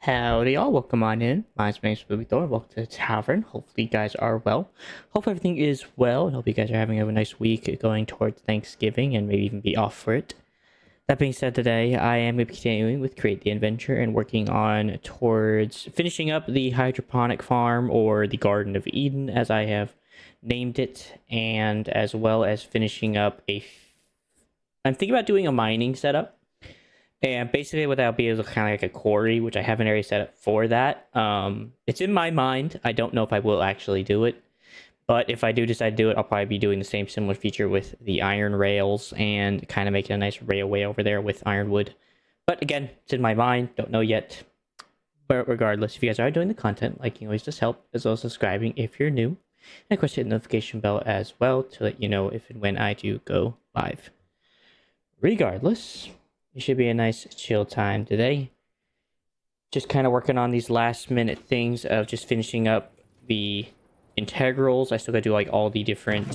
Howdy y'all, welcome on in. My name's Booby Thor, welcome to the tavern. Hopefully you guys are well. Hope everything is well, and hope you guys are having a nice week going towards Thanksgiving and maybe even be off for it. That being said, today I am going to be continuing with Create the Endventure and working on towards finishing up the hydroponic farm, or the Garden of Eden as I have named it, and as well as finishing up I'm thinking about doing a mining setup. And basically what that'll be is kind of like a quarry, which I haven't already set up for that. It's in my mind. I don't know if I will actually do it. But if I do decide to do it, I'll probably be doing the same similar feature with the iron rails and kind of making a nice railway over there with ironwood. But again, it's in my mind. Don't know yet. But regardless, if you guys are doing the content, liking always does help, as well as subscribing if you're new. And of course, hit the notification bell as well to let you know if and when I do go live. Regardless, it should be a nice chill time today. Just kind of working on these last minute things of just finishing up the integrals. I still gotta do like all the different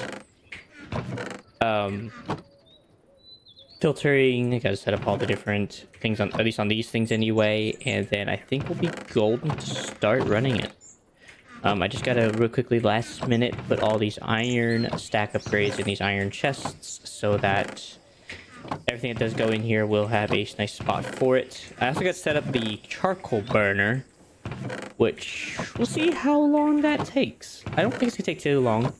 filtering. I gotta set up all the different things on, at least on these things anyway, and then I think we'll be golden to start running it. I just gotta real quickly last minute put all these iron stack upgrades in these iron chests so that everything that does go in here will have a nice spot for it. I also got set up the charcoal burner, which we'll see how long that takes. I don't think it's gonna take too long.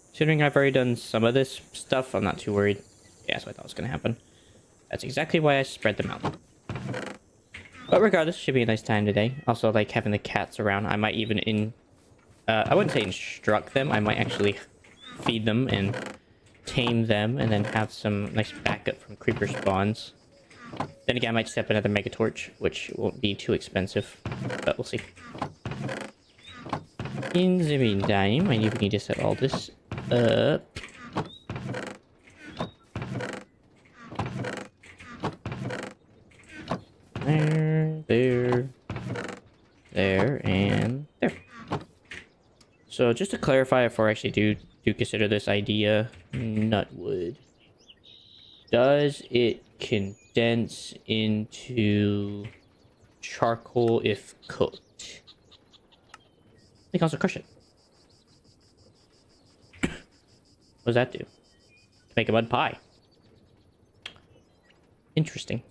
Considering I've already done some of this stuff, I'm not too worried. Yeah, that's what I thought was gonna happen. That's exactly why I spread them out. But regardless, should be a nice time today. Also, like having the cats around, I might even I wouldn't say instruct them. I might actually feed them and tame them, and then have some nice backup from creeper spawns. Then again, I might set up another mega torch, which won't be too expensive, but we'll see. In the meantime, I need to set all this up. There, and there. So just to clarify, before I actually do consider this idea, nutwood, does it condense into charcoal if cooked? I think I'll also crush it. What does that do? To make a mud pie. Interesting.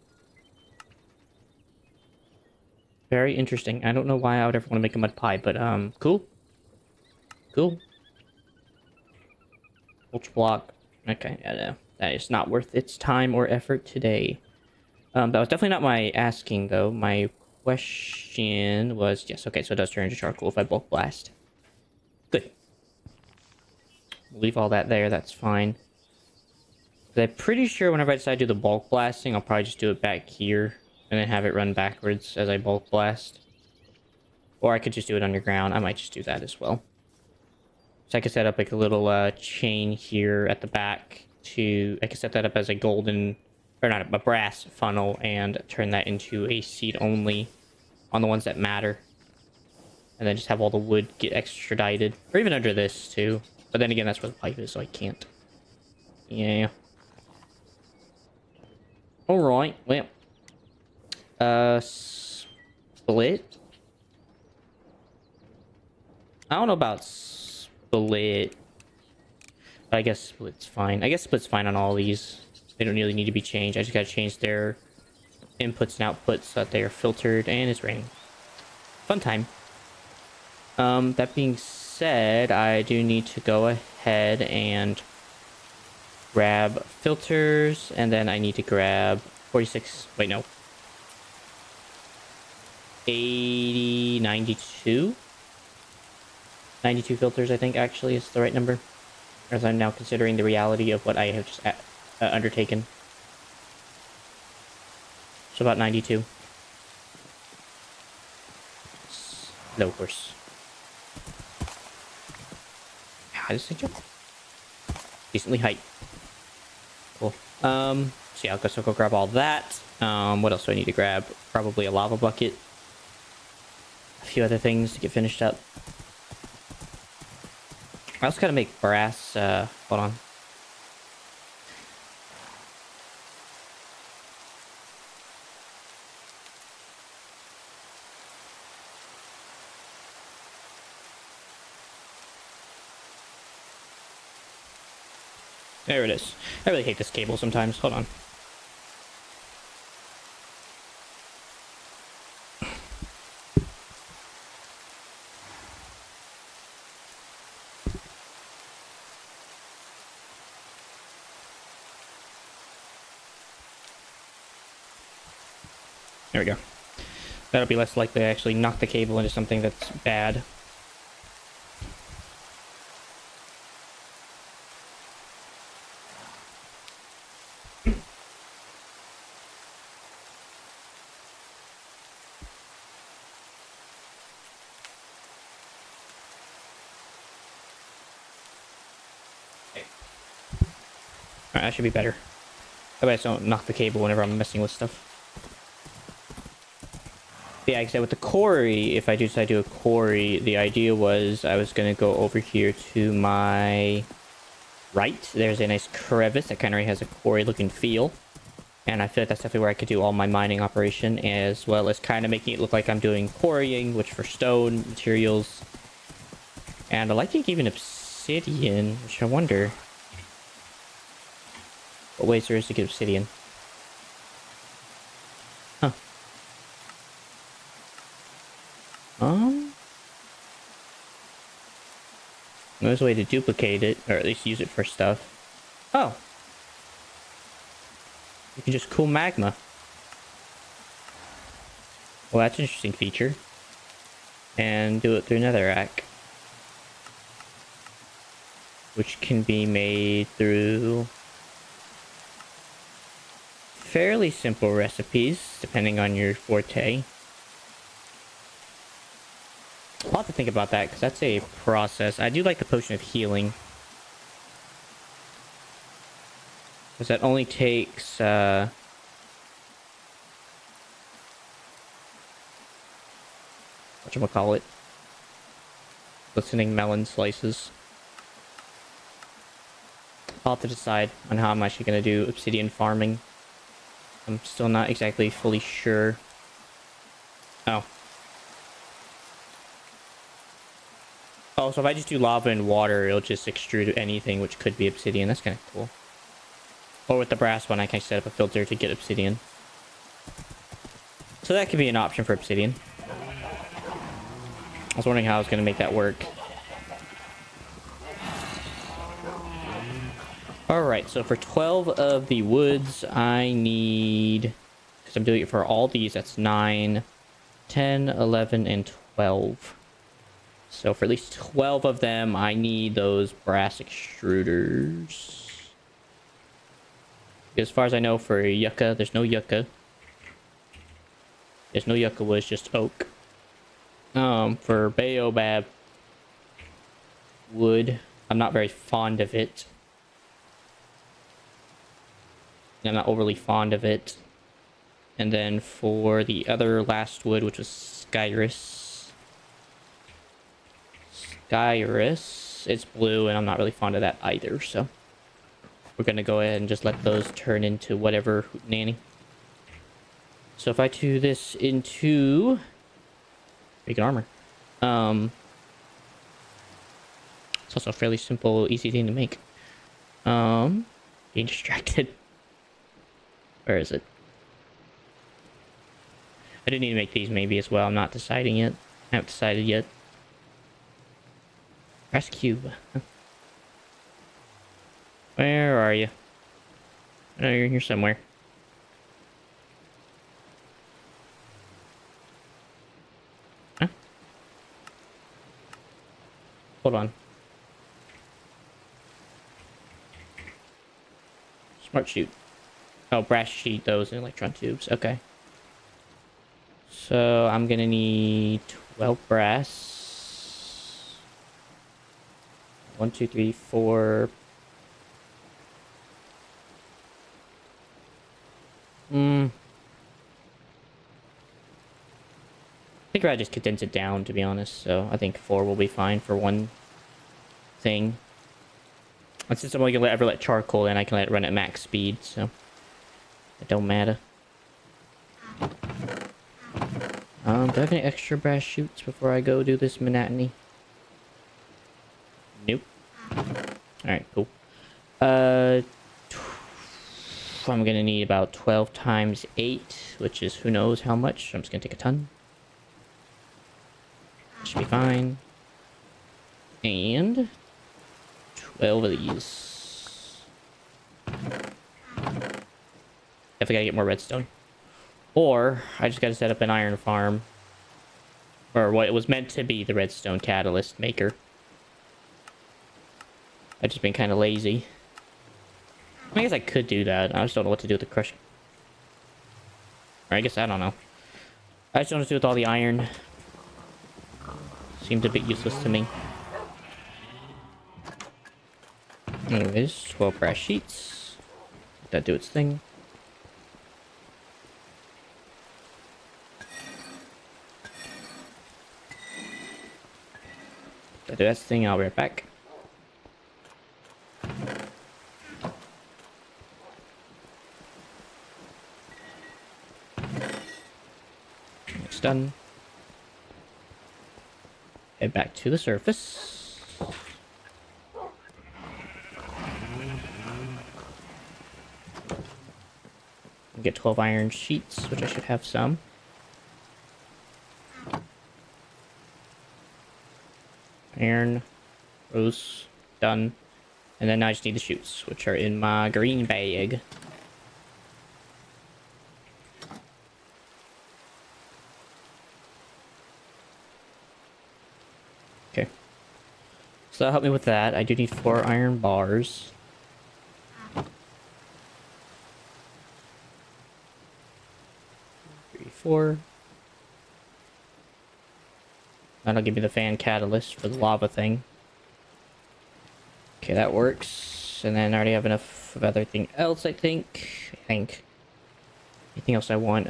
Very interesting. I don't know why I would ever want to make a mud pie, but cool. Cool. Mulch block. Okay, yeah, that is not worth its time or effort today. That was definitely not my asking, though. My question was, yes, okay, so it does turn into charcoal if I bulk blast. Good. Leave all that there, that's fine. I'm pretty sure whenever I decide to do the bulk blasting, I'll probably just do it back here, and then have it run backwards as I bulk blast. Or I could just do it underground. I might just do that as well. So I could set up like a little chain here at the back to... I could set that up as a golden... or not, a brass funnel, and turn that into a seed only on the ones that matter. And then just have all the wood get extradited. Or even under this, too. But then again, that's where the pipe is, so I can't. Yeah. Alright, well. Split? I don't know about split. But I guess split's fine. I guess split's fine on all these. They don't really need to be changed. I just gotta change their inputs and outputs so that they are filtered, and it's raining. Fun time. That being said, I do need to go ahead and grab filters, and then I need to grab 46, wait, no. 80, 92? 92 filters, I think, actually, is the right number. As I'm now considering the reality of what I have just undertaken. So about 92. Low horse. Yeah, this thing jump. Decently height. Cool. So yeah, I'll go grab all that. What else do I need to grab? Probably a lava bucket. A few other things to get finished up. I also gotta make brass, hold on. There it is. I really hate this cable sometimes. Hold on. There we go. That'll be less likely to actually knock the cable into something that's bad. Alright, that should be better. That way I don't knock the cable whenever I'm messing with stuff. Yeah, like I said, with the quarry, if I do decide to do a quarry, the idea was I was going to go over here to my right. There's a nice crevice that kind of has a quarry-looking feel. And I feel like that's definitely where I could do all my mining operation, as well as kind of making it look like I'm doing quarrying, which for stone materials. And I like even obsidian, which I wonder what ways there is to get obsidian. Huh. There's a way to duplicate it, or at least use it for stuff. Oh. You can just cool magma. Well, that's an interesting feature. And do it through netherrack. Which can be made through fairly simple recipes, depending on your forte. I'll have to think about that, because that's a process. I do like the potion of healing. Because that only takes, whatchamacallit? Listening melon slices. I'll have to decide on how I'm actually going to do obsidian farming. I'm still not exactly fully sure. Oh. Oh, so if I just do lava and water, it'll just extrude anything, which could be obsidian. That's kind of cool. Or with the brass one, I can set up a filter to get obsidian. So that could be an option for obsidian. I was wondering how I was going to make that work. Alright, so for 12 of the woods, I need... Because I'm doing it for all these, that's 9, 10, 11, and 12. So for at least 12 of them, I need those brass extruders. As far as I know, for yucca, there's no yucca. There's no yucca wood, it's just oak. For baobab wood, I'm not very fond of it. I'm not overly fond of it. And then for the other last wood, which was Skyrus. It's blue, and I'm not really fond of that either, so we're gonna go ahead and just let those turn into whatever nanny. So if I do this into make an armor, it's also a fairly simple, easy thing to make. Being distracted. Where is it? I do need to make these maybe as well. I'm not deciding yet. I haven't decided yet. Brass cube. Where are you? Oh, you're here somewhere. Huh? Hold on. Smart shoot. Oh, brass sheet, those and electron tubes. Okay. So I'm gonna need 12 brass. 1, 2, 3, 4. I think I just condense it down, to be honest. So I think 4 will be fine for one thing. And since I'm only gonna ever let charcoal in, I can let it run at max speed, so it don't matter. Do I have any extra brass shoots before I go do this monotony? Nope. Alright, cool. Uh, I'm gonna need about 12 times 8, which is who knows how much. I'm just gonna take a ton. Should be fine. And 12 of these. Definitely gotta get more redstone. Or I just gotta set up an iron farm. Or what it was meant to be, the redstone catalyst maker. I've just been kind of lazy. I guess I could do that. I just don't know what to do with the crush. Or I guess I don't know. I just don't know what to do with all the iron. Seemed a bit useless to me. Anyways, 12 brass sheets. Let that do its thing. That do its thing, I'll be right back. It's done. Head back to the surface. Get 12 iron sheets, which I should have some. Iron, rose, done. And then I just need the shoots, which are in my green bag. Okay. So help me with that. I do need 4 iron bars. 3, 4. That'll give me the fan catalyst for the lava thing. Okay, that works. And then I already have enough of everything else, I think. Anything else I want?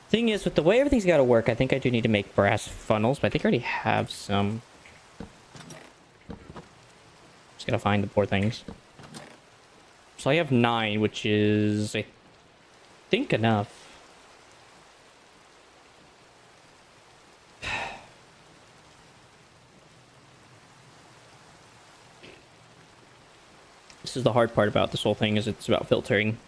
Thing is, with the way everything's got to work, I think I do need to make brass funnels, but I think I already have some. Just gotta find the poor things. So I have 9, which is, I think, enough. This is the hard part about this whole thing, is it's about filtering.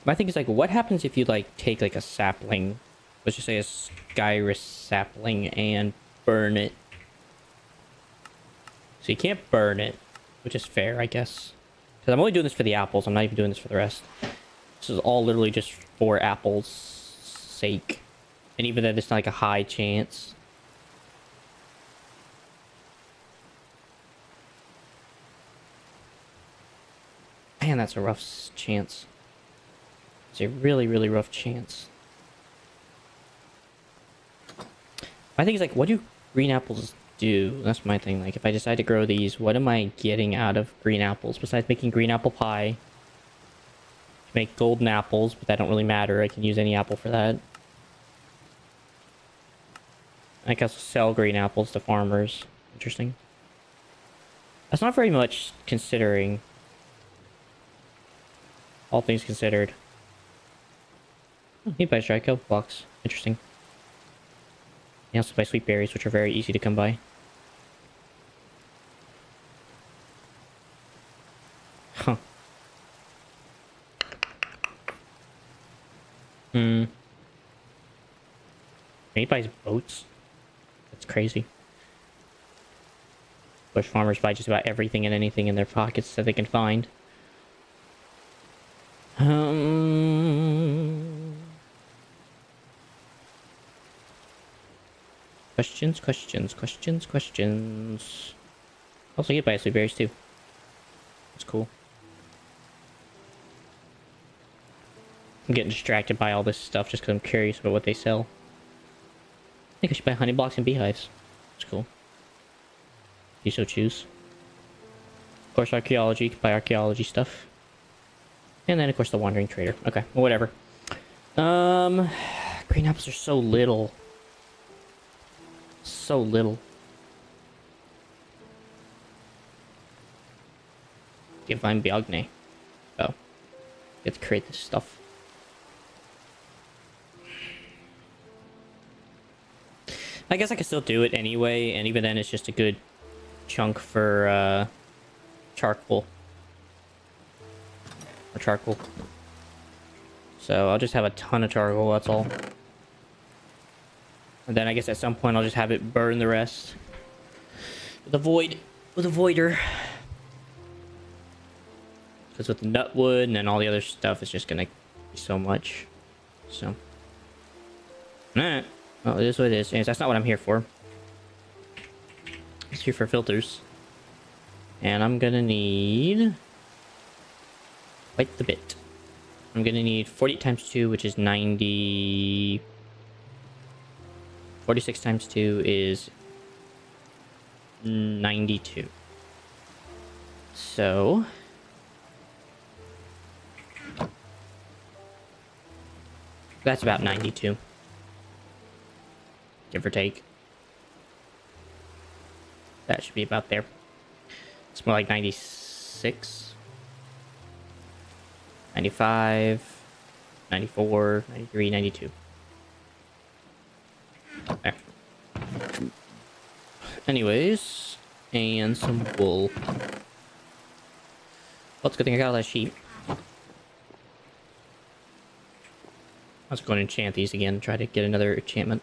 My thing is, like, what happens if you, like, take, like, a sapling, let's just say a skyrus sapling, and burn it? So you can't burn it, which is fair, I guess. Because I'm only doing this for the apples, I'm not even doing this for the rest. This is all literally just for apples' sake. And even then, it's not, like, a high chance. Man, that's a rough chance. It's a really, really rough chance. My thing is, like, what do green apples do? That's my thing. Like, if I decide to grow these, what am I getting out of green apples? Besides making green apple pie. Make golden apples, but that don't really matter. I can use any apple for that. I can also sell green apples to farmers. Interesting. That's not very much, considering all things considered. Oh, need buy dry kelp blocks. Interesting. You also buy sweet berries, which are very easy to come by. Huh. He buys boats. That's crazy. Bush farmers buy just about everything and anything in their pockets that they can find. Questions. Also, you buy sweet berries too. That's cool. I'm getting distracted by all this stuff just because I'm curious about what they sell. I think I should buy honey blocks and beehives. That's cool. You so choose. Of course, archaeology. You can buy archaeology stuff. And then, of course, the wandering trader. Okay, well, whatever. Green apples are so little. So little. Divine Biagne. Oh. Get to create this stuff. I guess I could still do it anyway, and even then it's just a good chunk for charcoal. Or charcoal. So I'll just have a ton of charcoal, that's all. And then I guess at some point I'll just have it burn the rest. With a voider. Because with the nutwood and then all the other stuff, it's just gonna be so much. So. Alright. Well, it is what it is. Anyways, that's not what I'm here for. I'm here for filters. And I'm gonna need quite the bit. I'm gonna need 48 times 2, which is 90. 46 times 2 is 92. So that's about 92. Give or take. That should be about there. It's more like 96. 95. 94. 93. 92. There. Anyways, and some wool. Well, it's a good thing I got all that sheep. I was going to enchant these again, try to get another enchantment.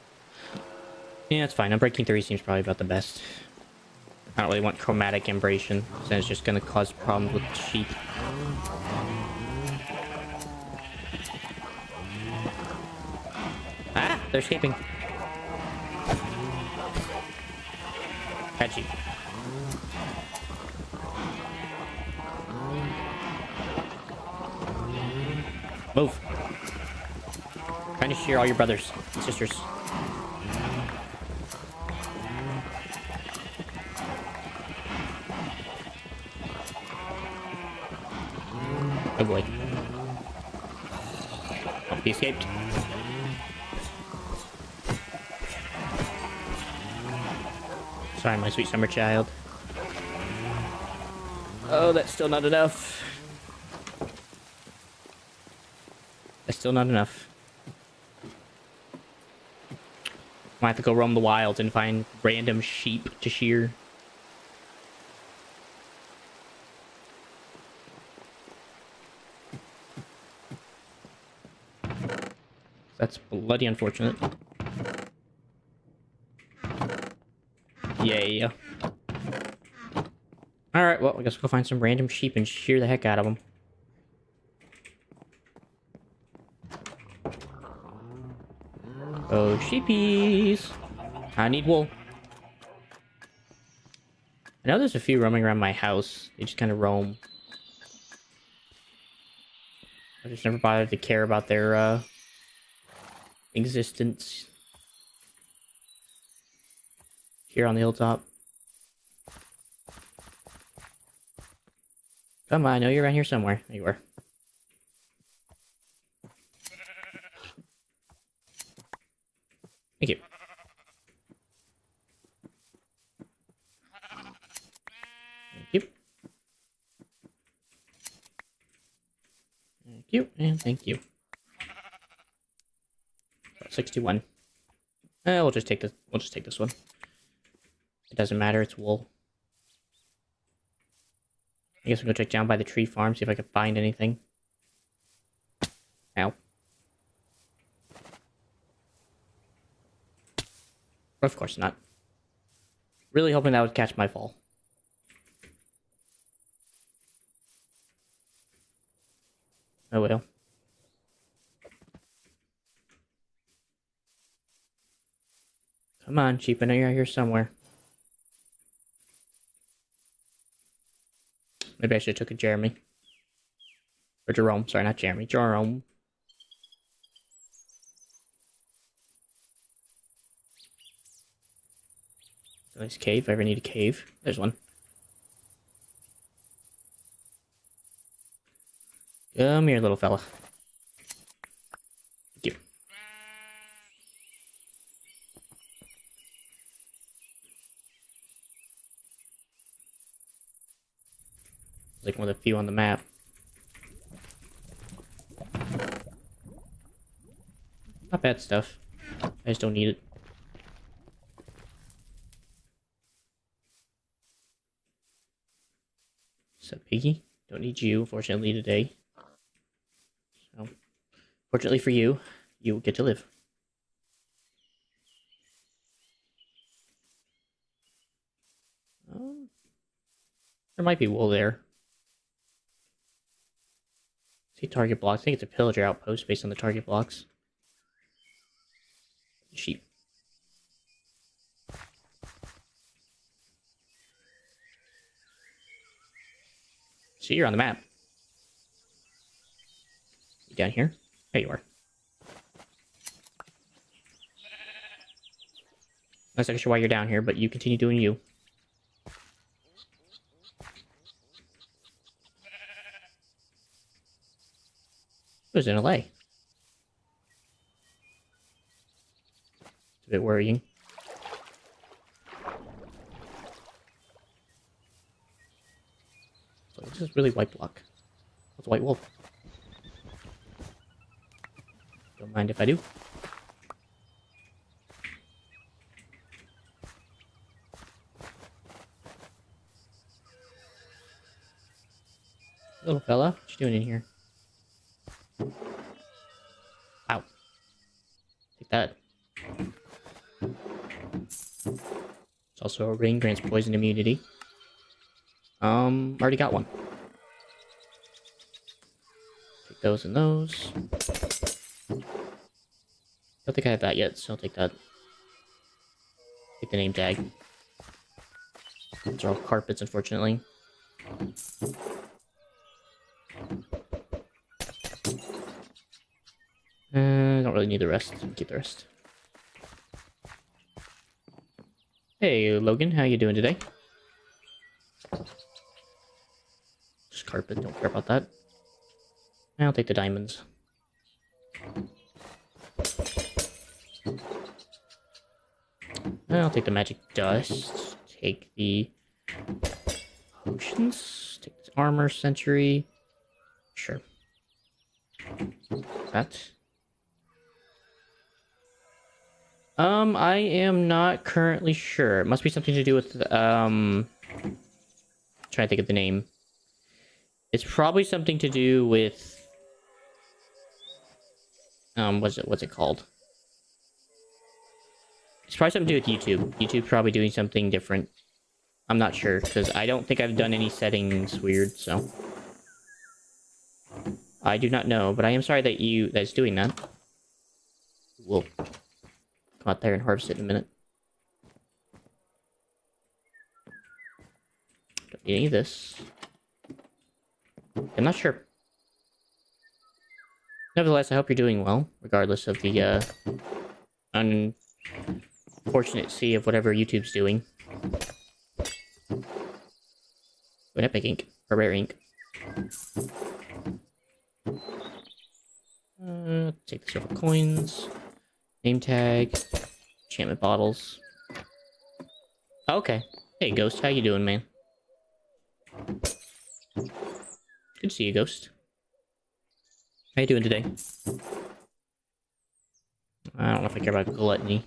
Yeah, it's fine. Unbreaking 3 seems probably about the best. I don't really want chromatic abrasion, since it's just going to cause problems with sheep. Ah, they're escaping. Bad sheep. Move. Trying to shear all your brothers and sisters. Oh boy. Oh, he escaped. Sorry, my sweet summer child. Oh, that's still not enough. That's still not enough. Might have to go roam the wilds and find random sheep to shear. That's bloody unfortunate. Yeah. Alright, well, I guess we'll go find some random sheep and shear the heck out of them. Oh, sheepies! I need wool. I know there's a few roaming around my house. They just kind of roam. I just never bothered to care about their, existence. Here on the hilltop. Come on, I know you're around here somewhere. There you are. Thank you. Thank you. Thank you, and thank you. 61. We'll just take this. We'll just take this one. It doesn't matter. It's wool. I guess we'll go check down by the tree farm, see if I can find anything. Ow. Of course not. Really hoping that would catch my fall. Oh well. Come on, sheep. I know you're out here somewhere. Maybe I should have took a Jeremy. Or Jerome. Sorry, not Jeremy. Jerome. Nice cave. If I ever need a cave. There's one. Come here, little fella. Thank you. Like one of the few on the map. Not bad stuff. I just don't need it. So, Piggy, don't need you, fortunately, today. So, fortunately for you, you get to live. There might be wool there. See target blocks. I think it's a pillager outpost based on the target blocks. Sheep. See, you're on the map. You down here? There you are. Not exactly sure why you're down here, but you continue doing you. It was in LA. It's a bit worrying. So this is really white block. What's white wolf? Don't mind if I do. Little fella, what you doing in here? Ow. Take that. It's also a ring, grants poison immunity. Already got one. Take those and those. Don't think I have that yet, so I'll take that. Take the name tag. These are all carpets, unfortunately. Don't really need the rest. Keep the rest. Hey, Logan, how you doing today? Just carpet, don't care about that. I'll take the diamonds. I'll take the magic dust. Take the potions. Take this armor, century. Sure. That. I am not currently sure. It must be something to do with trying to think of the name. It's probably something to do with what's it called? It's probably something to do with YouTube. YouTube's probably doing something different. I'm not sure, because I don't think I've done any settings weird, so I do not know, but I am sorry that that's doing that. We'll come out there and harvest it in a minute. Don't need any of this. I'm not sure. Nevertheless, I hope you're doing well, regardless of the unfortunate sea of whatever YouTube's doing. An epic ink, or rare ink. Take the silver coins, name tag, enchantment bottles. Okay. Hey, Ghost, how you doing, man? Good to see you, Ghost. How you doing today? I don't know if I care about gluttony.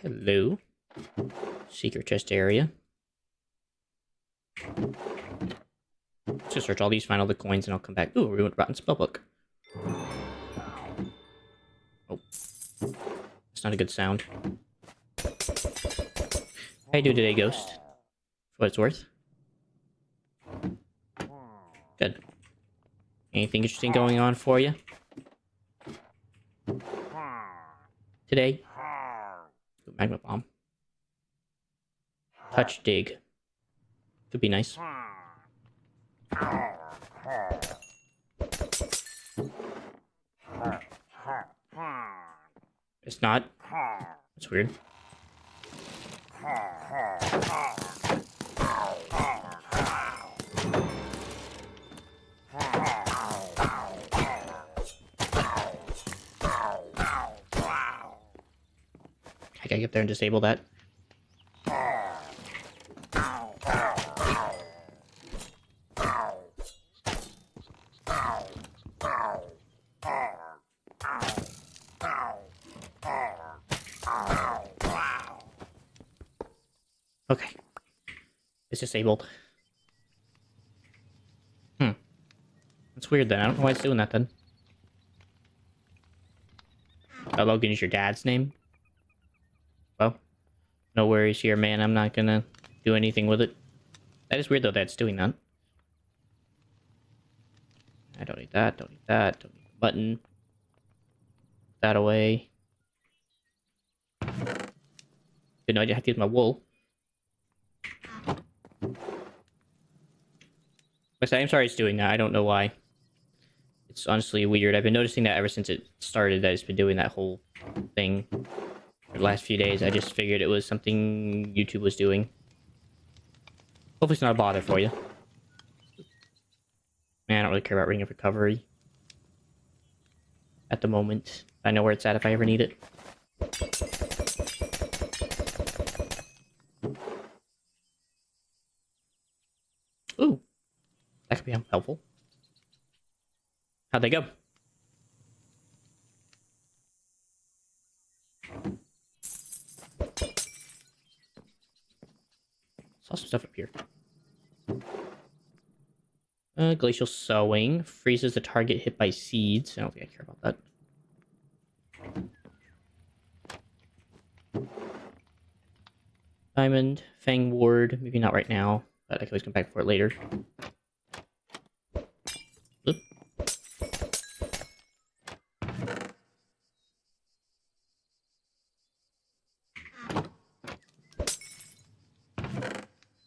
Hello. Secret chest area. Let's just search all these, find all the coins, and I'll come back. Ooh, ruined rotten spellbook. Oh. It's not a good sound. How you doing today, Ghost? For what it's worth. Good. Anything interesting going on for you? Today? Ooh, magma bomb. Touch dig. Could be nice. It's not. That's weird. I gotta get there and disable that. Okay. It's disabled. Hmm. That's weird then. I don't know why it's doing that then. Logan is your dad's name? Well, no worries here, man. I'm not gonna do anything with it. That is weird though that it's doing that. I don't need that, don't need that, don't need the button. Put that away. Didn't know I have to use my wool. I'm sorry it's doing that. I don't know why. It's honestly weird. I've been noticing that ever since it started, that it's been doing that whole thing for the last few days. I just figured it was something YouTube was doing. Hopefully it's not a bother for you. Man, I don't really care about Ring of Recovery at the moment. I know where it's at if I ever need it. Ooh, that could be helpful. How'd they go? Saw some stuff up here. Glacial Sowing freezes the target hit by seeds. I don't think I care about that. Diamond, Fang Ward, maybe not right now, but I can always come back for it later. Oop.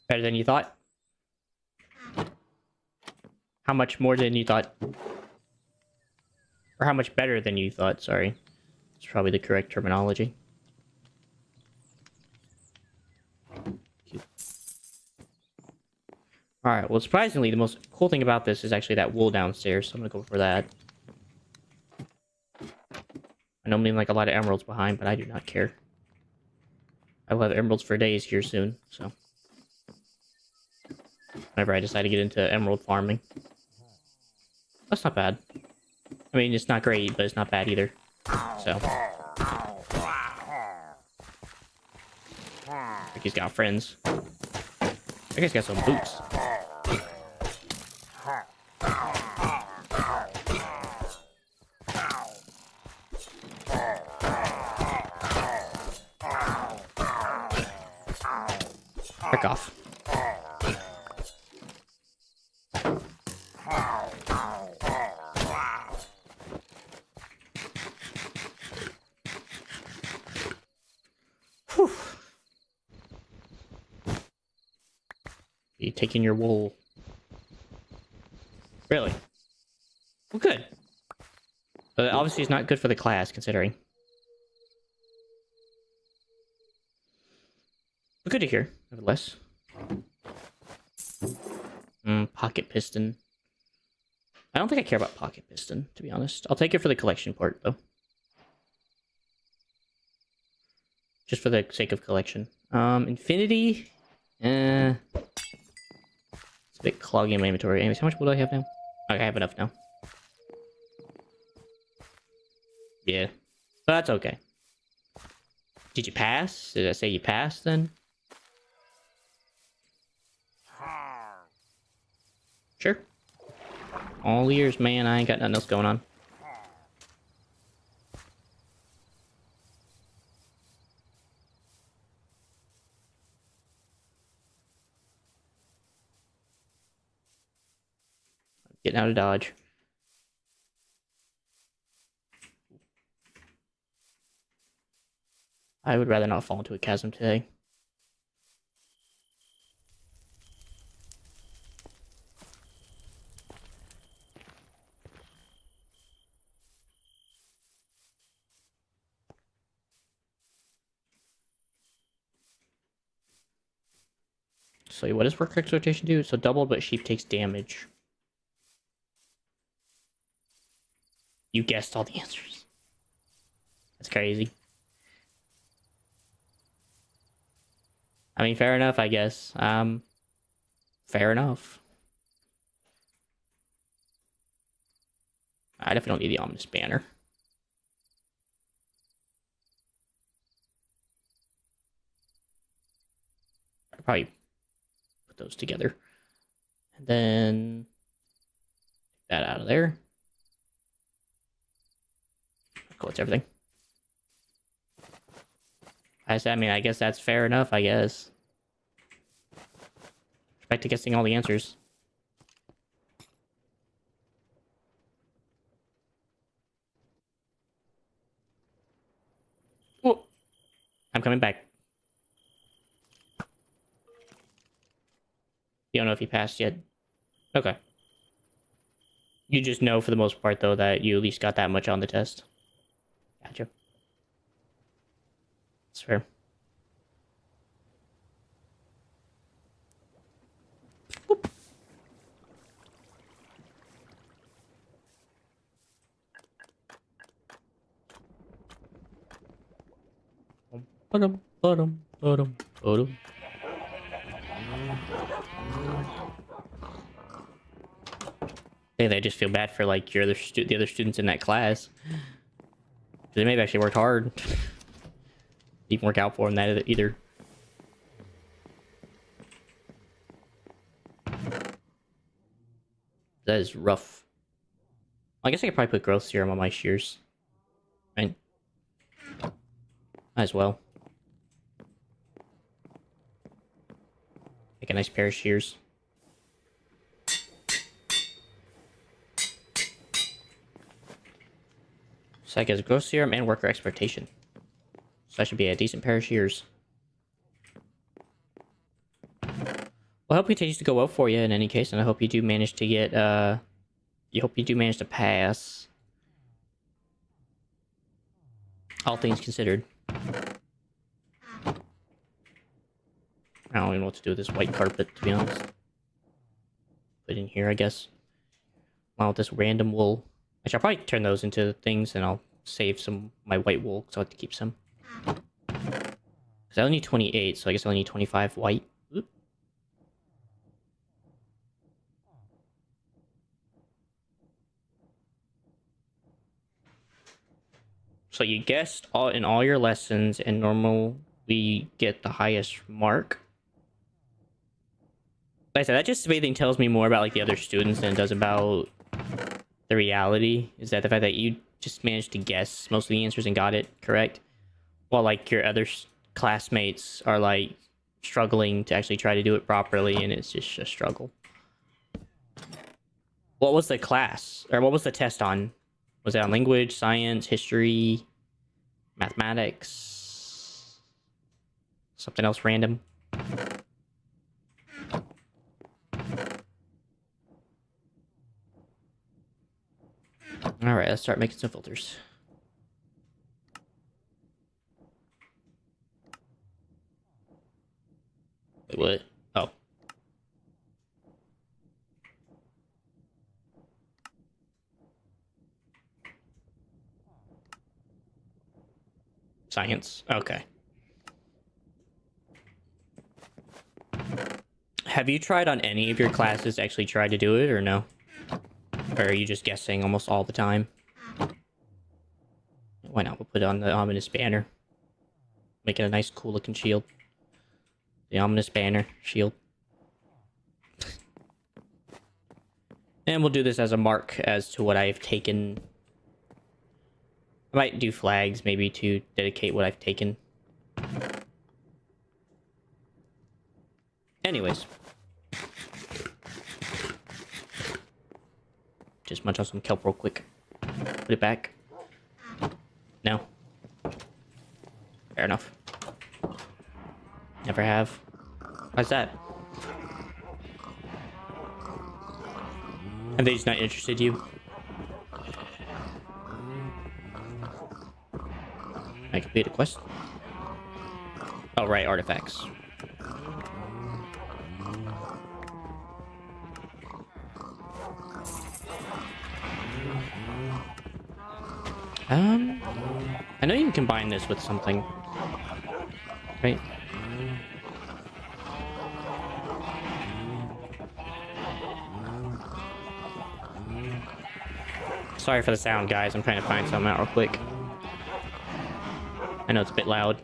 Better than you thought? How much more than you thought? Or how much better than you thought, sorry. It's probably the correct terminology. Alright, well, surprisingly, the most cool thing about this is actually that wool downstairs, so I'm gonna go for that. I know I'm leaving like a lot of emeralds behind, but I do not care. I will have emeralds for days here soon, so. Whenever I decide to get into emerald farming. That's not bad. I mean, it's not great, but it's not bad either. So. Like he's got friends. I guess he's got some boots. Frick off. Whew. You taking your wool? Really? Well, good. But obviously, it's not good for the class, considering. But good to hear, nevertheless. Pocket piston. I don't think I care about pocket piston, to be honest. I'll take it for the collection part, though. Just for the sake of collection. Infinity? It's a bit clogging my inventory. Anyways, how much wood do I have now? Okay, I have enough now. Yeah. But that's okay. Did you pass? Did I say you passed, then? Sure. All ears, man. I ain't got nothing else going on. Getting out of Dodge. I would rather not fall into a chasm today. So what does work exhortation do? So double, but sheep takes damage. You guessed all the answers. That's crazy. I mean, fair enough, I guess. Fair enough. I definitely don't need the ominous banner. could probably put those together. And then take that out of there. Cool, it's everything. I mean, I guess that's fair enough, I guess. Back to guessing all the answers. Oh, I'm coming back. You don't know if you passed yet. Okay. You just know for the most part, though, that you at least got that much on the test. Gotcha. That's fair. Whoop. I think I just feel bad for like the other students in that class. They may have actually worked hard. Didn't work out for them that either. That is rough. I guess I could probably put growth serum on my shears. Right? Might as well. Make a nice pair of shears. Psych has growth serum and worker exploitation. So that should be a decent pair of shears. Well, I hope it continues to go well for you in any case, and I hope you do manage to get, hope you do manage to pass. All things considered. I don't even know what to do with this white carpet, to be honest. Put in here, I guess. Wow, with this random wool. Actually, I'll probably turn those into things, and I'll save some my white wool, so I have to keep some. Because I only need 28, so I guess I only need 25 white. Oop. So you guessed in all your lessons, and normally get the highest mark. Like I said, that just basically tells me more about like the other students than it does about the reality. Is that the fact that you just managed to guess most of the answers and got it correct, while like your other classmates are like struggling to actually try to do it properly, and it's just a struggle. What was the class, or what was the test on? Was it on language, science, history, mathematics, something else random? All right, let's start making some filters. Wait, what? Oh. Science. Okay. Have you tried on any of your classes to actually try to do it, or no? Or are you just guessing almost all the time? Why not? We'll put it on the ominous banner. Make it a nice, cool-looking shield. The ominous banner shield. And we'll do this as a mark as to what I've taken. I might do flags, maybe, to dedicate what I've taken. Anyways. Just munch on some kelp real quick. Put it back. No. Fair enough. Never have. Why's that? Have they just not interested you? I complete a quest. Oh, right, artifacts. I know you can combine this with something, right? Sorry for the sound, guys. I'm trying to find something out real quick. I know it's a bit loud.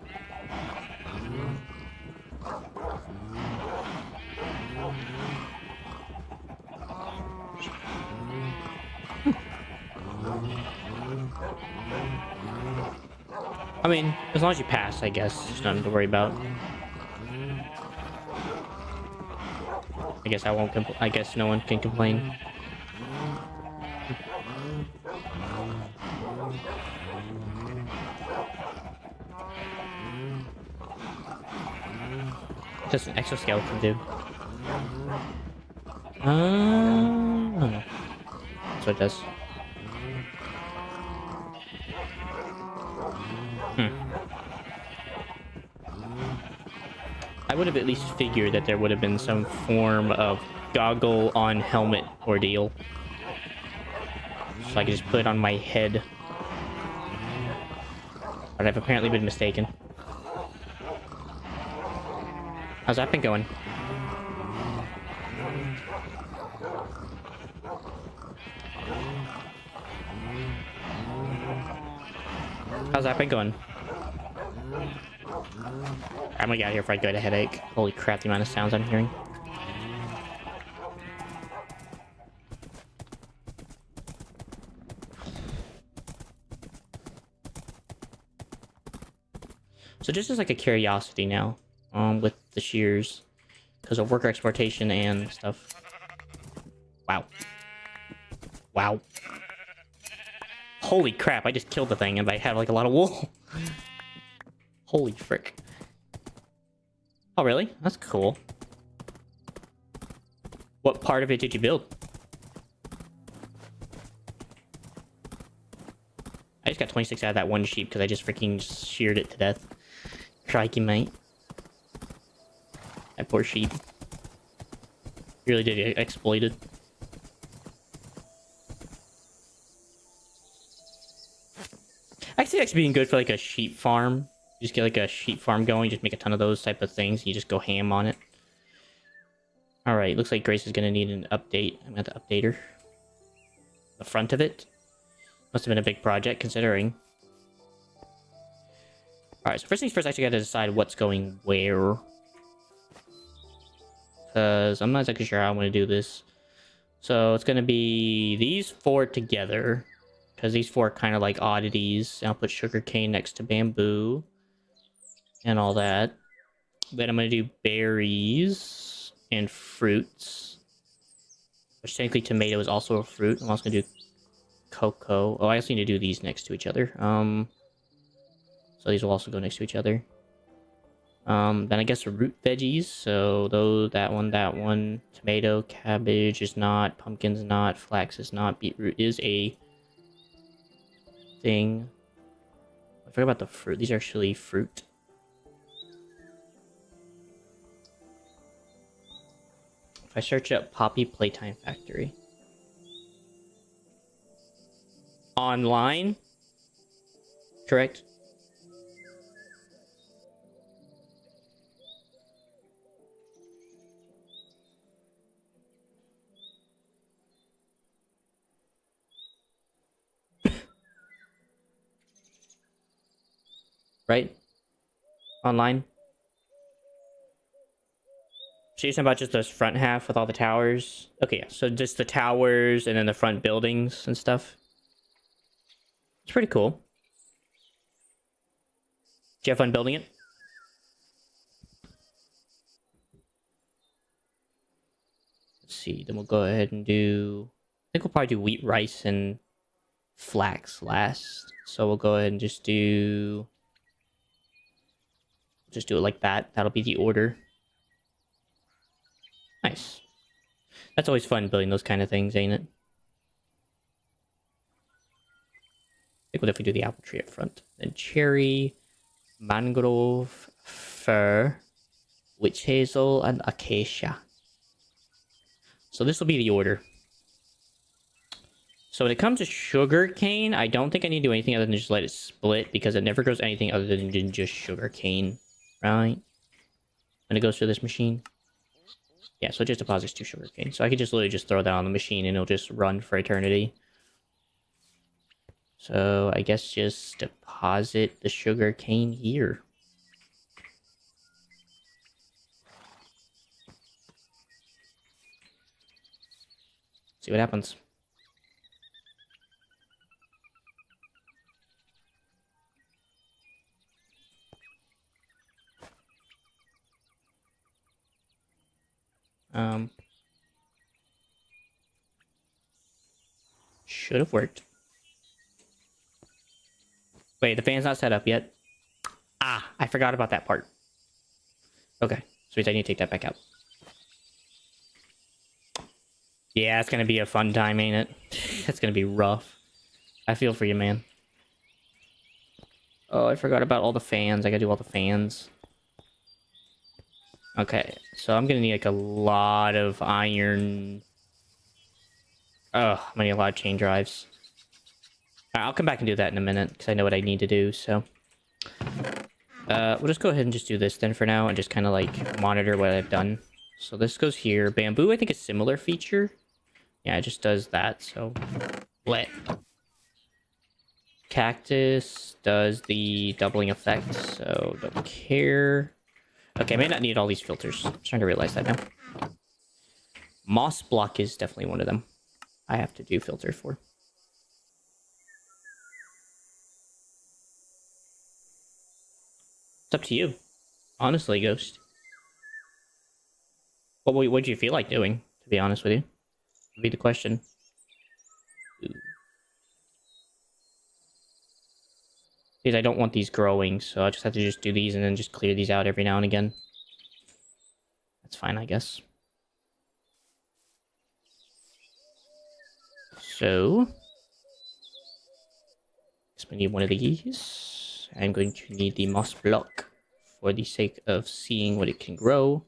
I mean, as long as you pass, I guess, there's nothing to worry about. I guess I won't I guess no one can complain. Just an exoskeleton, dude. That's what it does. I would have at least figured that there would have been some form of goggle on helmet ordeal. So I could just put it on my head. But I've apparently been mistaken. How's that been going? How's that been going? I'm gonna get out of here before I get a headache. Holy crap, the amount of sounds I'm hearing. So just as like a curiosity now, with the shears, because of worker exploitation and stuff. Wow. Wow. Holy crap, I just killed the thing and I had like a lot of wool. Holy frick. Oh, really? That's cool. What part of it did you build? I just got 26 out of that one sheep because I just freaking sheared it to death. Crikey, mate. That poor sheep. You really did get exploited. I can see actually being good for like a sheep farm. You just get like a sheep farm going, just make a ton of those type of things. You just go ham on it. Alright, looks like Grace is going to need an update. I'm going to update her. The front of it. Must have been a big project, considering. Alright, so first things first, I actually got to decide what's going where. Because I'm not exactly sure how I'm going to do this. So it's going to be these four together. Because these four are kind of like oddities. And I'll put sugarcane next to bamboo. And all that. Then I'm going to do berries and fruits. Which technically tomato is also a fruit. I'm also going to do cocoa. Oh, I also need to do these next to each other. So these will also go next to each other. Then I guess the root veggies. So those, that one. Tomato, cabbage is not. Pumpkin's not. Flax is not. Beetroot is a thing. I forgot about the fruit. These are actually fruit. If I search up Poppy Playtime Factory. Online? Correct? Right? Online? So you're talking about just this front half with all the towers? Okay, yeah. So just the towers and then the front buildings and stuff. It's pretty cool. Did you have fun building it? Let's see. Then we'll go ahead and do... I think we'll probably do wheat, rice, and flax last. So we'll go ahead and just do... Just do it like that. That'll be the order. Nice. That's always fun building those kind of things, ain't it? I think we'll definitely do the apple tree up front. Then cherry, mangrove, fir, witch hazel, and acacia. So this will be the order. So when it comes to sugar cane, I don't think I need to do anything other than just let it split, because it never goes anything other than just sugar cane, right? When it goes through this machine. Yeah, so it just deposits 2 sugar cane. So I could just literally just throw that on the machine and it'll just run for eternity. So I guess just deposit the sugar cane here. See what happens. Should have worked. Wait, the fan's not set up yet. Ah, I forgot about that part. Okay, sweet. I need to take that back out. Yeah, it's gonna be a fun time, ain't it? It's gonna be rough. I feel for you, man. Oh, I forgot about all the fans. I gotta do all the fans. Okay, so I'm gonna need like a lot of iron. Oh, I'm gonna need a lot of chain drives. I'll come back and do that in a minute because I know what I need to do. So, we'll just go ahead and just do this then for now and just kind of like monitor what I've done. So this goes here. Bamboo, I think, is a similar feature. Yeah, it just does that. So, let. Cactus does the doubling effect, so don't care. Okay, I may not need all these filters. I'm trying to realize that now. Moss block is definitely one of them I have to do filter for. It's up to you. Honestly, Ghost. What do you feel like doing, to be honest with you? Would be the question. Ooh. Because I don't want these growing, so I just have to just do these and then just clear these out every now and again. That's fine, I guess. So, we need one of these. I'm going to need the moss block for the sake of seeing what it can grow.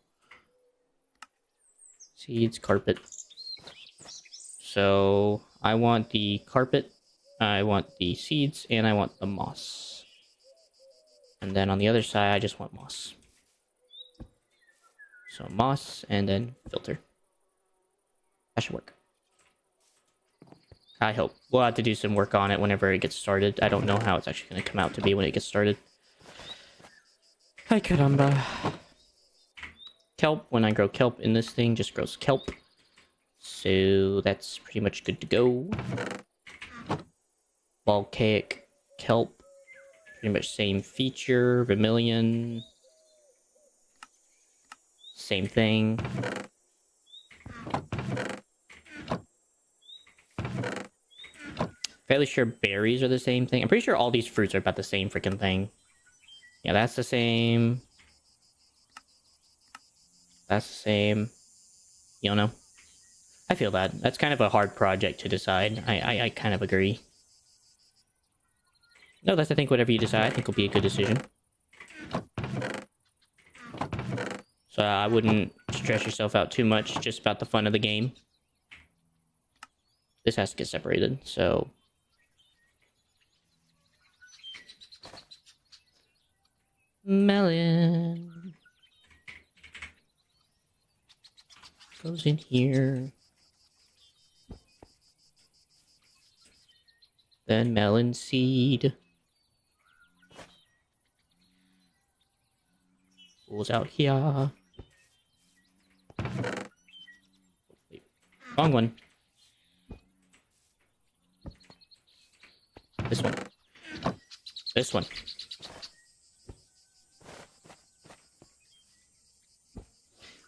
Seeds, carpet. So I want the carpet, I want the seeds, and I want the moss. And then on the other side, I just want moss. So moss, and then filter. That should work. I hope. We'll have to do some work on it whenever it gets started. I don't know how it's actually going to come out to be when it gets started. Hi, caramba. Kelp, when I grow kelp in this thing, just grows kelp. So that's pretty much good to go. Volcanic kelp. Pretty much same feature. Vermilion. Same thing. Fairly sure berries are the same thing. I'm pretty sure all these fruits are about the same freaking thing. Yeah, that's the same. That's the same. You don't know? I feel that. That's kind of a hard project to decide. I kind of agree. No, that's, I think, whatever you decide, I think will be a good decision. So I wouldn't stress yourself out too much just about the fun of the game. This has to get separated, so... Melon goes in here. Then melon seed goes out here. Wait, wrong one. This one. This one.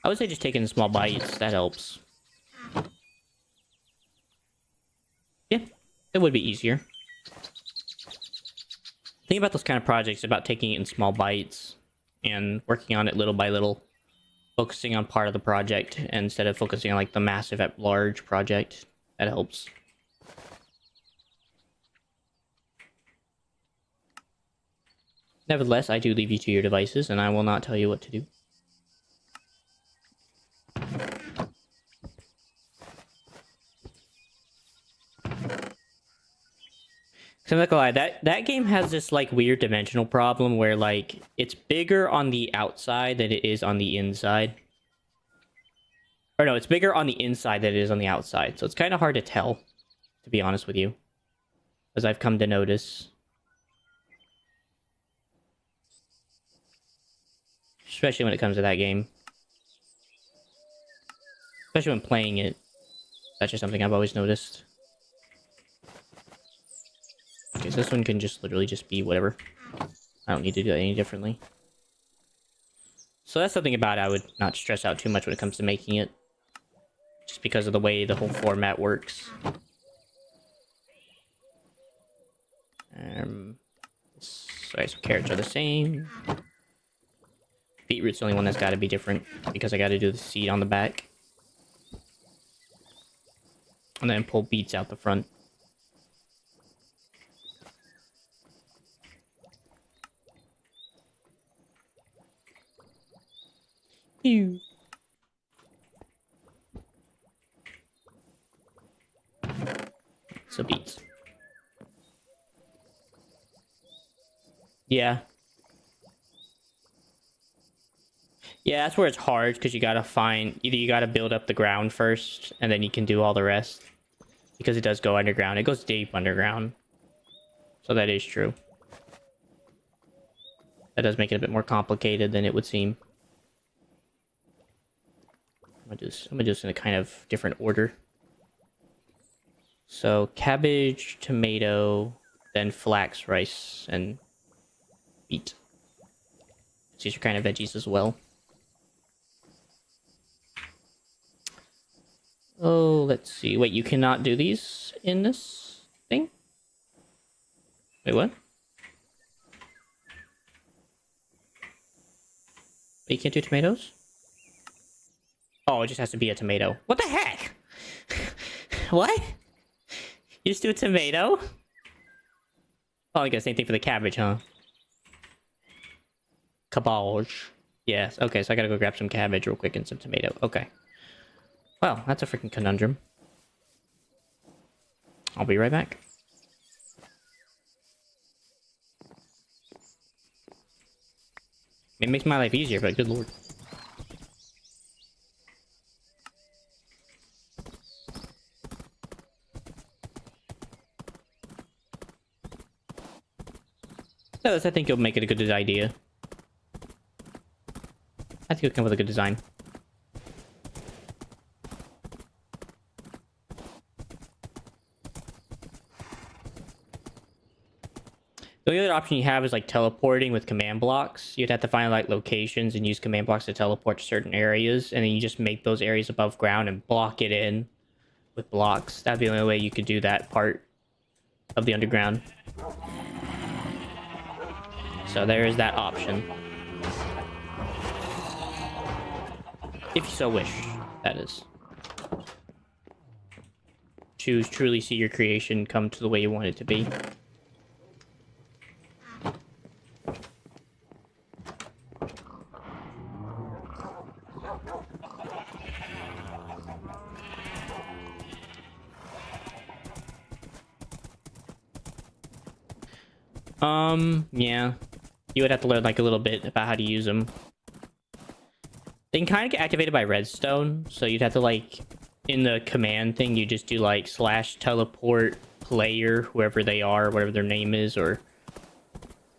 I would say just taking small bites, that helps. Yeah, it would be easier. Think about those kind of projects, about taking it in small bites and working on it little by little, focusing on part of the project instead of focusing on like the massive at large project. That helps. Nevertheless, I do leave you to your devices and I will not tell you what to do. So I'm not gonna lie, that game has this like weird dimensional problem where like it's bigger on the outside than it is on the inside. Or no, it's bigger on the inside than it is on the outside. So it's kind of hard to tell, to be honest with you, as I've come to notice. Especially when it comes to that game. Especially when playing it. That's just something I've always noticed. Okay, so this one can just literally just be whatever. I don't need to do it any differently. So that's something about it I would not stress out too much when it comes to making it. Just because of the way the whole format works. Sorry, so carrots are the same. Beetroot's the only one that's got to be different because I got to do the seed on the back. And then pull beets out the front. Ew. So beets. Yeah. Yeah, that's where it's hard, because you gotta find... Either you gotta build up the ground first, and then you can do all the rest. Because it does go underground. It goes deep underground. So that is true. That does make it a bit more complicated than it would seem. I'm gonna do this in a kind of different order. So, cabbage, tomato, then flax, rice, and beet. These are kind of veggies as well. Oh, let's see. Wait, you cannot do these in this thing? Wait, what? You can't do tomatoes? Oh, it just has to be a tomato. What the heck? What? You just do a tomato? Oh, I guess same thing for the cabbage, huh? Cabbage. Yes, okay, so I gotta go grab some cabbage real quick and some tomato. Okay. Well, that's a freaking conundrum. I'll be right back. It makes my life easier, but good lord. So I think you'll make it a good idea. I think you'll come with a good design. The only other option you have is like teleporting with command blocks. You'd have to find like locations and use command blocks to teleport to certain areas, and then you just make those areas above ground and block it in with blocks. That'd be the only way you could do that part of the underground. So there is that option. If you so wish, that is. To truly see your creation come to the way you want it to be. Yeah. You would have to learn like a little bit about how to use them. They can kind of get activated by redstone, so you'd have to like, in the command thing, you just do like / teleport player, whoever they are, whatever their name is, or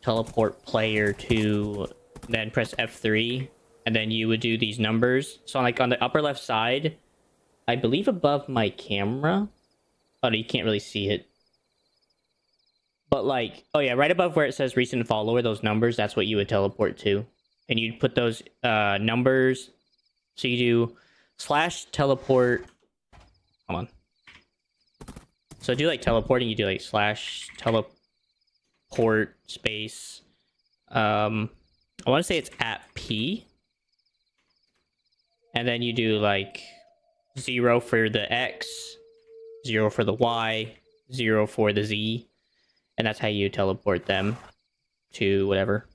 teleport player to, then press F3, and then you would do these numbers. So like on the upper left side, I believe above my camera, oh no, you can't really see it. But like, oh yeah, right above where it says recent follower, those numbers, that's what you would teleport to. And you'd put those numbers. So you do / teleport. Hold on. So do like teleporting, you do like / teleport space. I want to say it's at P. And then you do like 0 for the X, 0 for the Y, 0 for the Z. And that's how you teleport them to whatever.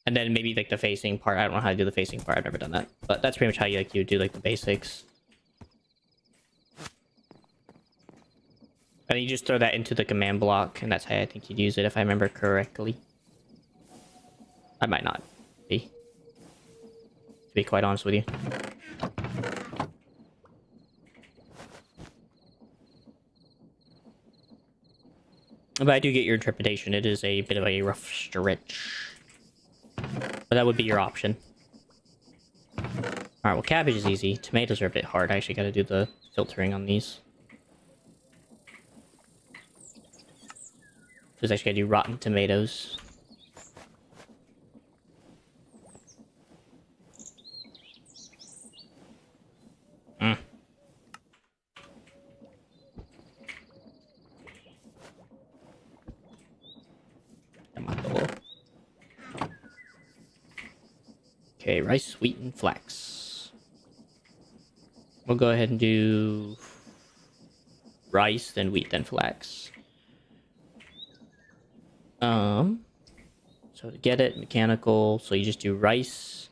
And then maybe like the facing part. I don't know how to do the facing part. I've never done that. But that's pretty much how you like you do like the basics. And then you just throw that into the command block, and that's how I think you'd use it if I remember correctly. I might not be. To be quite honest with you. But I do get your interpretation. It is a bit of a rough stretch. But that would be your option. Alright, well, cabbage is easy. Tomatoes are a bit hard. I actually gotta do the filtering on these. Because I actually gotta do rotten tomatoes. Okay, rice, wheat, and flax. We'll go ahead and do rice, then wheat, then flax. So to get it, mechanical, so you just do rice.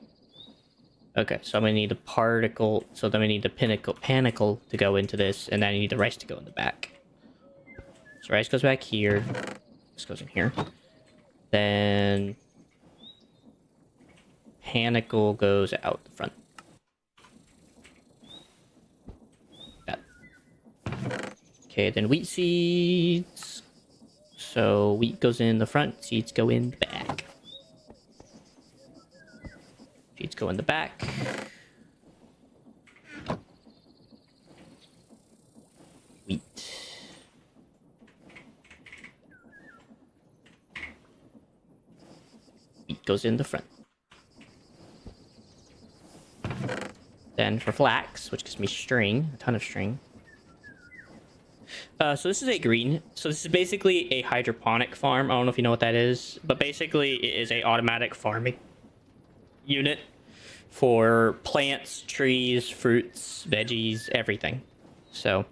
Okay, so I'm gonna need a particle, so then we need the panicle to go into this, and then I need the rice to go in the back. So rice goes back here. This goes in here. Then panicle goes out the front. That. Okay, then wheat seeds. So wheat goes in the front, seeds go in the back. Seeds go in the back. Wheat. Wheat goes in the front. Then for flax, which gives me string, a ton of string. So this is a green. So this is basically a hydroponic farm. I don't know if you know what that is, but basically it is a automatic farming unit for plants, trees, fruits, veggies, everything. So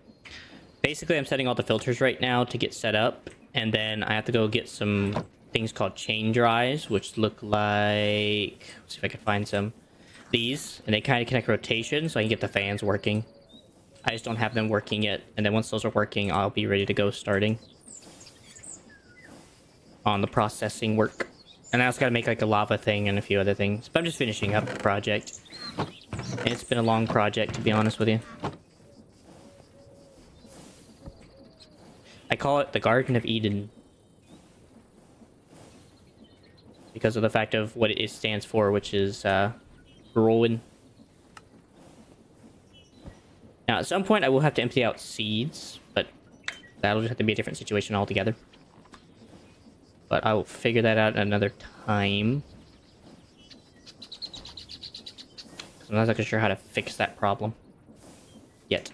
basically I'm setting all the filters right now to get set up, and then I have to go get some things called chain dries, which look like, let's see if I can find some. These, and they kind of connect rotation so I can get the fans working. I just don't have them working yet, and then once those are working, I'll be ready to go starting on the processing work. And I also gotta make like a lava thing and a few other things, but I'm just finishing up the project. And it's been a long project, to be honest with you. I call it the Garden of Eden because of the fact of what it stands for, which is growing. Now, at some point, I will have to empty out seeds, but that'll just have to be a different situation altogether. But I will figure that out another time. I'm not exactly sure how to fix that problem yet,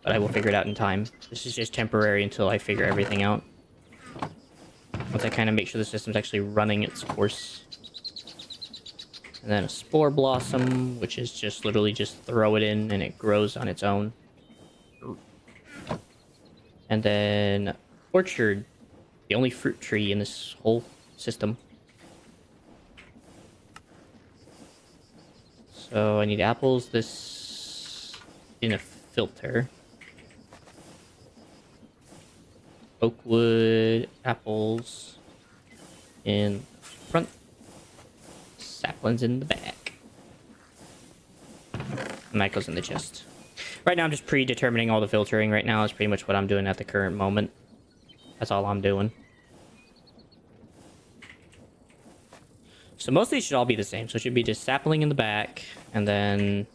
but I will figure it out in time. This is just temporary until I figure everything out. Once I kind of make sure the system's actually running its course. And then a spore blossom, which is just literally just throw it in and it grows on its own. And then orchard, the only fruit tree in this whole system. So I need apples, this in a filter. Oak wood, apples in front. Saplings in the back. And that goes in the chest. Right now I'm just predetermining all the filtering right now. Is pretty much what I'm doing at the current moment. That's all I'm doing. So most of these should all be the same. So it should be just sapling in the back, and then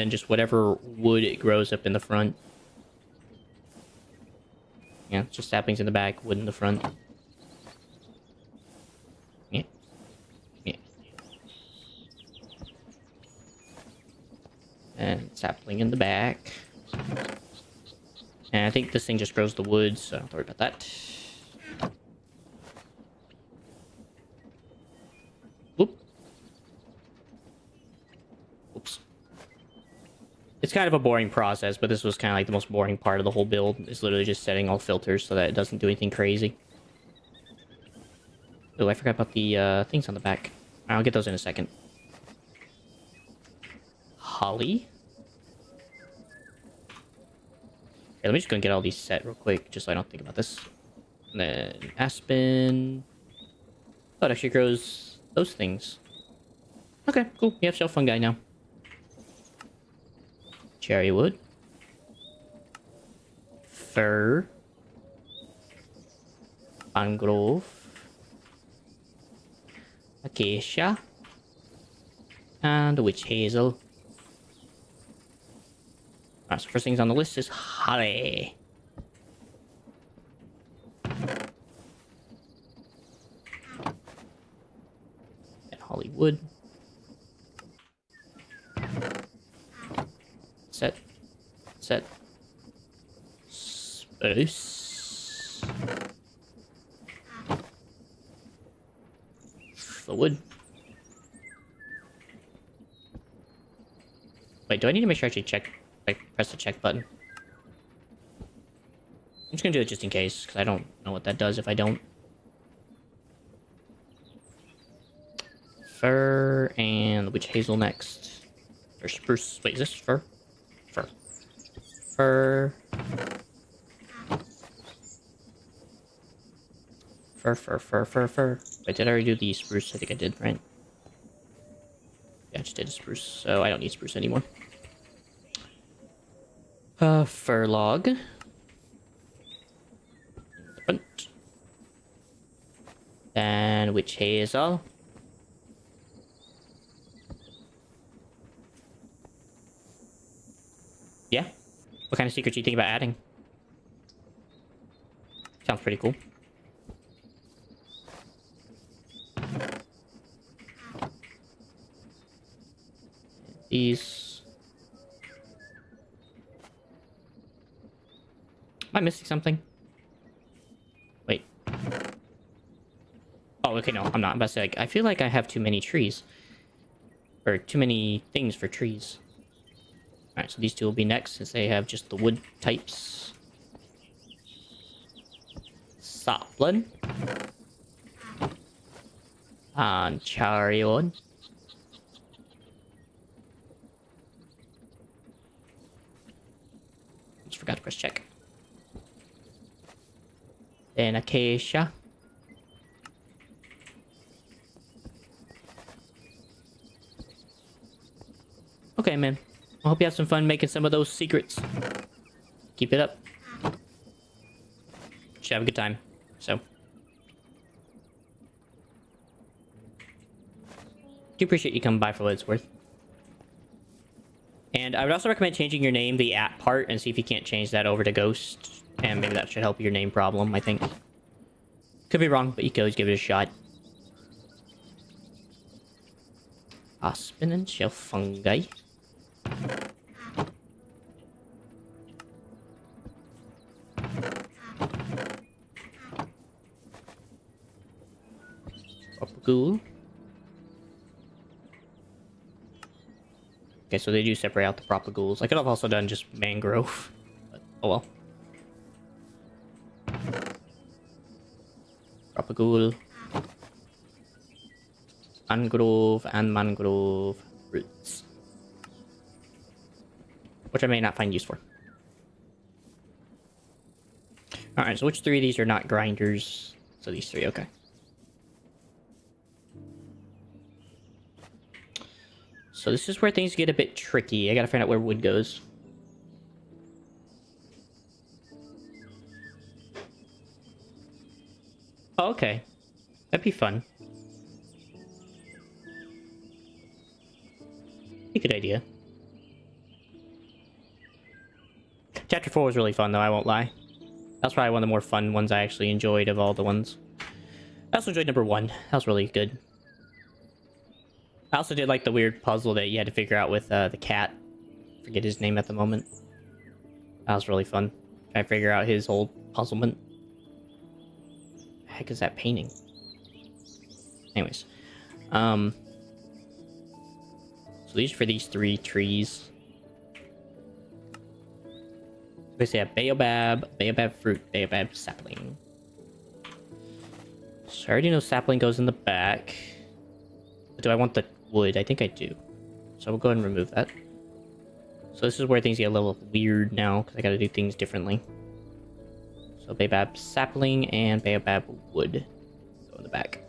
just whatever wood it grows up in the front. Yeah, just saplings in the back, wood in the front. And sapling in the back. And I think this thing just grows the wood, so don't worry about that. Whoop. Oops. It's kind of a boring process, but this was kind of like the most boring part of the whole build. It's literally just setting all filters so that it doesn't do anything crazy. Oh, I forgot about the things on the back. I'll get those in a second. Holly. Okay, let me just go and get all these set real quick, just so I don't think about this. And then aspen. Oh, it actually grows those things. Okay, cool. We have shelf fungi now. Cherry wood. Fir. Mangrove. acacia, and witch hazel. Alright, so first things on the list is holly. And Hollywood. Set. Spruce. The wood. Wait, do I need to make sure I actually check, like, press the check button? I'm just gonna do it just in case, because I don't know what that does if I don't. Fir and the witch hazel next. Or spruce. Wait, is this fir? Fir. Fir. Fir. Wait, did I already do the spruce? I think I did, right? Yeah, I just did a spruce, so I don't need spruce anymore. Fir log. Then witch hazel. Yeah. What kind of secrets do you think about adding? Sounds pretty cool. These. Am I missing something? Wait. Oh, okay, no, I'm not. I'm about to say, like, I feel like I have too many trees. Or too many things for trees. Alright, so these two will be next, since they have just the wood types. Sapling. And Chariot. Just forgot to press check. Then acacia. Okay, man. I hope you have some fun making some of those secrets. Keep it up. Should have a good time. So. Do appreciate you coming by for what it's worth. And I would also recommend changing your name, the at part, and see if you can't change that over to Ghost. And maybe that should help your name problem, I think. Could be wrong, but you can always give it a shot. Aspen and shelf fungi. Propagule. Okay, so they do separate out the propagules. I could have also done just mangrove, but oh well. Propagule. Mangrove and mangrove roots. Which I may not find use for. Alright, so which three of these are not grinders? So these three, okay. So this is where things get a bit tricky. I gotta find out where wood goes. Oh, okay. That'd be fun. A good idea. Chapter 4 was really fun, though, I won't lie. That's probably one of the more fun ones I actually enjoyed of all the ones. I also enjoyed number 1. That was really good. I also did like the weird puzzle that you had to figure out with the cat. Forget his name at the moment. That was really fun. Trying to figure out his whole puzzlement. The heck is that painting? Anyways. So these are for these 3 trees. We say a baobab fruit, baobab sapling. So I already know sapling goes in the back. But do I want the wood? I think I do. So we'll go ahead and remove that. So this is where things get a little weird now, because I gotta do things differently. So baobab sapling and baobab wood go in the back.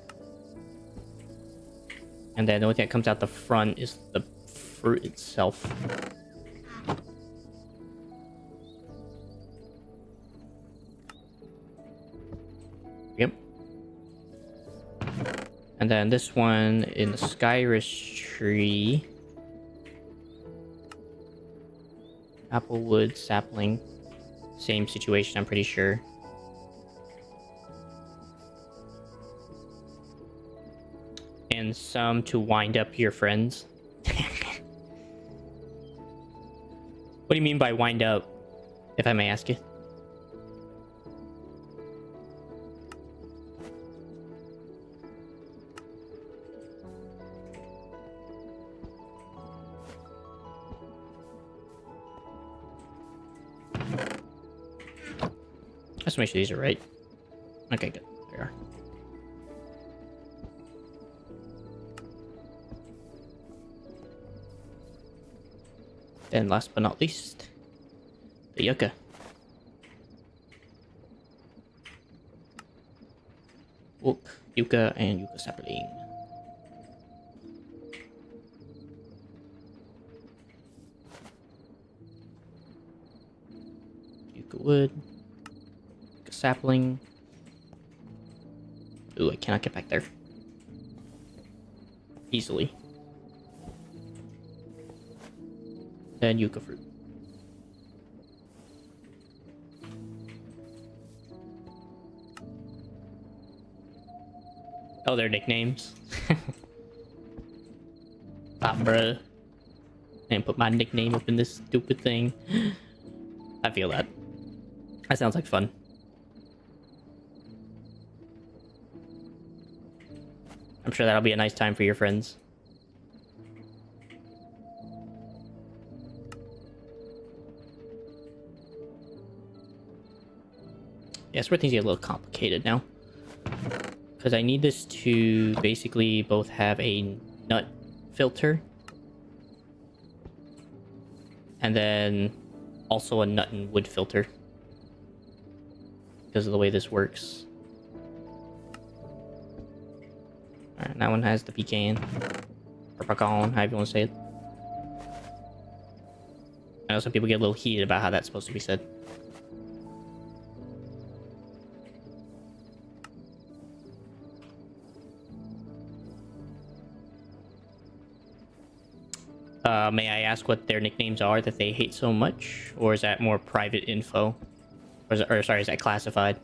And then the only thing that comes out the front is the fruit itself. Yep. And then this one in the Skyrus tree. Applewood sapling. Same situation, I'm pretty sure. And some to wind up your friends. What do you mean by wind up, if I may ask you? Let's make sure these are right. Okay, good. There we are. Then last but not least, the yucca. Oak, yucca, and yucca sapling. Yucca wood. Yucca sapling. Ooh, I cannot get back there. Easily. Then yucca fruit. Oh, their nicknames. Ah, bruh. And put my nickname up in this stupid thing. I feel that. That sounds like fun. I'm sure that'll be a nice time for your friends. Yeah, it's where things get a little complicated now. Because I need this to basically both have a nut filter and then also a nut and wood filter because of the way this works. Alright, that one has the pecan or pecan, however you want to say it. I know some people get a little heated about how that's supposed to be said. May I ask what their nicknames are that they hate so much? Or is that more private info? Or sorry, is that classified?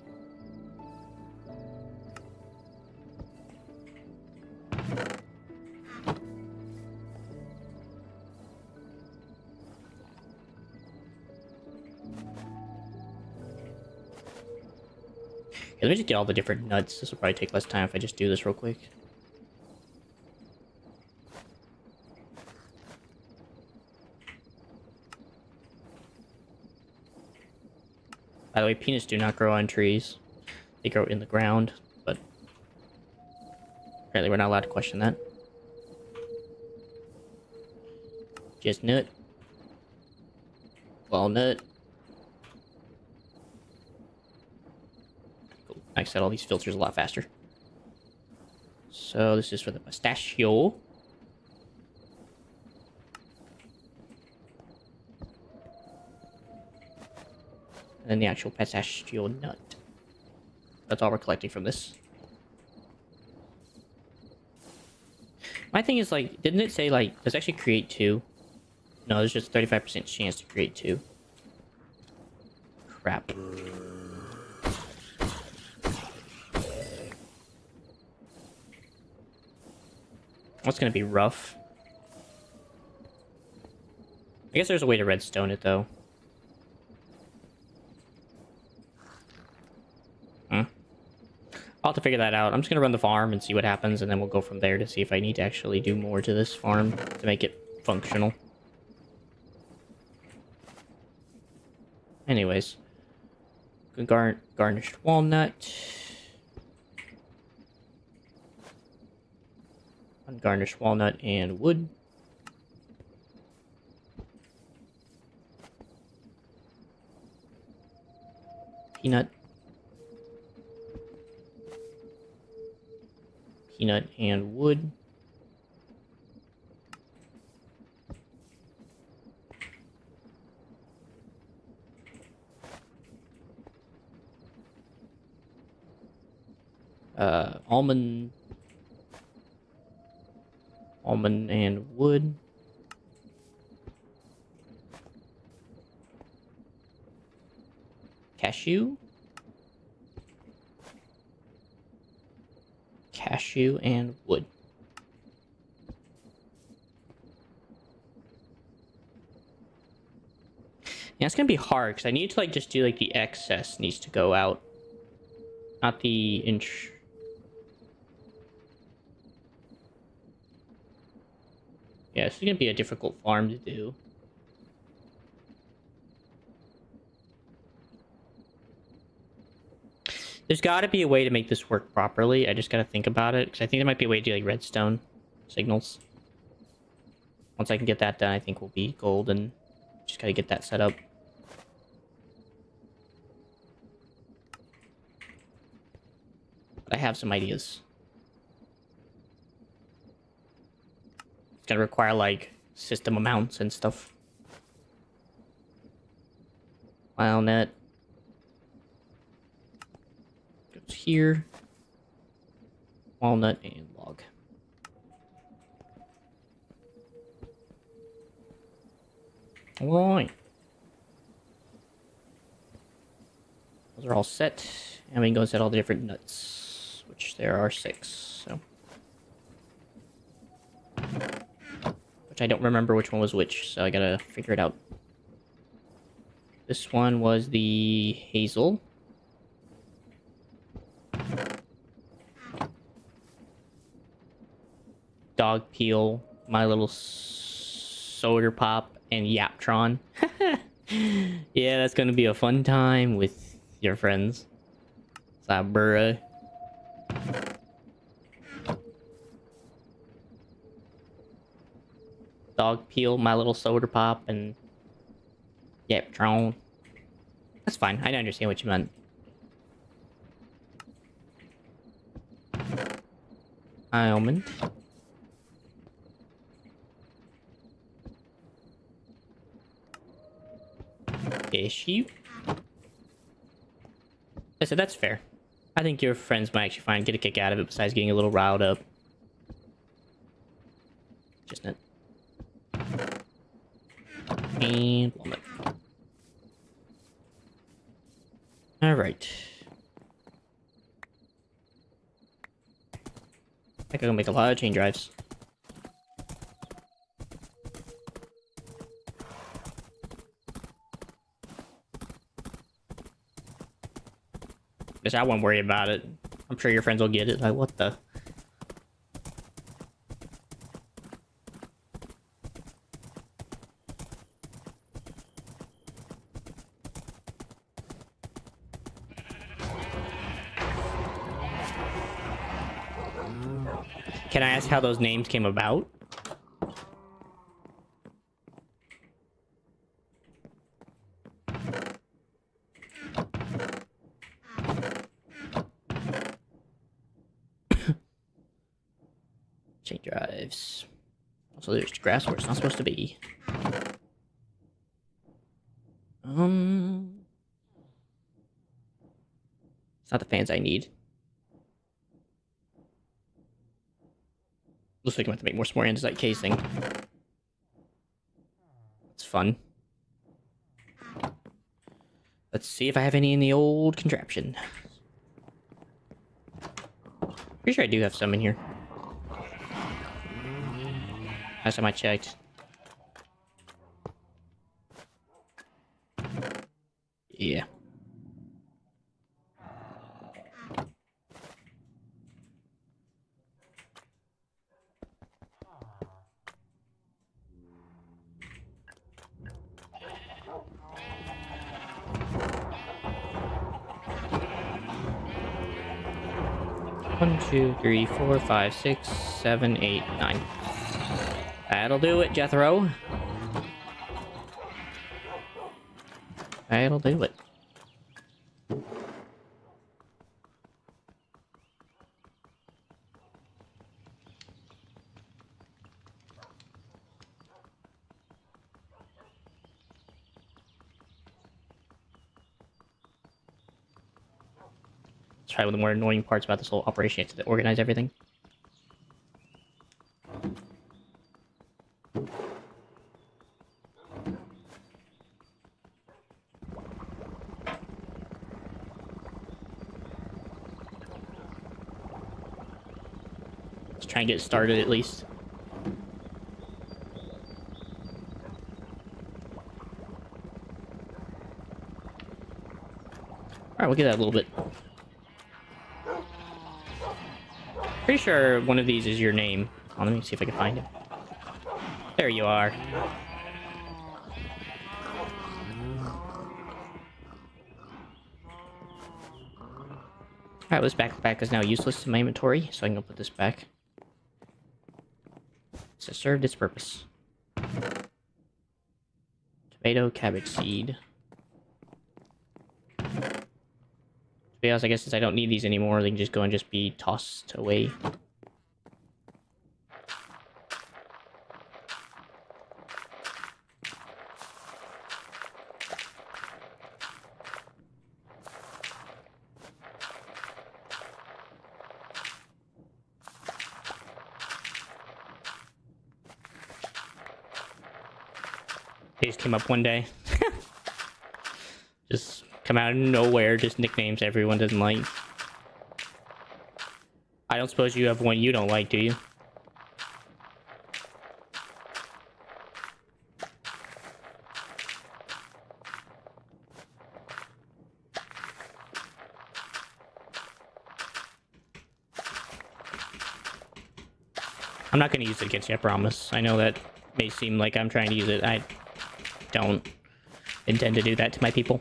Yeah, let me just get all the different nuts. This will probably take less time if I just do this real quick. By the way, peanuts do not grow on trees. They grow in the ground, but apparently we're not allowed to question that. Chestnut. Walnut. Cool. I set all these filters a lot faster. So this is for the pistachio. And then the actual pistachio nut. That's all we're collecting from this. My thing is, like, didn't it say, like, does it actually create 2? No, there's just 35% chance to create 2. Crap. That's gonna be rough. I guess there's a way to redstone it, though. I'll have to figure that out. I'm just gonna run the farm and see what happens, and then we'll go from there to see if I need to actually do more to this farm to make it functional. Anyways. Garnished walnut. Ungarnished walnut and wood. Peanut. Peanut and wood. Almond Almond and wood. Cashew. Cashew and wood. Yeah, it's gonna be hard because I need to like just do like the excess needs to go out, not the inch. Yeah, this is gonna be a difficult farm to do. There's got to be a way to make this work properly. I just got to think about it because I think there might be a way to do like redstone signals. Once I can get that done, I think we'll be golden. Just got to get that set up. But I have some ideas. It's gonna require like system amounts and stuff. Net goes here. Walnut and log. Alright. Those are all set. And we can go set all the different nuts, which there are 6, so. Which I don't remember which one was which, so I gotta figure it out. This one was the hazel. Dog peel, my little soda pop, and Yaptron. Yeah, that's gonna be a fun time with your friends. Sabura. Dog peel, my little soda pop, and Yaptron. That's fine. I understand what you meant. Almond. Issue. I said that's fair. I think your friends might actually get a kick out of it besides getting a little riled up. Just net. And walnut. Alright. I think I can make a lot of chain drives. Guess I won't worry about it. I'm sure your friends will get it. Like, what the? Can I ask how those names came about? Chain drives. Also, there's grass where it's not supposed to be. It's not the fans I need. Looks like I'm going to make more small andesite casing. It's fun. Let's see if I have any in the old contraption. Pretty sure I do have some in here. Last time I checked. Yeah. One, 2, 3, 4, 5, 6, 7, 8, 9. That'll do it, Jethro. That'll do it. It's probably one of the more annoying parts about this whole operation. You have to organize everything. Let's try and get started at least. Alright, we'll get that a little bit. Pretty sure one of these is your name. Oh, let me see if I can find him. There you are. Alright, this backpack is now useless in my inventory, so I can go put this back. So it served its purpose. Tomato, cabbage seed. To be honest, I guess since I don't need these anymore, they can just go and just be tossed away. They just came up one day. Just come out of nowhere, just nicknames everyone doesn't like. I don't suppose you have one you don't like, do you? I'm not going to use it against you, I promise. I know that may seem like I'm trying to use it. I don't intend to do that to my people.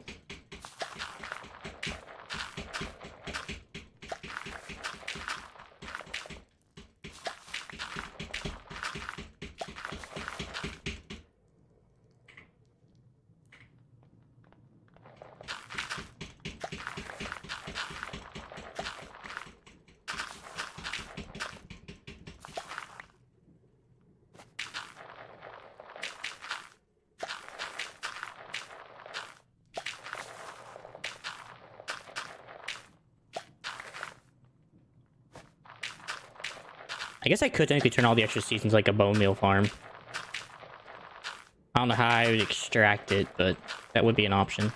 I guess I could technically turn all the extra seeds into like a bone meal farm. I don't know how I would extract it, but that would be an option.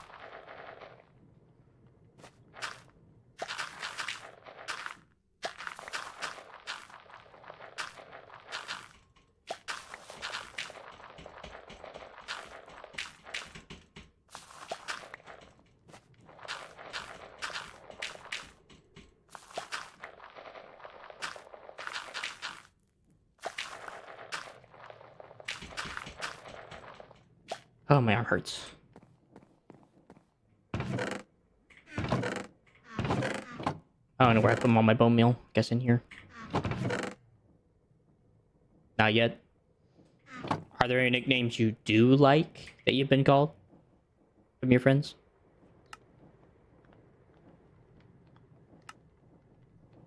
Oh, my arm hurts. I don't know where I put all my bone meal. Guess in here. Not yet. Are there any nicknames you do like that you've been called from your friends?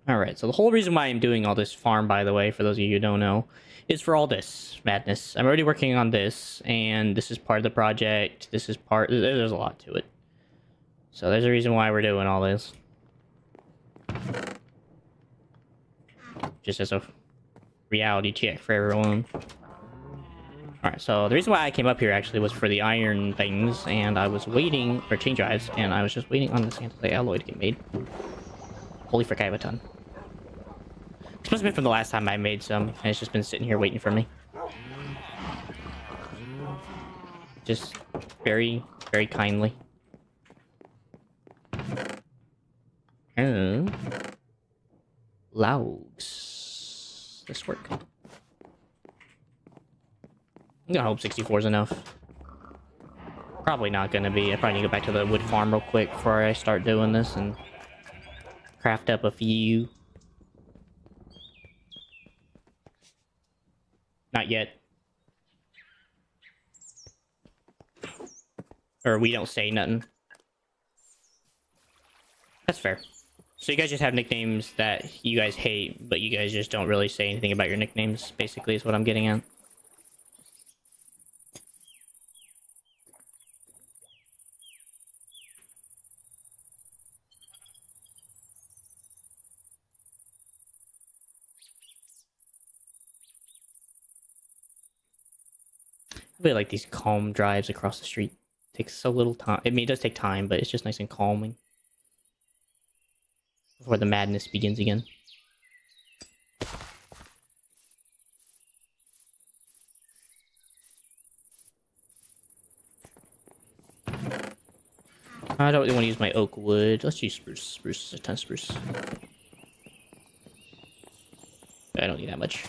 Alright, so the whole reason why I'm doing all this farm, by the way, for those of you who don't know, is for all this madness. I'm already working on this, and this is part of the project. This is part... There's a lot to it. So there's a reason why we're doing all this. Just as a reality check for everyone. Alright, so the reason why I came up here, actually, was for the iron things, and I was waiting... Or chain drives, and I was just waiting on this anti-alloy to get made. Holy frick, I have a ton. This must have been from the last time I made some, and it's just been sitting here waiting for me. Just very, very kindly. And logs. This work. I'm gonna hope 64 is enough. Probably not gonna be. I probably need to go back to the wood farm real quick before I start doing this and craft up a few. Not yet. Or we don't say nothing. That's fair. So you guys just have nicknames that you guys hate, but you guys just don't really say anything about your nicknames, basically, is what I'm getting at. I really like these calm drives across the street. It takes so little time. I mean, it does take time, but it's just nice and calming. Before the madness begins again. I don't really want to use my oak wood. Let's use spruce. Spruce is a ton of spruce. I don't need that much.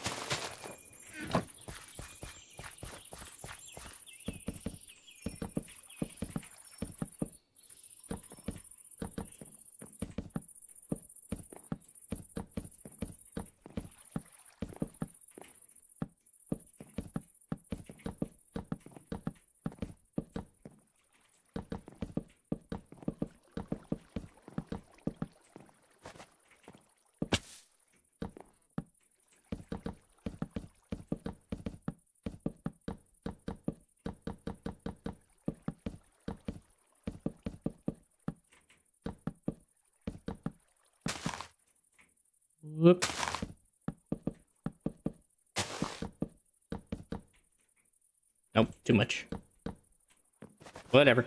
Whoop. Nope, too much. Whatever.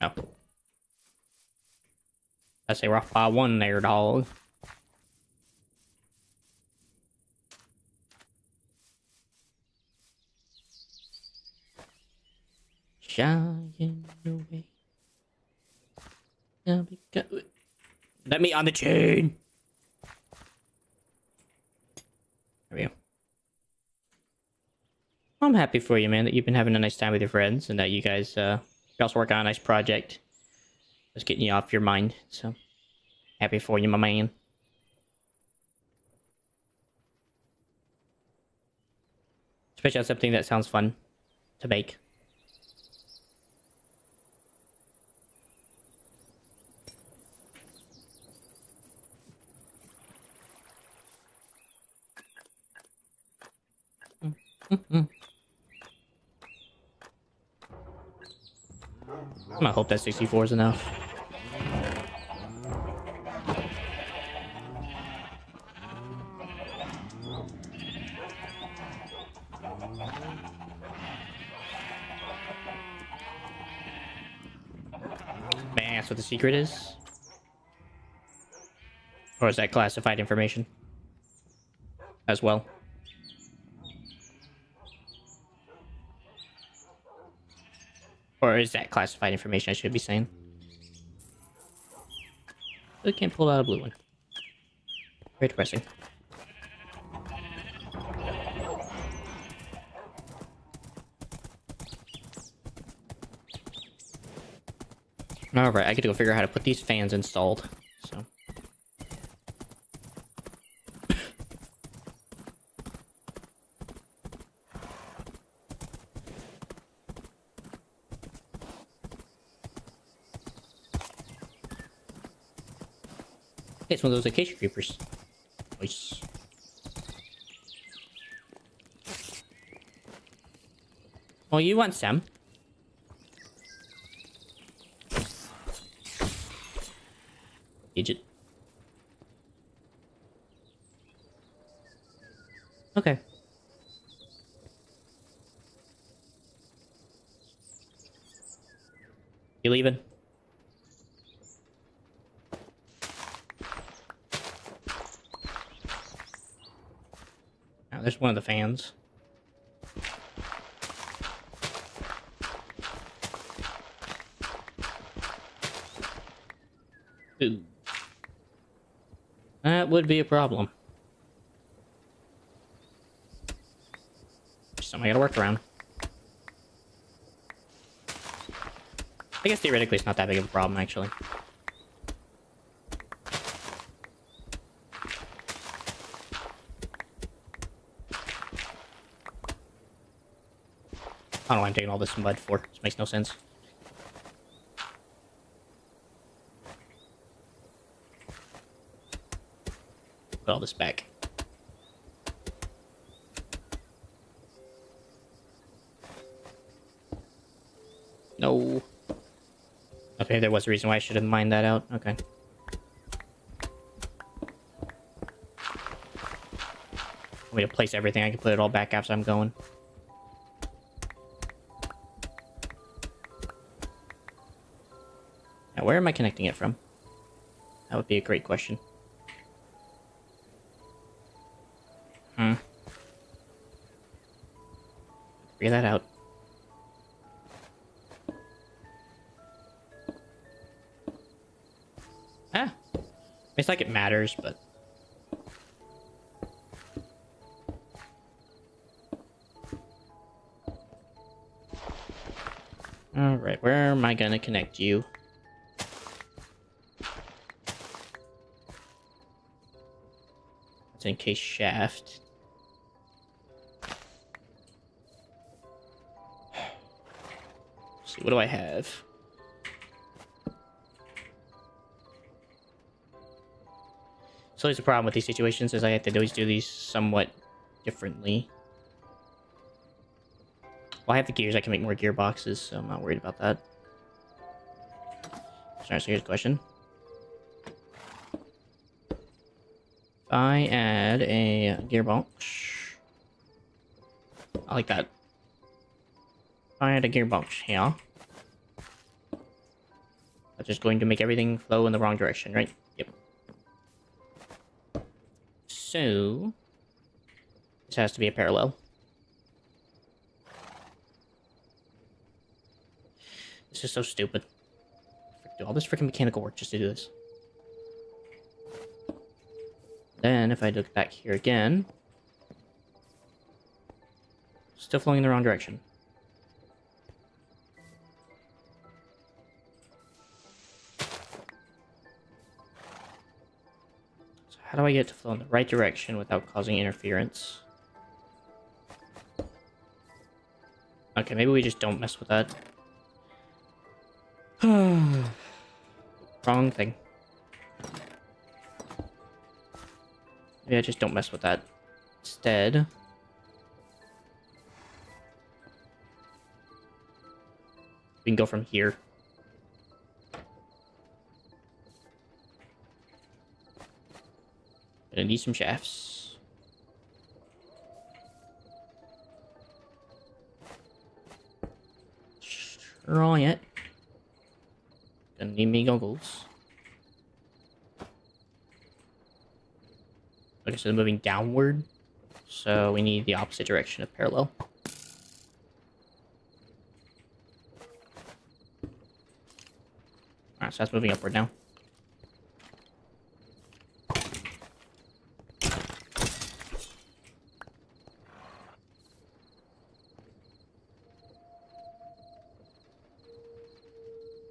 Oh. I say we're off by one there, dog. Shying away. Let me on the chain. There we go. I'm happy for you, man, that you've been having a nice time with your friends and that you guys you're also working on a nice project. Just getting you off your mind. So happy for you, my man. Especially on something that sounds fun to make. I'm gonna hope that 64 is enough. Man, that's what the secret is? Or is that classified information? As well? Or is that classified information I should be saying? I can't pull out a blue one. Very depressing. Alright, I gotta go figure out how to put these fans installed. So. It's one of those acacia creepers. Nice. Oh, you want some? Agent. Okay. You leaving? Oh, there's one of the fans. Ooh. That would be a problem. Something I gotta work around. I guess theoretically it's not that big of a problem, actually. I don't know why I'm taking all this mud for. This makes no sense. Put all this back. No. Okay, there was a reason why I should have mined that out. Okay. Want me to place everything? I can put it all back after I'm going. Now, where am I connecting it from? That would be a great question. Figure that out. Ah. It's like it matters, but... Alright, where am I gonna connect you? It's in case shaft. Let's see, what do I have? So there's a problem with these situations is I have to always do these somewhat differently. Well, I have the gears, I can make more gearboxes, so I'm not worried about that. Alright, so here's the question. If I add a gearbox... I like that. If I add a gearbox here... That's just going to make everything flow in the wrong direction, right? Yep. So... This has to be a parallel. This is so stupid. Do all this freaking mechanical work just to do this. Then, if I look back here again... Still flowing in the wrong direction. So how do I get to flow in the right direction without causing interference? Okay, maybe we just don't mess with that. Wrong thing. Maybe I just don't mess with that. Instead... We can go from here. Gonna need some shafts. Try it. Gonna need me goggles. Okay, so they're moving downward. So we need the opposite direction of parallel. Alright, so that's moving upward now.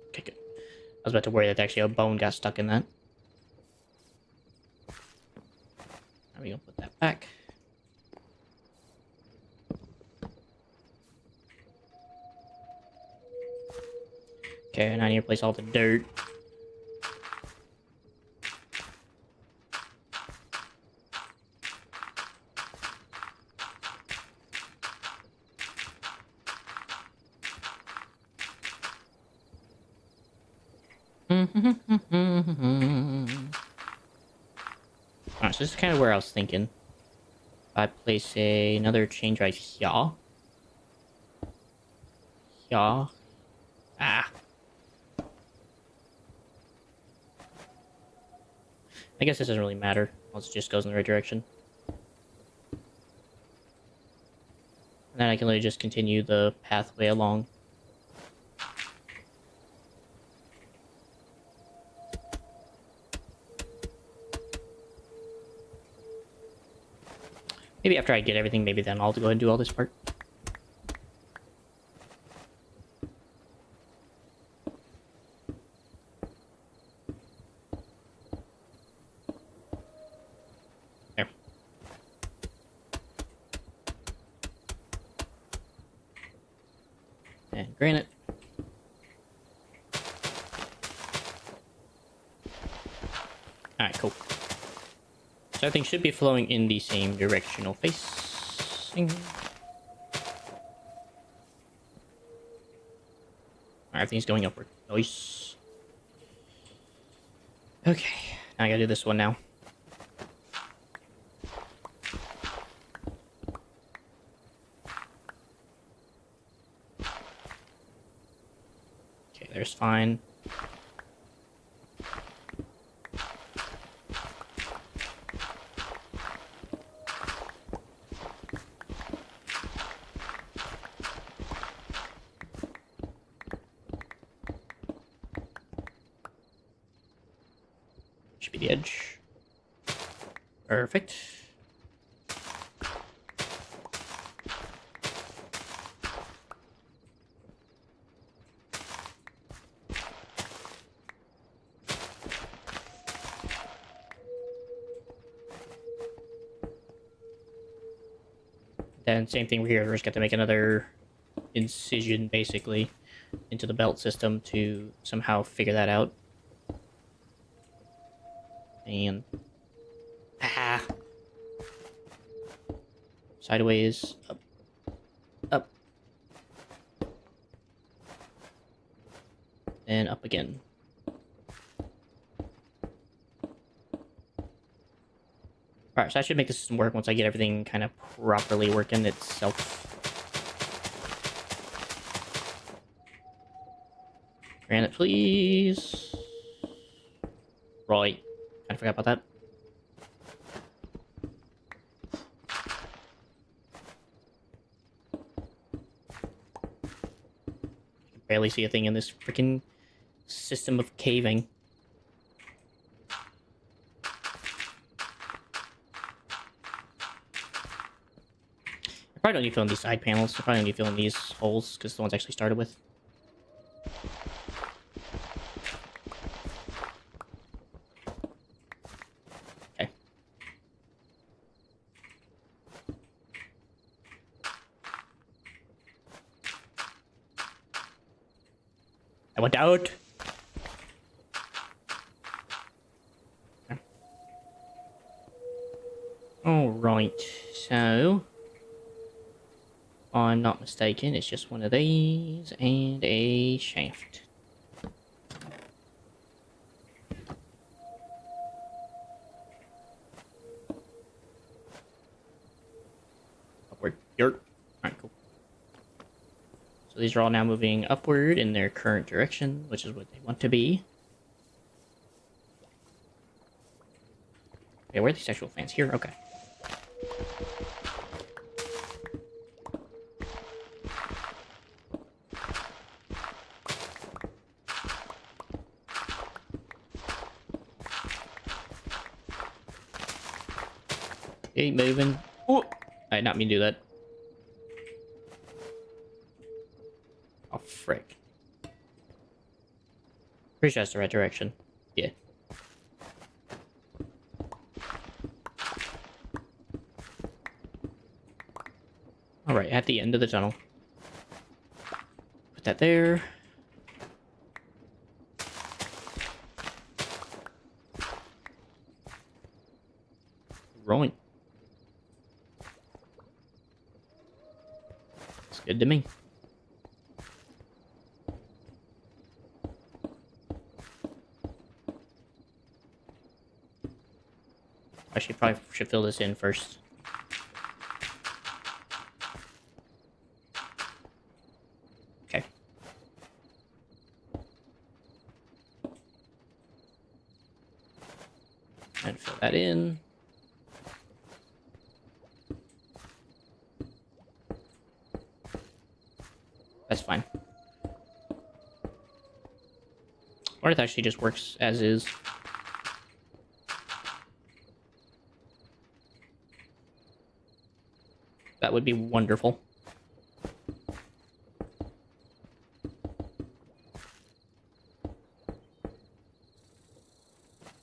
Okay, good. I was about to worry that actually a bone got stuck in that. Now we gonna put that back. Okay, and I need to replace all the dirt. Alright, so this is kind of where I was thinking. If I place another change right here. Here. Ah. I guess this doesn't really matter, once it just goes in the right direction. And then I can literally just continue the pathway along. Maybe after I get everything, maybe then I'll go ahead and do all this part. There. And granite. Alright, cool. So everything should be flowing in the same directional facing. Everything's going upward. Nice. Okay, now I gotta do this one now. Okay, there's fine. be the edge. Perfect. Then same thing here. We're just got to make another incision, basically, into the belt system to somehow figure that out. And sideways, up, up, and up again. Alright, so I should make this system work once I get everything kind of properly working itself. Granite, please. Right. I forgot about that. I can barely see a thing in this freaking system of caving. I probably don't need to fill in these side panels. I probably don't need to fill in these holes because the ones I actually started with. Okay. I went out. Alright, so if I'm not mistaken, it's just one of these and a shaft. Upward. Alright, cool. So these are all now moving upward in their current direction, which is what they want to be. Okay, where are these actual fans? Here? Okay. Keep moving. Oh, I did not mean to do that. Oh, frick. Pretty sure that's the right direction. Yeah. Alright, at the end of the tunnel. Put that there. Right. It's good to me. I probably should fill this in first. Okay. And fill that in. That's fine. Or it actually just works as is. That would be wonderful.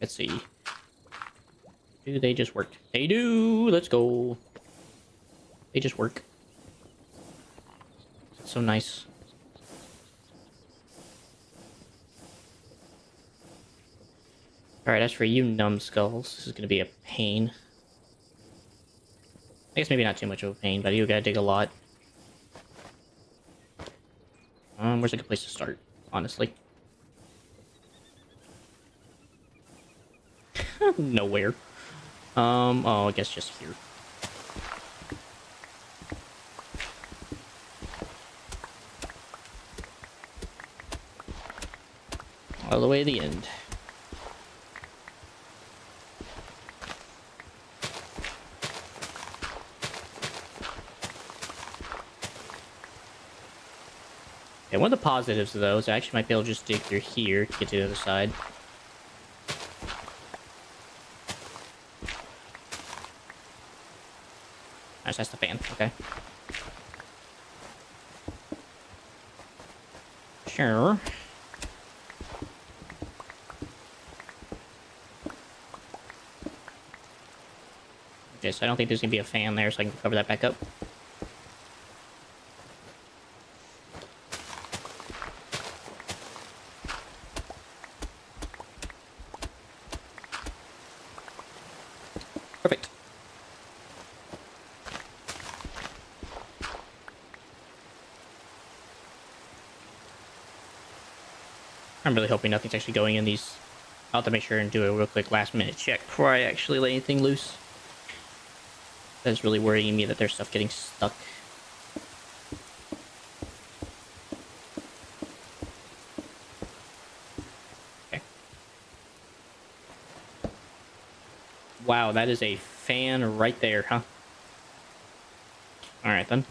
Let's see. Do they just work? They do! Let's go. They just work. That's so nice. Alright, as for you numbskulls, this is gonna be a pain. I guess maybe not too much of a pain, but you gotta dig a lot. Where's a good place to start, honestly? Nowhere. Oh, I guess just here. All the way to the end. Okay, one of the positives of those, I actually might be able to just dig through here to get to the other side. Nice, that's the fan. Okay. Sure. Okay, so I don't think there's gonna be a fan there, so I can cover that back up. Perfect. I'm really hoping nothing's actually going in these. I'll have to make sure and do a real quick last minute check before I actually let anything loose. That's really worrying me that there's stuff getting stuck. Okay. Wow, that is a fan right there, huh? Alright then.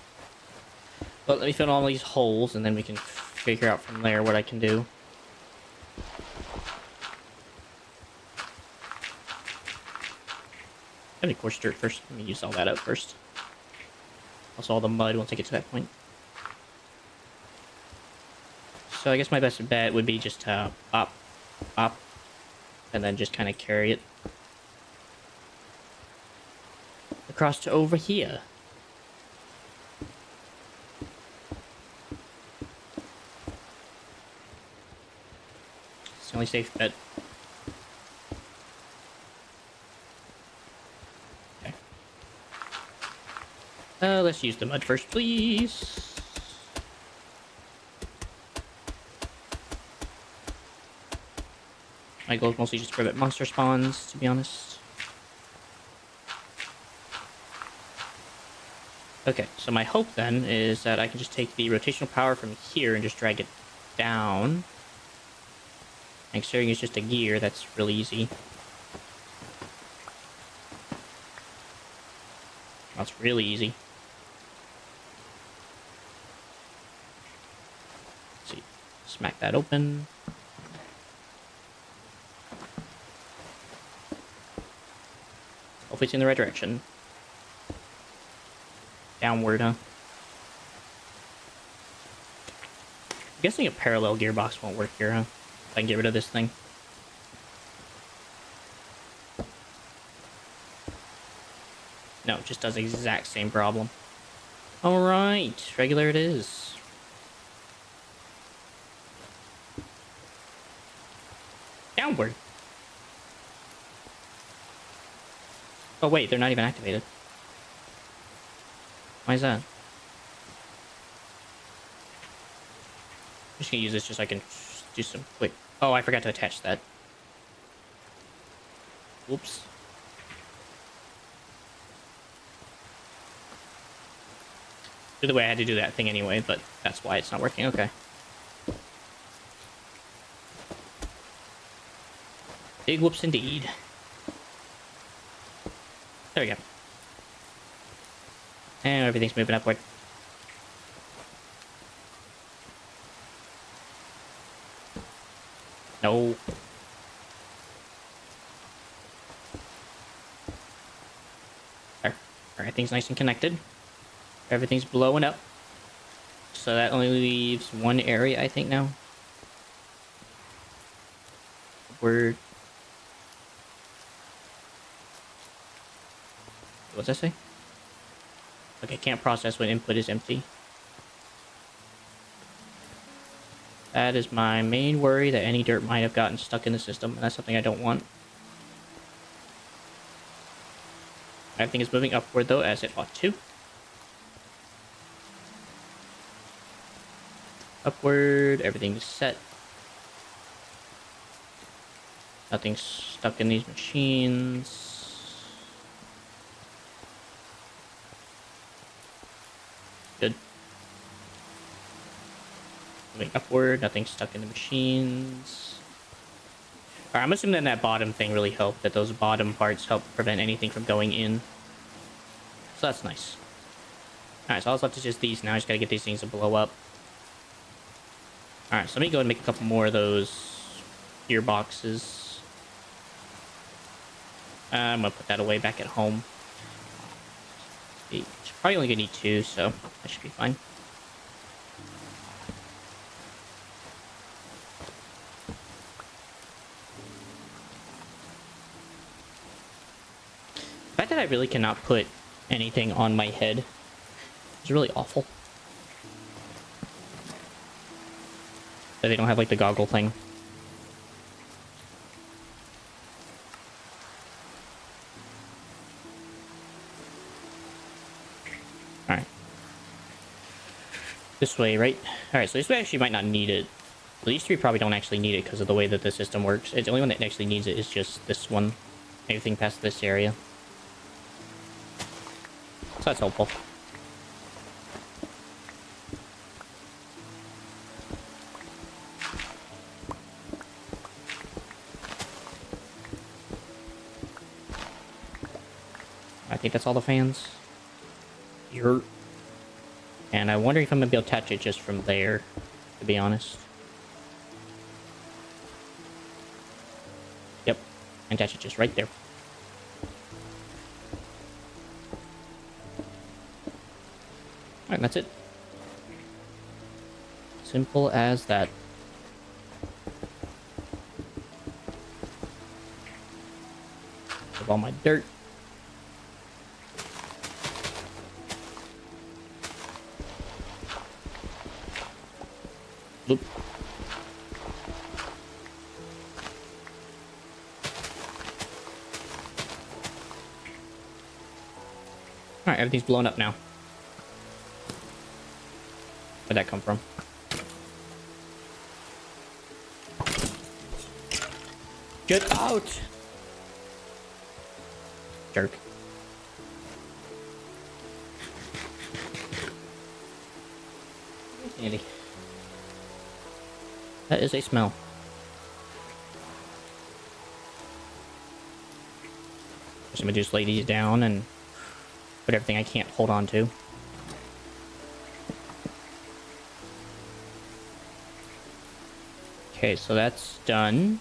Well, let me fill in all these holes and then we can figure out from there what I can do. I need coarse dirt first. Let me use all that up first. Also all the mud once I get to that point. So I guess my best bet would be just to pop, and then just kind of carry it across to over here. It's the only safe bet. Let's use the mud first, please. My goal is mostly just to prevent monster spawns, to be honest. Okay, so my hope then is that I can just take the rotational power from here and just drag it down. And considering it's just a gear, that's really easy. That's really easy. Smack that open. Hopefully it's in the right direction. Downward, huh? I'm guessing a parallel gearbox won't work here, huh? If I can get rid of this thing. No, it just does the exact same problem. Alright, regular it is. Downward. Oh wait, they're not even activated. Why is that? I'm just gonna use this just so I can do some quick... Oh, I forgot to attach that. Whoops. Either way, I had to do that thing anyway, but that's why it's not working. Okay. Big whoops indeed. There we go. And everything's moving upward. No. There. Everything's nice and connected. Everything's blowing up. So that only leaves one area, I think, now. Word. What's that say? Okay, can't process when input is empty. That is my main worry, that any dirt might have gotten stuck in the system, and that's something I don't want. Everything is moving upward, though, as it ought to. Upward, everything's set. Nothing's stuck in these machines. Good. Moving upward, nothing stuck in the machines. Alright, I'm assuming that bottom thing really helped, that those bottom parts help prevent anything from going in. So that's nice. Alright, so all that's left is just these now. I just gotta get these things to blow up. Alright, so let me go and make a couple more of those gearboxes. I'm gonna put that away back at home. 8, Probably only gonna need 2, so that should be fine. The fact that I really cannot put anything on my head is really awful. That they don't have like the goggle thing. Alright. This way, right? Alright, so this way actually might not need it. These 3 probably don't actually need it because of the way that the system works. It's the only one that actually needs it is just this one. Anything past this area. So that's helpful. I think that's all the fans. Here. And I wonder if I'm going to be able to attach it just from there, to be honest. Yep. And attach it just right there. Alright, that's it. Simple as that. Of all my dirt. Loop. Alright, everything's blown up now. Where'd that come from? Get out! Jerk. Andy. That is a smell. So I'm gonna just lay these down and put everything I can't hold on to. Okay, so that's done.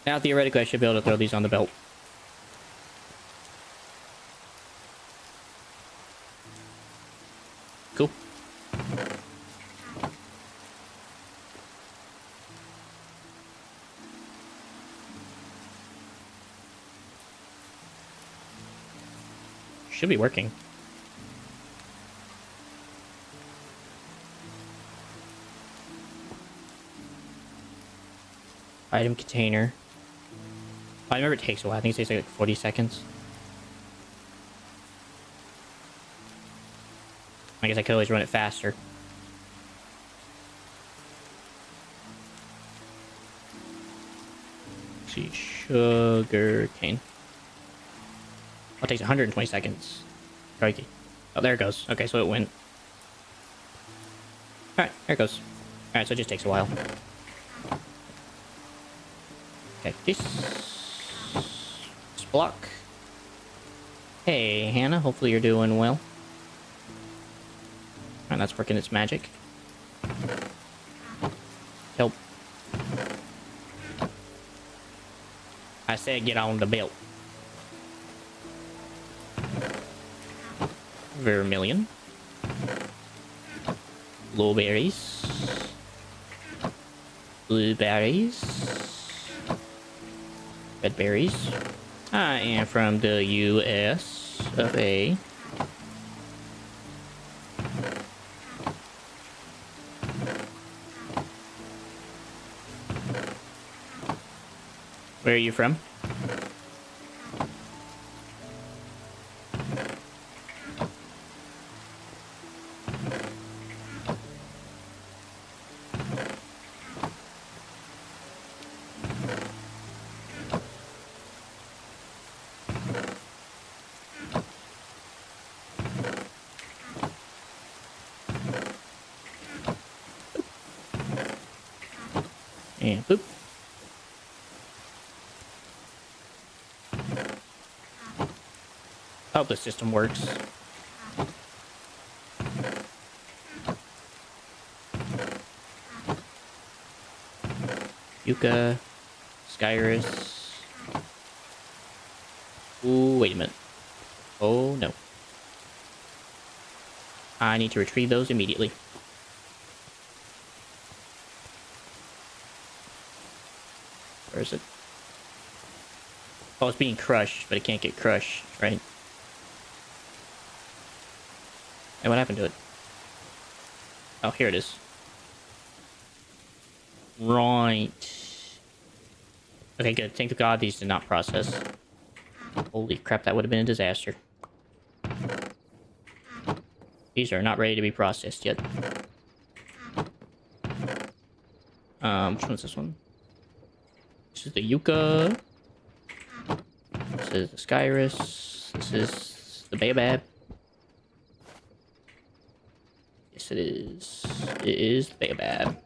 Now, theoretically, I should be able to throw these on the belt. Cool. Should be working. Item container. I remember it takes a while. I think it takes like 40 seconds. I guess I could always run it faster. Let's see, sugar cane. Oh, it takes 120 seconds. Crikey. Oh, there it goes. Okay, so it went. Alright, there it goes. Alright, so it just takes a while. Okay, this block. Hey, Hannah, hopefully you're doing well. And that's working its magic. Help. I said get on the belt. Vermilion. Blueberries. Blueberries. Red berries. I am from the US of A. Where are you from? And boop. I hope the system works. Yucca, Skyrus, Ooh, wait a minute. Oh, no. I need to retrieve those immediately. Where is it? Oh, it's being crushed, but it can't get crushed, right? And what happened to it? Oh, here it is. Right. Okay, good. Thank God these did not process. Holy crap, that would have been a disaster. These are not ready to be processed yet. Which one's this one? This is the Yucca. This is the Skyrus. This is the Baobab. Yes, it is. It is the Baobab.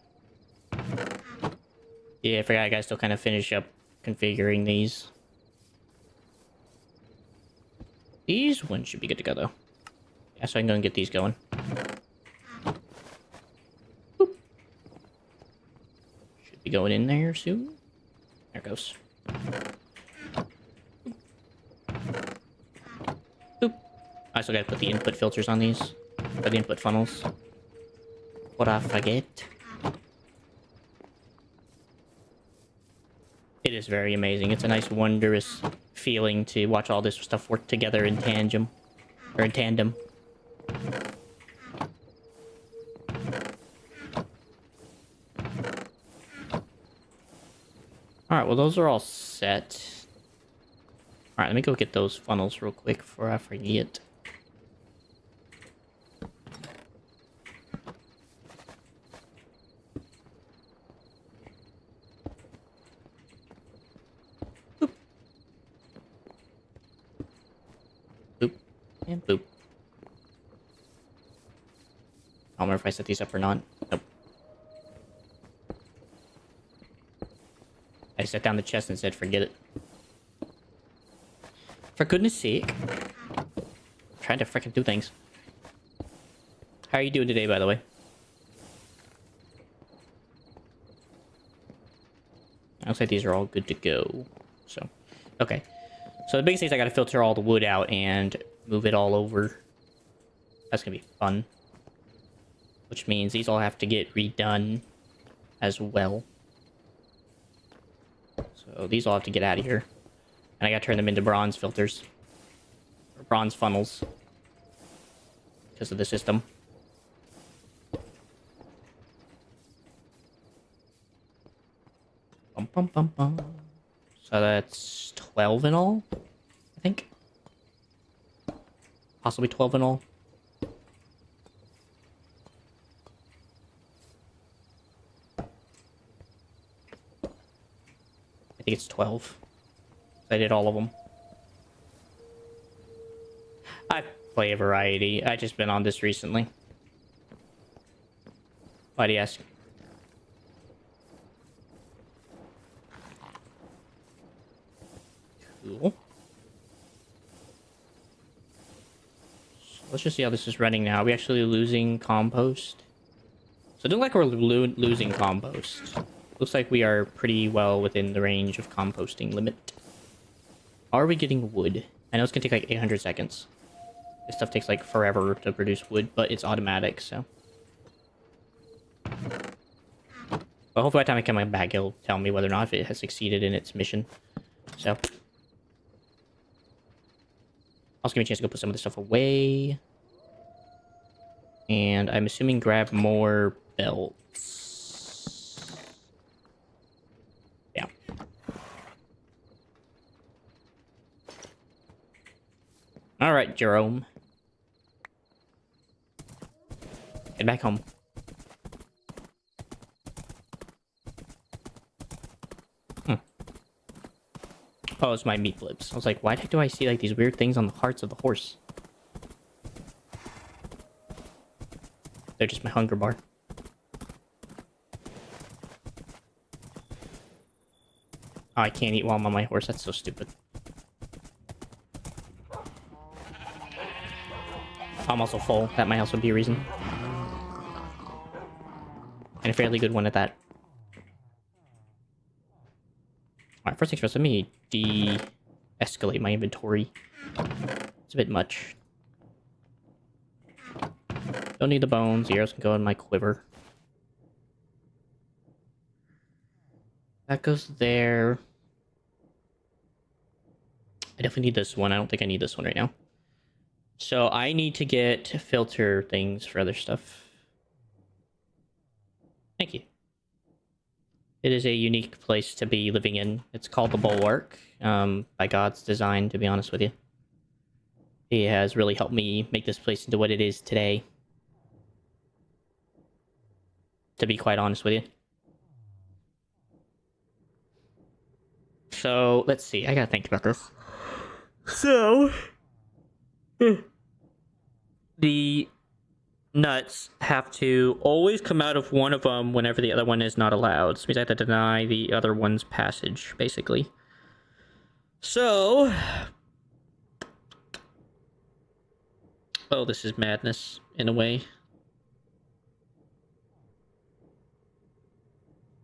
Yeah, I forgot I gotta still kind of finish up configuring these. These ones should be good to go, though. Yeah, so I can go and get these going. Boop. Should be going in there soon. There it goes. Boop. I still gotta put the input filters on these. Or the input funnels. What I forget. It is very amazing. It's a nice, wondrous feeling to watch all this stuff work together in tandem. Or in tandem. Alright, well those are all set. Alright, let me go get those funnels real quick before I forget. Boop. Boop. And boop. I don't remember if I set these up or not. Nope. I set down the chest and said, forget it. For goodness sake. I'm trying to freaking do things. How are you doing today, by the way? Looks like these are all good to go. So, okay. So the biggest thing is I gotta filter all the wood out and move it all over. That's gonna be fun. Which means these all have to get redone as well. So these all have to get out of here. And I gotta turn them into bronze filters. Or bronze funnels. Because of the system. Bum, bum, bum, bum. So that's 12 in all, I think. Possibly 12 in all. I think it's 12. I did all of them. I play a variety. I've just been on this recently. Why do you ask? Cool. So let's just see how this is running now. Are we actually losing compost? So it doesn't look like we're losing compost. Looks like we are pretty well within the range of composting limit. Are we getting wood? I know it's gonna take like 800 seconds. This stuff takes like forever to produce wood, but it's automatic, so. But hopefully by the time I come back, it'll tell me whether or not it has succeeded in its mission. So. Also give me a chance to go put some of this stuff away. And I'm assuming grab more belts. Yeah. Alright, Jerome. Get back home. Oh, it's my meat flips. I was like, why the heck do I see like these weird things on the hearts of the horse? They're just my hunger bar. Oh, I can't eat while I'm on my horse. That's so stupid. I'm also full. That might also be a reason. And a fairly good one at that. Alright, first things first, let me deactivate escalate my inventory. It's a bit much. Don't need the bones. The arrows can go in my quiver. That goes there. I definitely need this one. I don't think I need this one right now. So I need to get filter things for other stuff. Thank you. It is a unique place to be living in. It's called the Bulwark, by God's design, to be honest with you. He has really helped me make this place into what it is today. To be quite honest with you. So, let's see. I gotta think about this. So... the nuts have to always come out of one of them whenever the other one is not allowed. So means I have to deny the other one's passage, basically. So... oh, this is madness, in a way.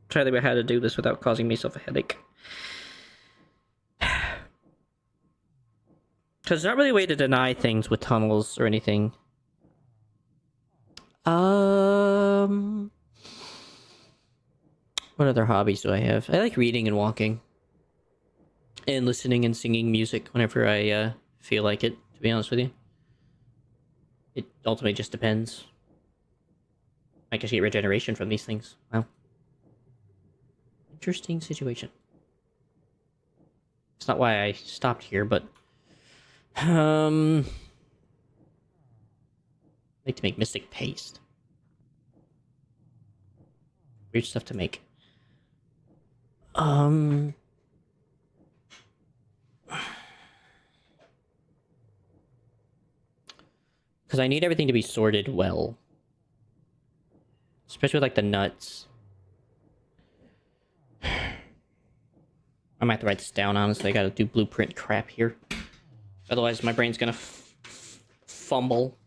Try to think about how to do this without causing myself a headache. Because there's not really a way to deny things with tunnels or anything. What other hobbies do I have? I like reading and walking. And listening and singing music whenever I feel like it, to be honest with you. It ultimately just depends. I can get regeneration from these things. Wow. Interesting situation. It's not why I stopped here, but... I like to make mystic paste. Weird stuff to make. Because I need everything to be sorted well. Especially with, like, the nuts. I might have to write this down, honestly. I gotta do blueprint crap here. Otherwise, my brain's gonna fumble.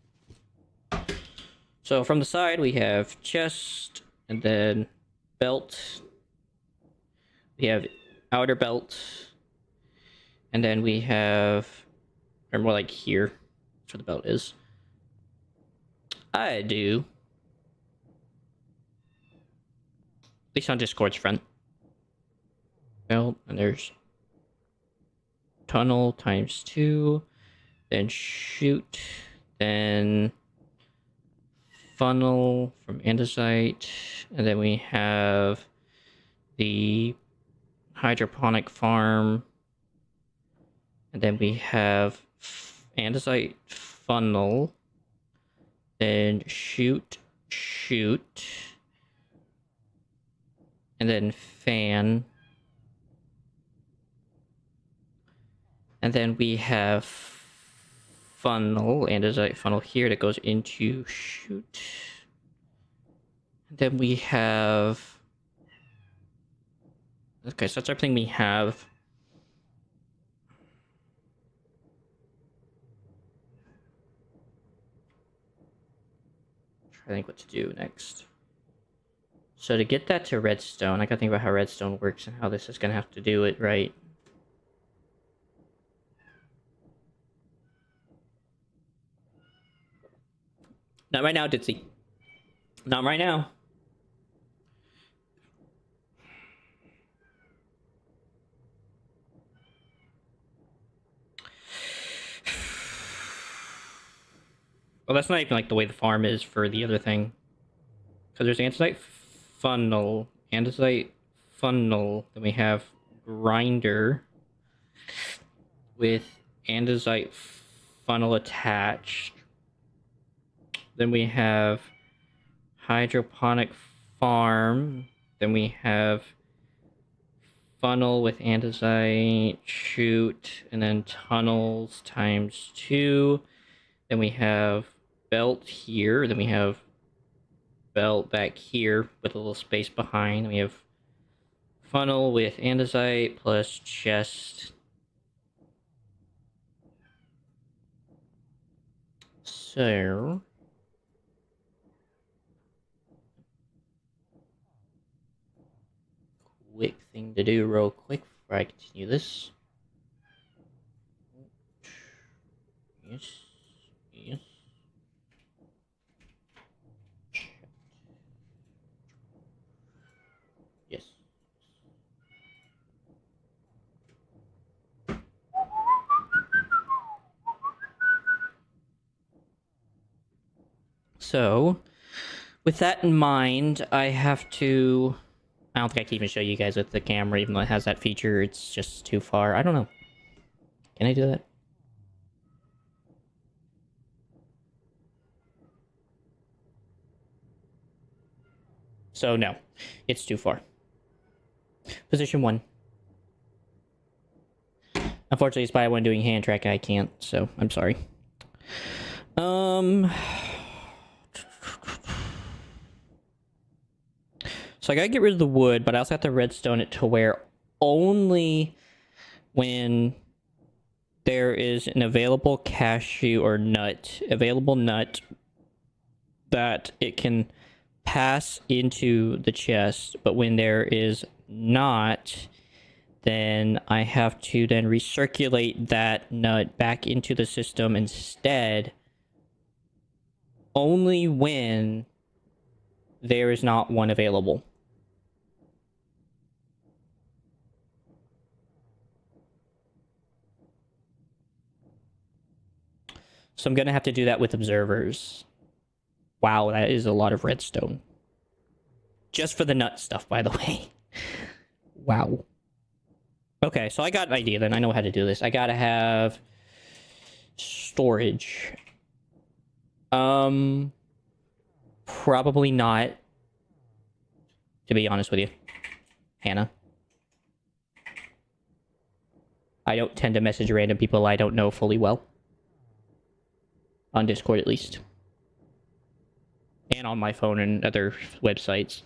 So, from the side, we have chest, and then belt. We have outer belt. And then we have... or more like here. That's where the belt is. I do... at least on Discord's front. Belt, and there's... tunnel times 2. Then shoot. Then... funnel from andesite. And then we have... the... hydroponic farm. And then we have... andesite funnel. Then shoot. And then fan. And then we have funnel, andesite funnel here that goes into shoot. And then we have... okay, so that's everything we have. Try to think what to do next. So to get that to redstone, I gotta think about how redstone works and how this is gonna have to do it right. Not right now, Ditzy. Not right now. Well, that's not even like the way the farm is for the other thing. Because there's andesite funnel, then we have grinder with andesite funnel attached. Then we have hydroponic farm. Then we have funnel with andesite, shoot, and then tunnels times 2. Then we have belt here. Then we have belt back here with a little space behind. We have funnel with andesite plus chest. So... quick thing to do real quick before I continue this. Yes. Yes. Yes. So, with that in mind, I have to... I don't think I can even show you guys with the camera, even though it has that feature. It's just too far. I don't know. Can I do that? So, no. It's too far. Position 1. Unfortunately, it's by one doing hand track, I can't, so I'm sorry. So I gotta get rid of the wood, but I also have to redstone it to where only when there is an available cashew or available nut, that it can pass into the chest, but when there is not, then I have to then recirculate that nut back into the system instead, only when there is not one available. So I'm gonna have to do that with observers. Wow, that is a lot of redstone. Just for the nut stuff, by the way. Wow. Okay, so I got an idea then. I know how to do this. I gotta have storage. Probably not. To be honest with you, Hannah. I don't tend to message random people I don't know fully well. On Discord, at least. And on my phone and other websites.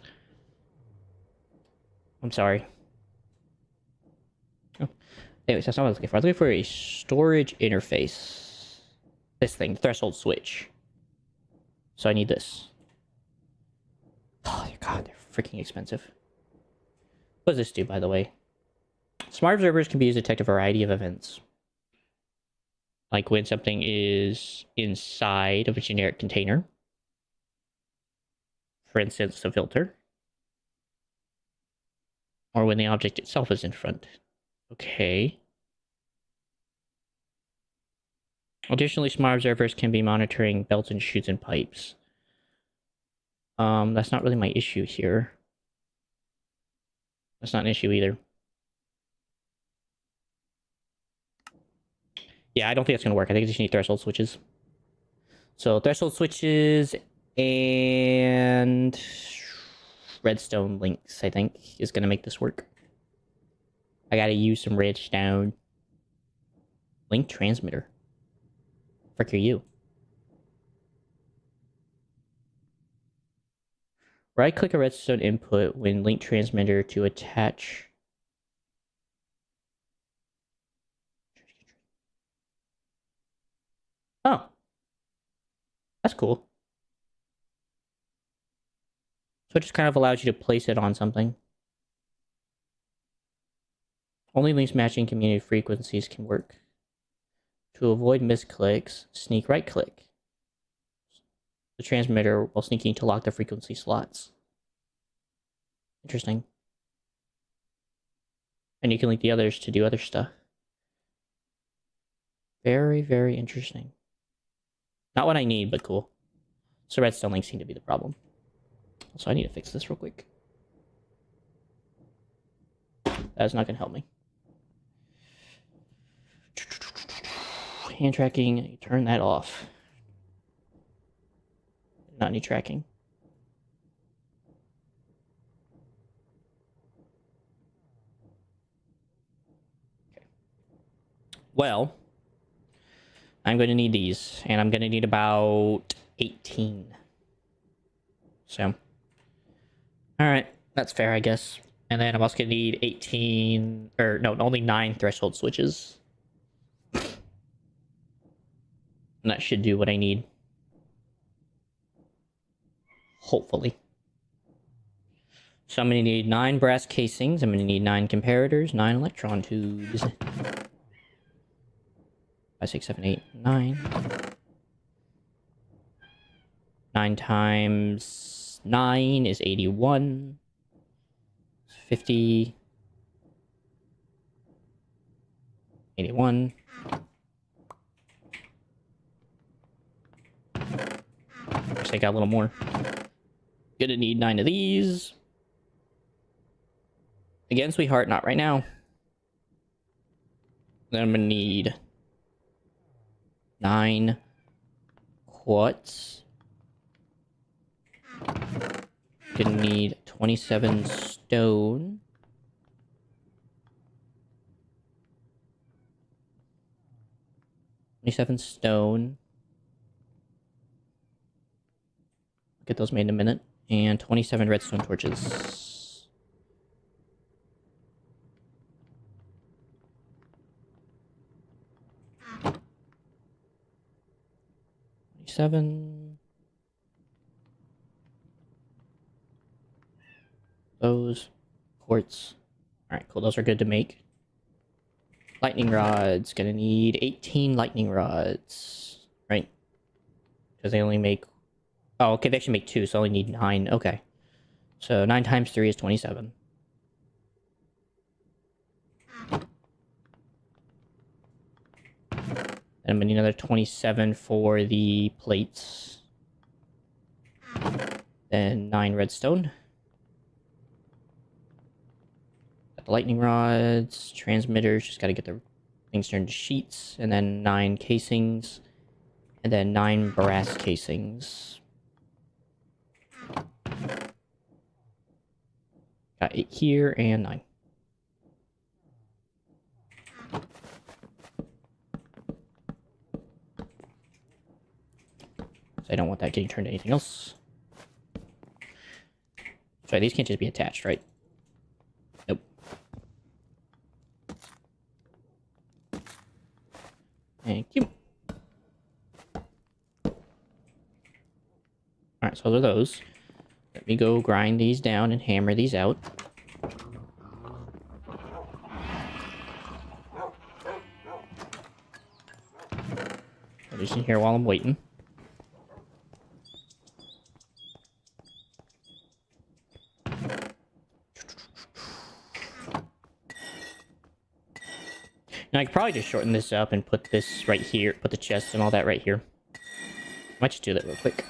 I'm sorry. Oh. Anyways, that's not what I was looking for. I was looking for a storage interface. This thing, threshold switch. So I need this. Oh, God, they're freaking expensive. What does this do, by the way? Smart observers can be used to detect a variety of events. Like when something is inside of a generic container. For instance, a filter. Or when the object itself is in front. Okay. Additionally, smart observers can be monitoring belts and chutes and pipes. That's not really my issue here. That's not an issue either. Yeah, I don't think that's going to work. I think I just need threshold switches. So threshold switches and redstone links, I think, is going to make this work. I got to use some redstone. Link transmitter. Frick are you? Right-click a redstone input when link transmitter to attach. Oh. That's cool. So it just kind of allows you to place it on something. Only links matching community frequencies can work. To avoid misclicks, sneak right-click the transmitter while sneaking to lock the frequency slots. Interesting. And you can link the others to do other stuff. Very, very interesting. Not what I need, but cool. So redstone links seem to be the problem. So I need to fix this real quick. That's not going to help me. Hand tracking, turn that off. Not any tracking. Okay. Well, I'm going to need these, and I'm going to need about 18. So, alright, that's fair, I guess. And then I'm also going to need 18, or no, only 9 threshold switches. And that should do what I need. Hopefully. So I'm going to need 9 brass casings, I'm going to need 9 comparators, 9 electron tubes. 5, 6, 7, 8, 9. 9 times 9 is 81. 50. 81. Just take out a little more. Gonna need 9 of these. Again, sweetheart, not right now. Then I'm gonna need 9 quartz. Gonna need 27 stone. Get those made in a minute. And 27 redstone torches. 27. Those. Quartz. Alright, cool. Those are good to make. Lightning rods. Gonna need 18 lightning rods. Right? Because they only make... Oh, okay, they actually make 2, so I only need 9. Okay. So 9 times 3 is 27. And I'm gonna need another 27 for the plates. Then 9 redstone. Got the lightning rods, transmitters, just gotta get the things turned to sheets, and then 9 casings, and then 9 brass casings. Got 8 here and 9. So I don't want that getting turned to anything else. Sorry, these can't just be attached, right? Nope. Thank you. Alright, so those are those. Let me go grind these down and hammer these out. Put these in here while I'm waiting. Now I could probably just shorten this up and put this right here, put the chest and all that right here. Might just do that real quick.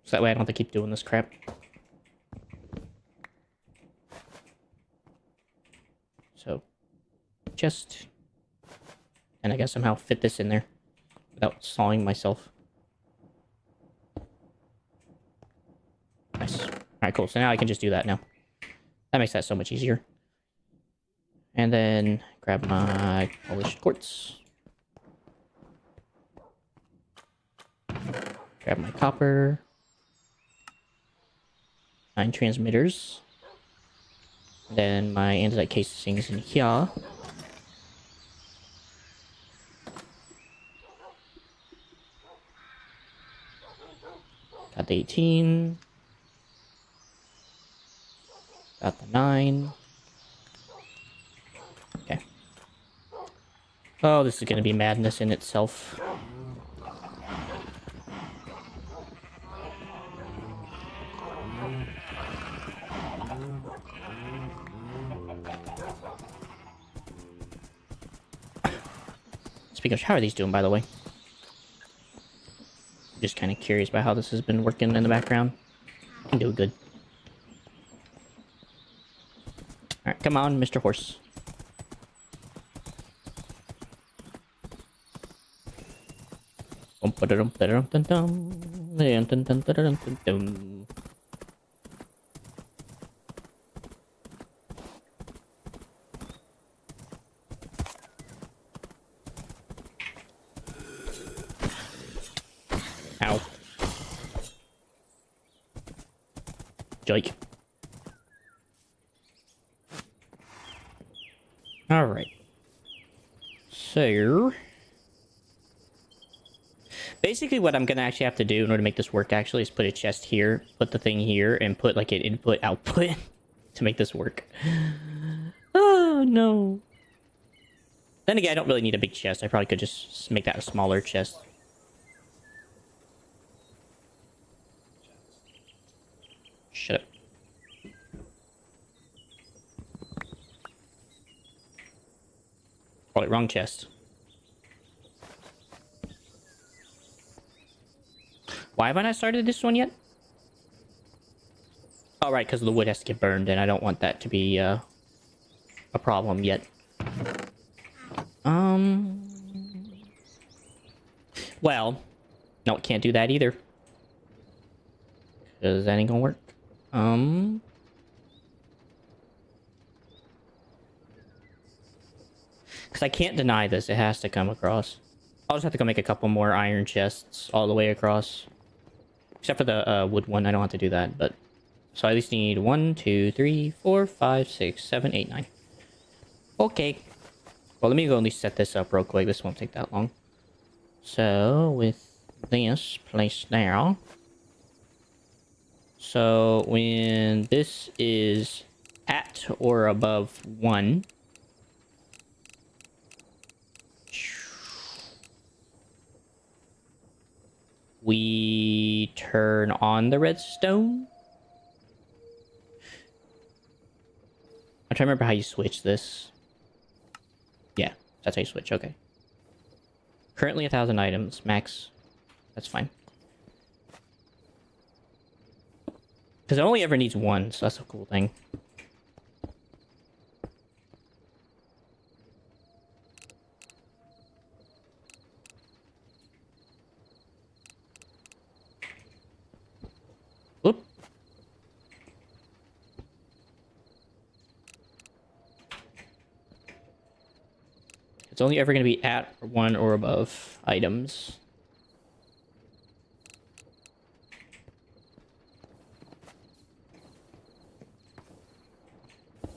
So that way I don't have to keep doing this crap. So, chest. And I guess somehow fit this in there without sawing myself. Nice. Alright, cool. So now I can just do that now. That makes that so much easier. And then grab my polished quartz. Grab my copper. 9 transmitters. Then my andesite casings in here. Got the 18. Got the 9. Okay. Oh, this is gonna be madness in itself. Speaking of, how are these doing, by the way? I'm just kind of curious about how this has been working in the background. I'm doing good. Alright, come on, Mr. Horse. Ow. Joik. Alright. So... basically what I'm gonna actually have to do in order to make this work actually is put a chest here, put the thing here, and put like an input-output to make this work. Oh, no. Then again, I don't really need a big chest. I probably could just make that a smaller chest. Shut up. Oh, wait, wrong chest. Why have I not started this one yet? Oh, right, because the wood has to get burned, and I don't want that to be a problem yet. Well, no, it can't do that either. Because that ain't gonna work. Because I can't deny this. It has to come across. I'll just have to go make a couple more iron chests all the way across. Except for the wood one. I don't have to do that, but... So I at least need 1, 2, 3, 4, 5, 6, 7, 8, 9. Okay. Well, let me go at least set this up real quick. This won't take that long. So, with this placed now... So, when this is at or above 1... we turn on the redstone. I'm trying to remember how you switch this. Yeah, that's how you switch. Okay. Currently 1,000 items, max. That's fine. Because it only ever needs one, so that's a cool thing. Whoop. It's only ever going to be at 1 or above items.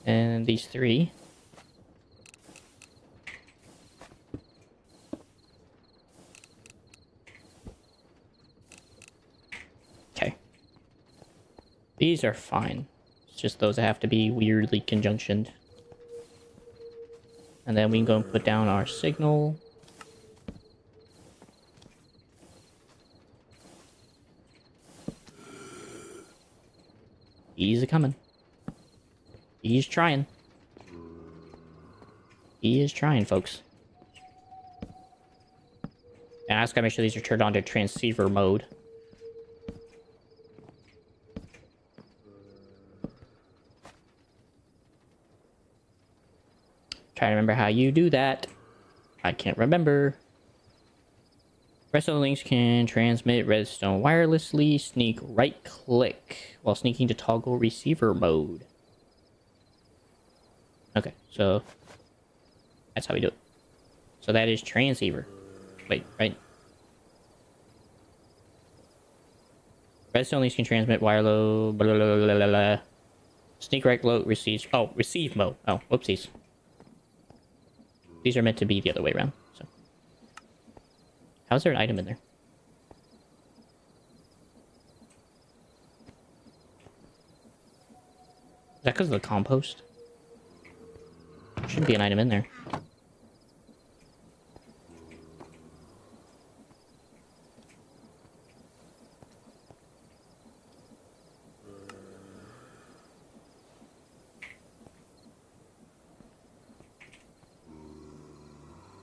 And these 3. Okay. These are fine. It's just those that have to be weirdly conjunctioned. And then we can go and put down our signal. He's a-coming. He's trying. He is trying, folks. And I just gotta make sure these are turned on to transceiver mode. Trying to remember how you do that. I can't remember. Redstone links can transmit redstone wirelessly. Sneak right click while sneaking to toggle receiver mode. Okay, so that's how we do it. So that is transceiver. Wait, right? Redstone links can transmit wireless. Blah, blah, blah, blah, blah. Sneak right load receives. Oh, receive mode. Oh, whoopsies. These are meant to be the other way around. So, how's there an item in there? Is that because of the compost? Shouldn't be an item in there.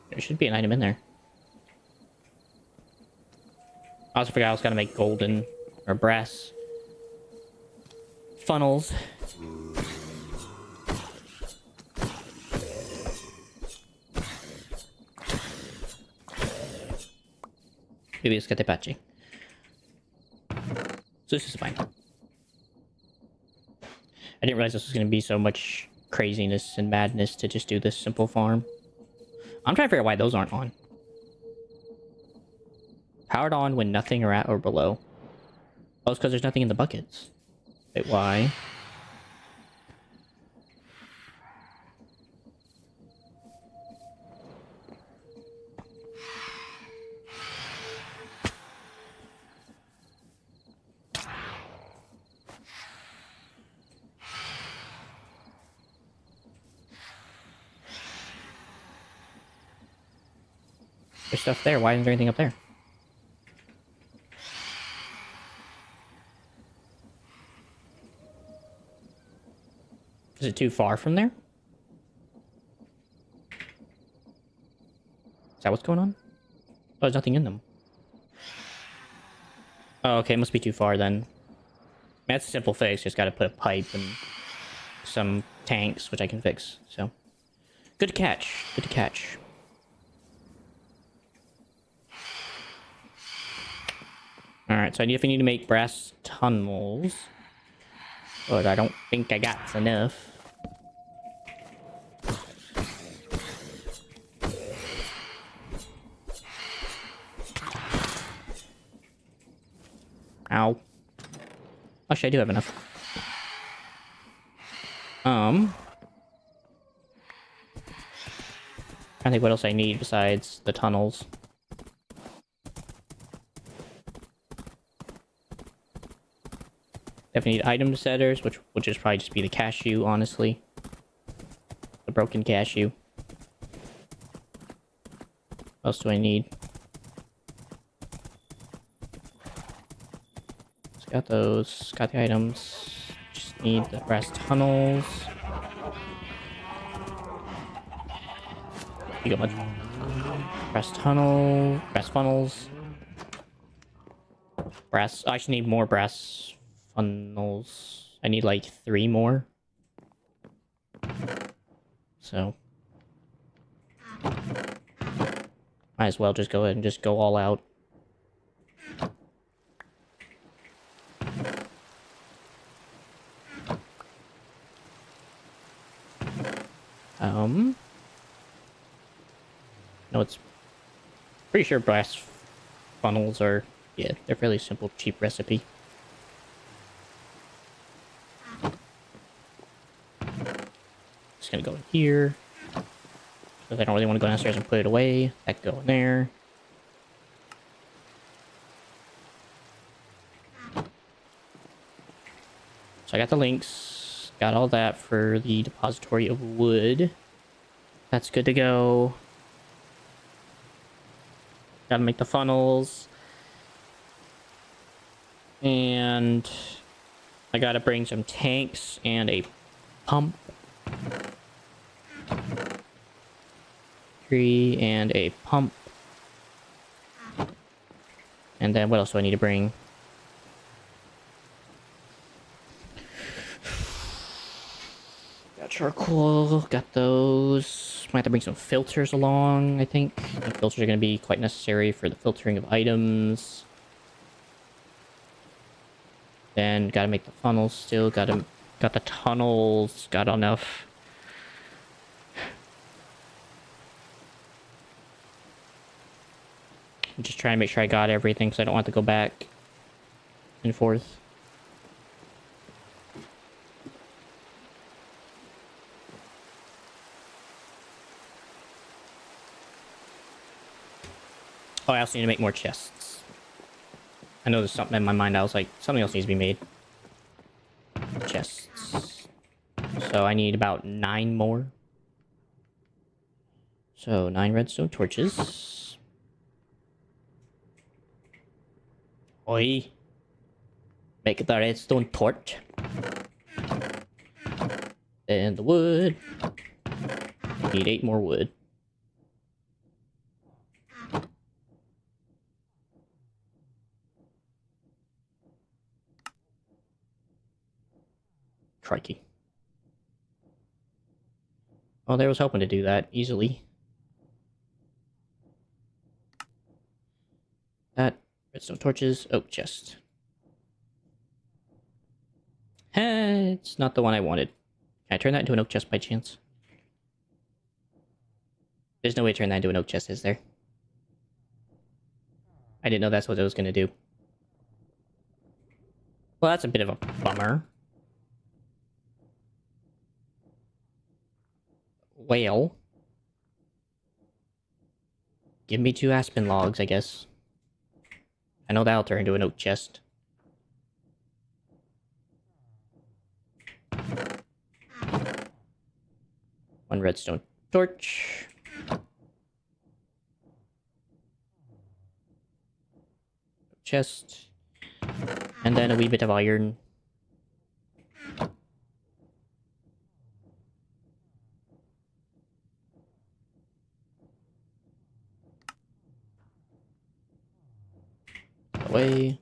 There should be an item in there. I also forgot I was gonna make golden or brass funnels. Maybe let's get the patchy. So this is fine. I didn't realize this was gonna be so much craziness and madness to just do this simple farm. I'm trying to figure out why those aren't on. Powered on when nothing are at or below. Oh, it's because there's nothing in the buckets. Wait, why? There's stuff there. Why isn't there anything up there? Is it too far from there? Is that what's going on? Oh, there's nothing in them. Oh, okay, it must be too far then. That's a simple fix. Just gotta put a pipe and some tanks, which I can fix. So, good to catch. Good to catch. Alright, so I definitely need to make brass tunnels. But I don't think I got enough. Ow. Actually, I do have enough. I think what else I need besides the tunnels. Definitely need item setters, which would just probably just be the cashew, honestly. The broken cashew. What else do I need? Just got those. Got the items. Just need the brass tunnels. You got much? Brass tunnel. Brass funnels. Brass. I actually need more brass funnels. I need like 3 more. So. Might as well just go ahead and just go all out. No, it's pretty sure brass funnels are, yeah, they're fairly simple, cheap recipe. Just gonna go in here. Because I don't really want to go downstairs and put it away. That can go in there. So I got the links. Got all that for the depository of wood. That's good to go. Gotta make the funnels. And I gotta bring some tanks and a pump. 3 and a pump. And then what else do I need to bring? Got charcoal, got those. Might have to bring some filters along, I think. The filters are going to be quite necessary for the filtering of items. Then gotta make the funnels still. Got the tunnels. Got enough. I'm just trying to make sure I got everything because I don't want to go back and forth. Oh, I also need to make more chests. I know there's something in my mind. I was like, something else needs to be made. Chests. So I need about 9 more. So 9 redstone torches. Oi. Make the redstone torch. And the wood. Need 8 more wood. Crikey. Oh, there was hoping to do that easily. That. Redstone torches. Oak chest. It's not the one I wanted. Can I turn that into an oak chest by chance? There's no way to turn that into an oak chest, is there? I didn't know that's what it was going to do. Well, that's a bit of a bummer. Well. Give me 2 aspen logs, I guess. I know that'll turn into an oak chest. One redstone torch. chest. And then a wee bit of iron. That away.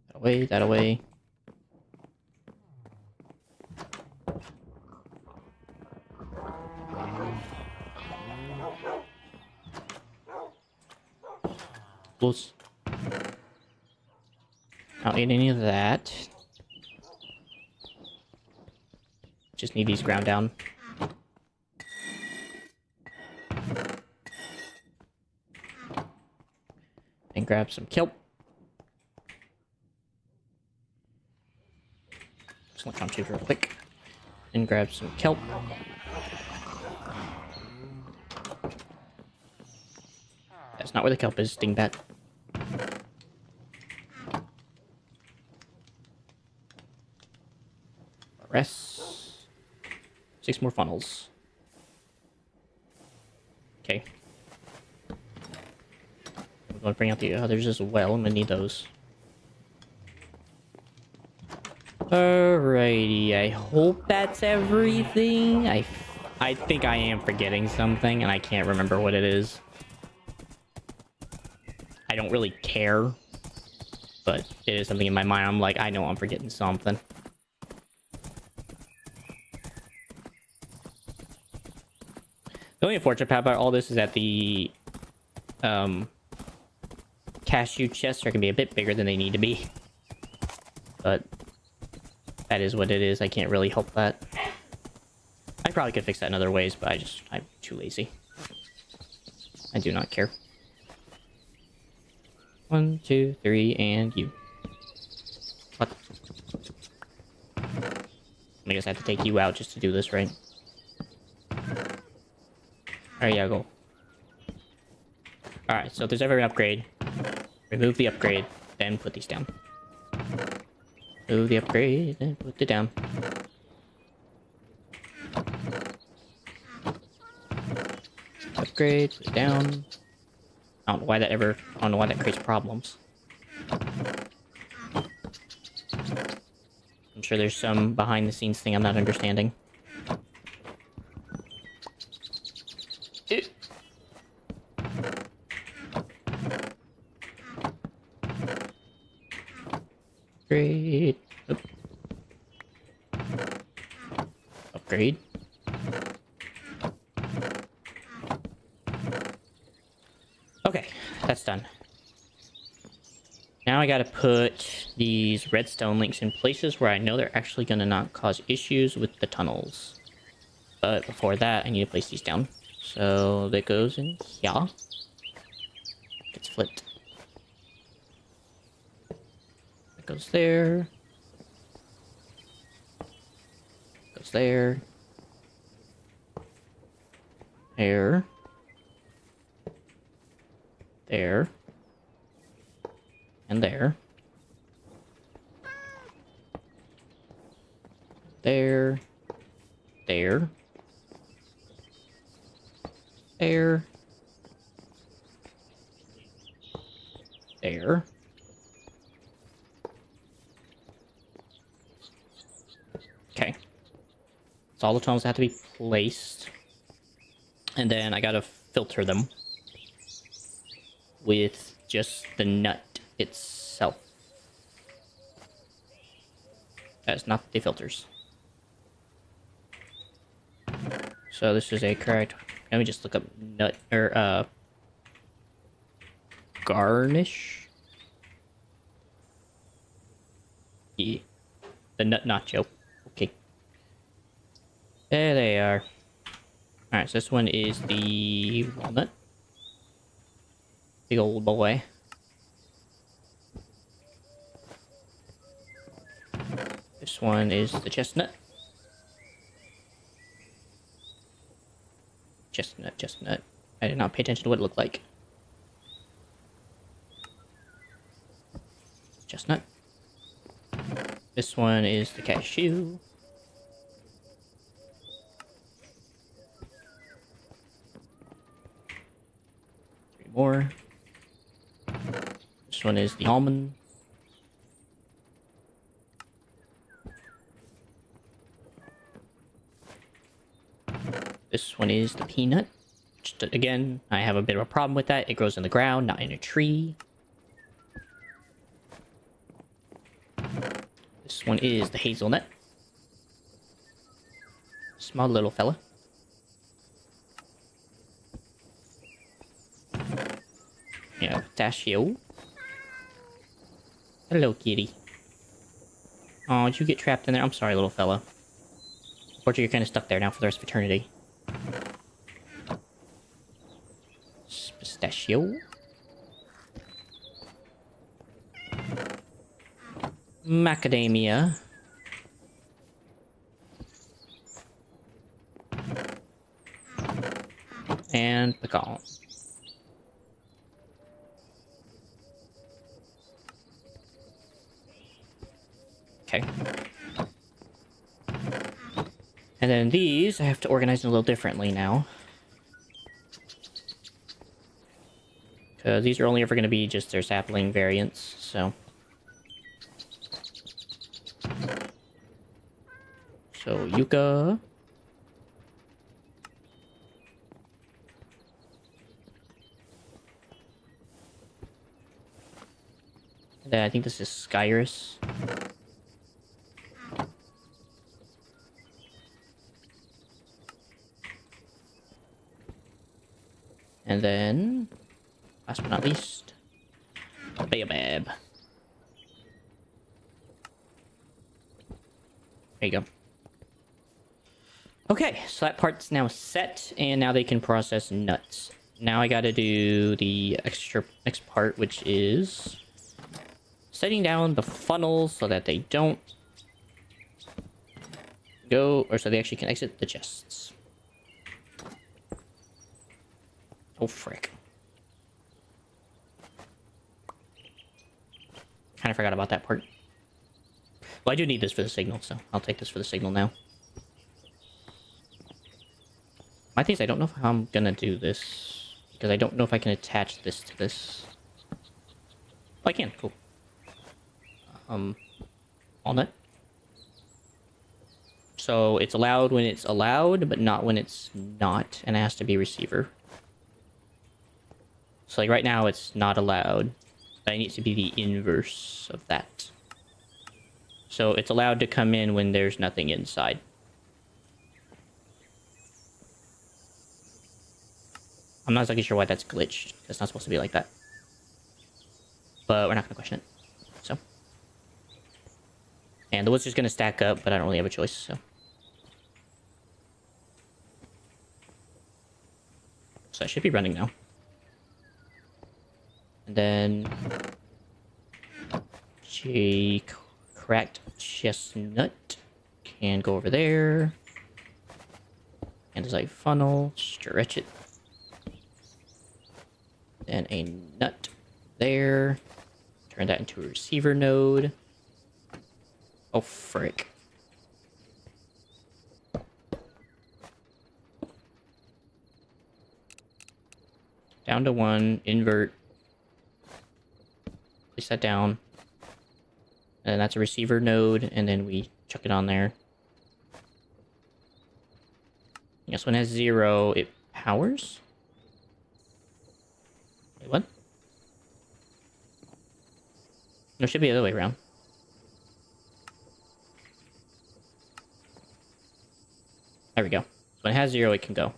That away, that away. Close. I don't need any of that. Just need these ground down. And grab some kelp. Just look on tube real quick. And grab some kelp. That's not where the kelp is, dingbat. Rest. 6 more funnels. Okay. I'm going to bring out the others as well. I'm going to need those. Alrighty, I hope that's everything. I think I am forgetting something, and I can't remember what it is. I don't really care, but it is something in my mind. I'm like, I know I'm forgetting something. The only unfortunate part about all this is that the cashew chests are gonna be a bit bigger than they need to be, but that is what it is. I can't really help that. I probably could fix that in other ways, but I'm too lazy. I do not care. 1, 2, 3, and you. What? I guess I have to take you out just to do this, right? There you go. Alright, so if there's ever an upgrade, remove the upgrade, then put these down. Remove the upgrade, then put it down. Upgrade, put it down. I don't know why that creates problems. I'm sure there's some behind the scenes thing I'm not understanding. Upgrade. Oop. Upgrade. Okay, that's done. Now I gotta put these redstone links in places where I know they're actually gonna not cause issues with the tunnels. But before that, I need to place these down. So that goes in here. Gets flipped. That goes there. Goes there. There. There. And there. There. There. There. There. Okay. So all the tunnels have to be placed. And then I gotta filter them with just the nut itself. That's not the filters. So this is a correct. Let me just look up nut or garnish. Yeah, the nut nacho. Okay, there they are. All right, so this one is the walnut. Big old boy. This one is the chestnut. Chestnut, chestnut. I did not pay attention to what it looked like. Chestnut. This one is the cashew. Three more. This one is the almond. This one is the peanut. Just, again, I have a bit of a problem with that. It grows in the ground, not in a tree. This one is the hazelnut. Small little fella. Yeah, pistachio. Hello, kitty. Oh, did you get trapped in there? I'm sorry, little fella. Unfortunately, you're kind of stuck there now for the rest of eternity. Pistachio. Macadamia. And pecan. Okay. And then these, I have to organize them a little differently now. Because these are only ever going to be just their sapling variants, so... So, yucca... And then I think this is Skyrus. And then, last but not least, the baobab. There you go. Okay, so that part's now set, and now they can process nuts. Now I gotta do the next part, which is setting down the funnels so that they don't go, or so they actually can exit the chests. Oh, frick. Kind of forgot about that part. Well, I do need this for the signal, so I'll take this for the signal now. My thing is, I don't know how I'm gonna do this, because I don't know if I can attach this to this. Oh, I can. Cool. Walnut. So it's allowed when it's allowed, but not when it's not, and it has to be receiver. So like right now, it's not allowed, but it needs to be the inverse of that. So it's allowed to come in when there's nothing inside. I'm not exactly sure why that's glitched. It's not supposed to be like that. But we're not going to question it. So. And the wood's just going to stack up, but I don't really have a choice, so. So I should be running now. And then... cracked chestnut can go over there. And as I funnel, stretch it. Then a nut there. Turn that into a receiver node. Oh, frick. Down to 1, invert. Place that down. And that's a receiver node, and then we chuck it on there. This one has 0, it powers? Wait, what? No, it should be the other way around. There we go. So when it has 0, it can go.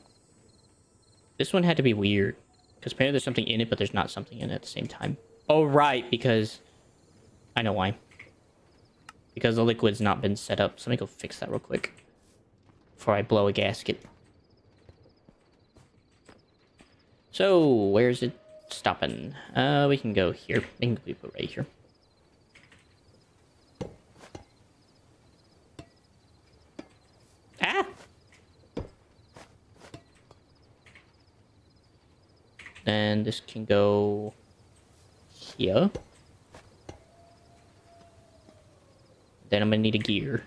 This one had to be weird. Because apparently there's something in it, but there's not something in it at the same time. Oh, right, because... I know why. Because the liquid's not been set up. So let me go fix that real quick. Before I blow a gasket. So, where's it stopping? We can go here. We can put right here. Ah! Then this can go here. Then I'm gonna need a gear.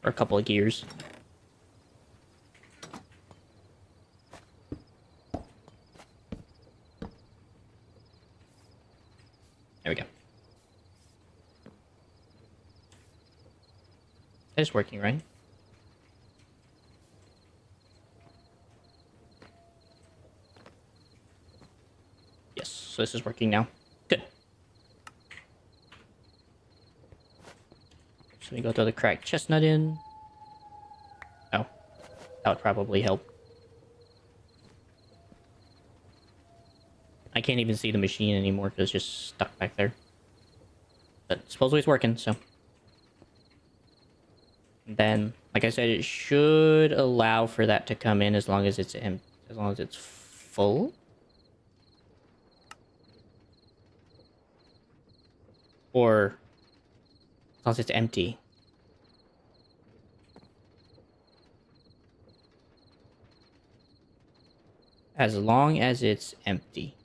Or a couple of gears. There we go. That is working, right? this is working now. Good. So we go throw the cracked chestnut in. Oh, that would probably help. I can't even see the machine anymore because it's just stuck back there. But supposedly it's working, so. And then, like I said, it should allow for that to come in as long as it's full. Or as long as it's empty. As long as it's empty.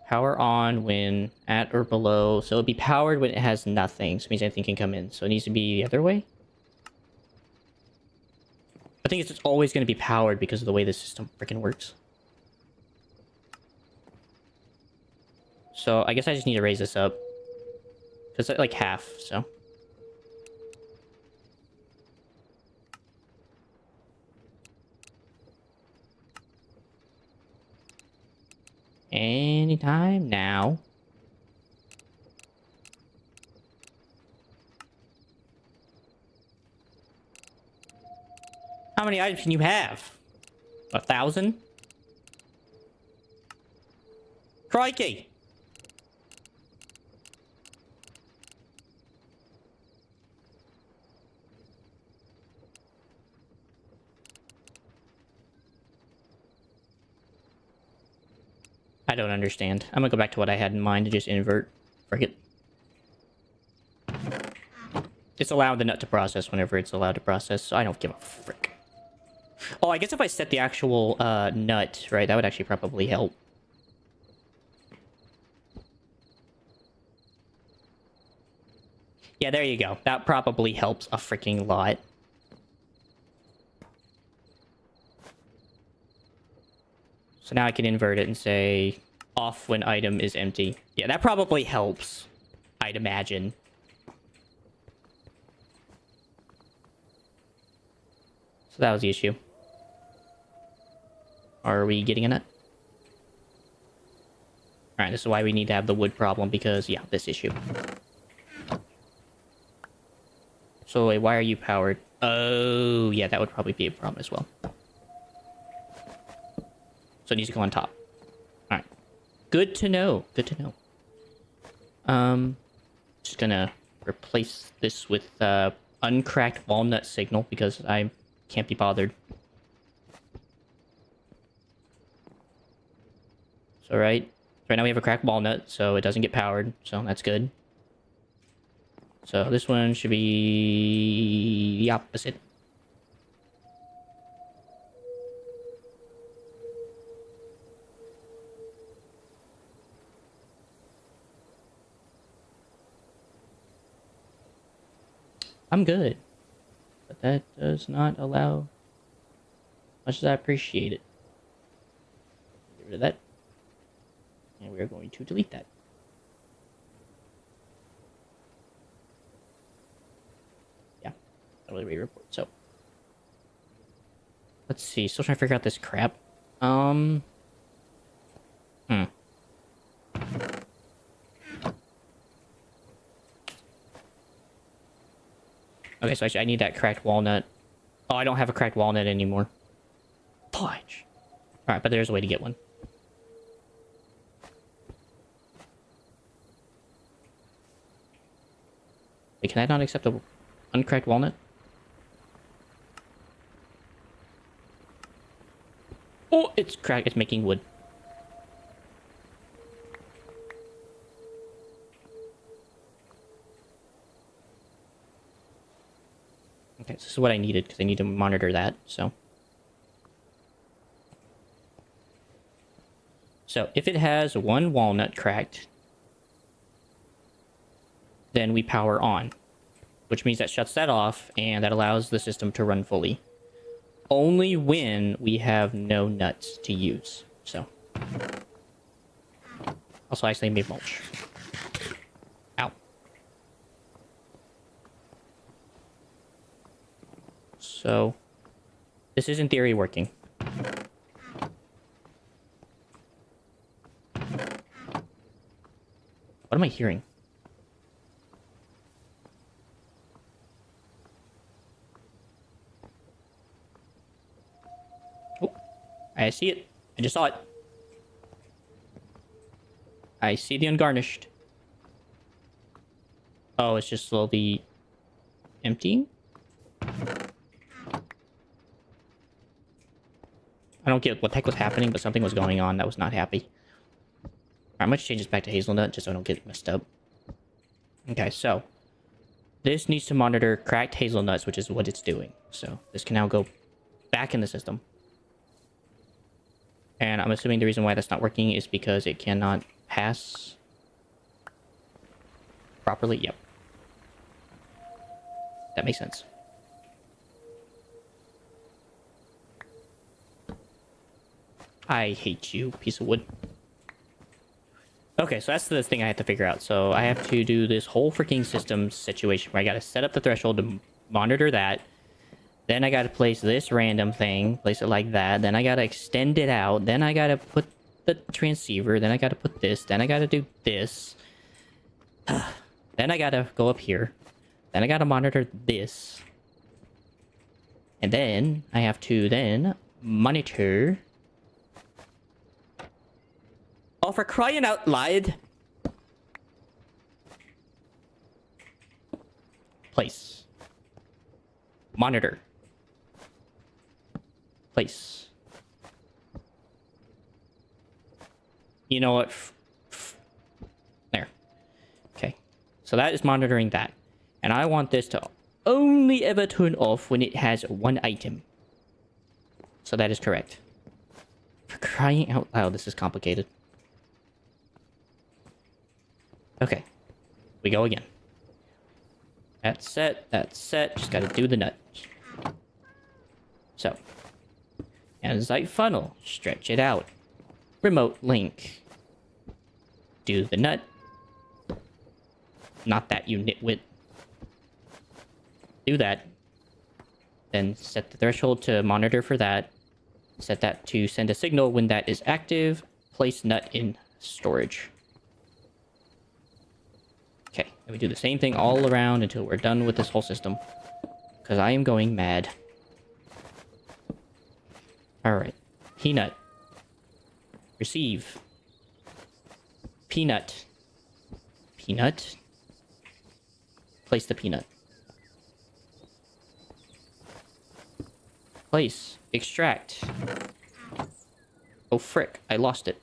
Power on when at or below. So it'll be powered when it has nothing. So it means anything can come in. So it needs to be the other way. I think it's just always going to be powered because of the way the system freaking works. So I guess I just need to raise this up. Because it's like half, so. Anytime now. How many items can you have? 1,000? Crikey! I don't understand. I'm gonna go back to what I had in mind to just invert. Frick it. It's allowed the nut to process whenever it's allowed to process, so I don't give a frick. Oh, I guess if I set the actual nut, right, that would actually probably help. Yeah, there you go. That probably helps a freaking lot. So now I can invert it and say off when item is empty. Yeah, that probably helps, I'd imagine. So that was the issue. Are we getting a nut? Alright, this is why we need to have the wood problem, because, yeah, this issue. So, wait, why are you powered? Oh, yeah, that would probably be a problem as well. So it needs to go on top. Alright. Good to know. Good to know. Just gonna replace this with, uncracked walnut signal, because I can't be bothered. So, right now we have a cracked walnut, so it doesn't get powered, so that's good. So this one should be the opposite. I'm good. But that does not allow much as I appreciate it. Get rid of that. And we are going to delete that. Yeah. Totally re-report. So. Let's see. Still trying to figure out this crap. Okay, so actually I need that cracked walnut. Oh, I don't have a cracked walnut anymore. Fudge. Alright, but there's a way to get one. Wait, can I not accept a uncracked walnut? Oh, it's cracked. It's making wood. Okay, so this is what I needed, because I need to monitor that, so. So, if it has one walnut cracked, then we power on, which means that shuts that off, and that allows the system to run fully. Only when we have no nuts to use, so. Also, I accidentally made mulch. Ow. So, this is in theory working. am I hearing? Oh, I see it. I just saw it. I see the ungarnished. Oh, it's just slowly emptying? I don't get what the heck was happening, but something was going on that was not happy. Alright, I'm gonna change this back to hazelnut just so I don't get messed up. Okay, so this needs to monitor cracked hazelnuts, which is what it's doing. So this can now go back in the system. And I'm assuming the reason why that's not working is because it cannot pass properly. Yep. That makes sense. I hate you, piece of wood. Okay, so that's the thing I have to figure out. So I have to do this whole freaking system situation where I gotta set up the threshold to monitor that. Then I gotta place this random thing, place it like that. Then I gotta extend it out. Then I gotta put the transceiver. Then I gotta put this. Then I gotta do this. Then I gotta go up here. Then I gotta monitor this. And then I have to then monitor... Oh, for crying out loud! Place. Monitor. Place. You know what? There. Okay. So that is monitoring that. And I want this to only ever turn off when it has one item. So that is correct. For crying out loud, this is complicated. Okay. We go again. That's set. That's set. Just gotta do the nut. So. Andesite funnel. Stretch it out. Remote link. Do the nut. Not that, you nitwit. Do that. Then set the threshold to monitor for that. Set that to send a signal when that is active. Place nut in storage. Okay, and we do the same thing all around until we're done with this whole system. Because I am going mad. Alright. Peanut. Receive. Peanut. Peanut. Place the peanut. Place. Extract. Oh, frick. I lost it.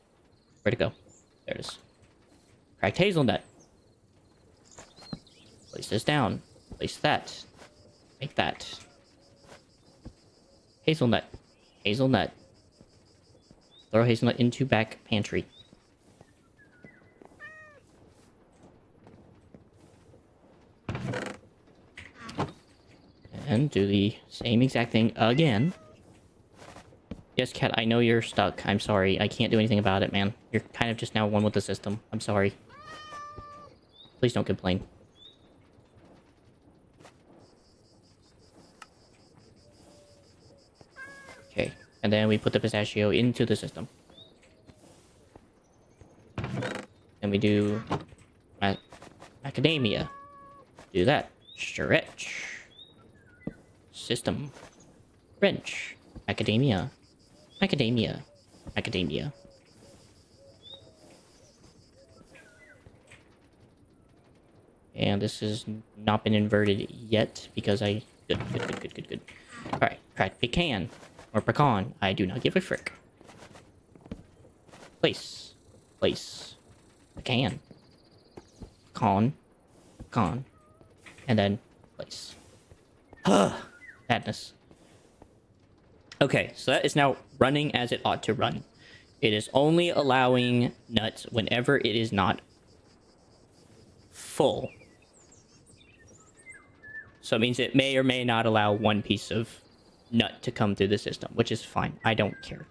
Where'd it go? There it is. Cracked hazelnut. Place this down. Place that. Make that. Hazelnut. Hazelnut. Throw hazelnut into back pantry. And do the same exact thing again. Yes, Cat, I know you're stuck. I'm sorry. I can't do anything about it, man. You're kind of just now one with the system. I'm sorry. Please don't complain. Okay, and then we put the pistachio into the system. And we do macadamia. Do that. Stretch. System. Wrench. Macadamia. Macadamia. Macadamia. And this has not been inverted yet because I... Good. Alright, cracked pecan. Or pecan. I do not give a frick. Place. Place. Pecan. Pecan. Pecan. And then place. Madness. Okay, so that is now running as it ought to run. It is only allowing nuts whenever it is not full. So it means it may or may not allow one piece of nut to come through the system, which is fine. I don't care.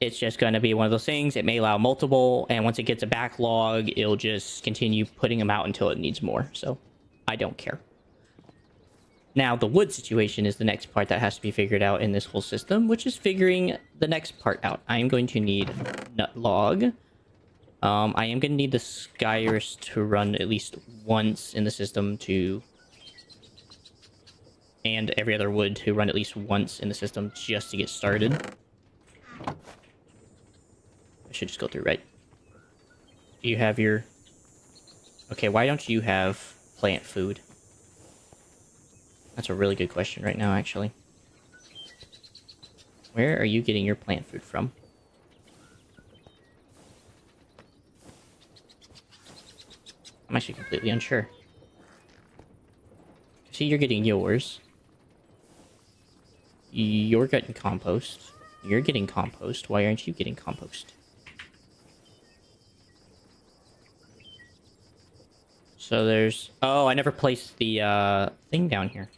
It's just going to be one of those things. It may allow multiple, and once it gets a backlog, it'll just continue putting them out until it needs more. So I don't care. Now, the wood situation is the next part that has to be figured out in this whole system, which is figuring the next part out. I am going to need nut log, I am gonna need the Skyrus to run at least once in the system to... and every other wood to run at least once in the system just to get started. I should just go through, right? Do you have your... Okay, why don't you have plant food? That's a really good question right now, actually. Where are you getting your plant food from? I'm actually completely unsure. See, you're getting yours. You're getting compost. You're getting compost. Why aren't you getting compost? So there's... Oh, I never placed the thing down here.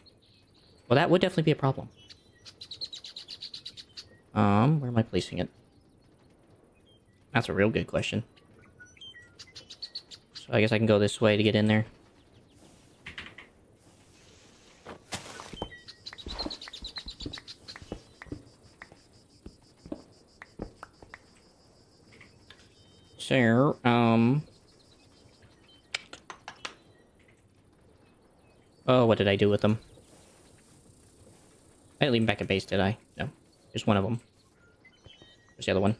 Well, that would definitely be a problem. Where am I placing it? That's a real good question. So I guess I can go this way to get in there. So, oh, what did I do with them? I didn't leave them back at base, did I? No. There's one of them. Where's the other one?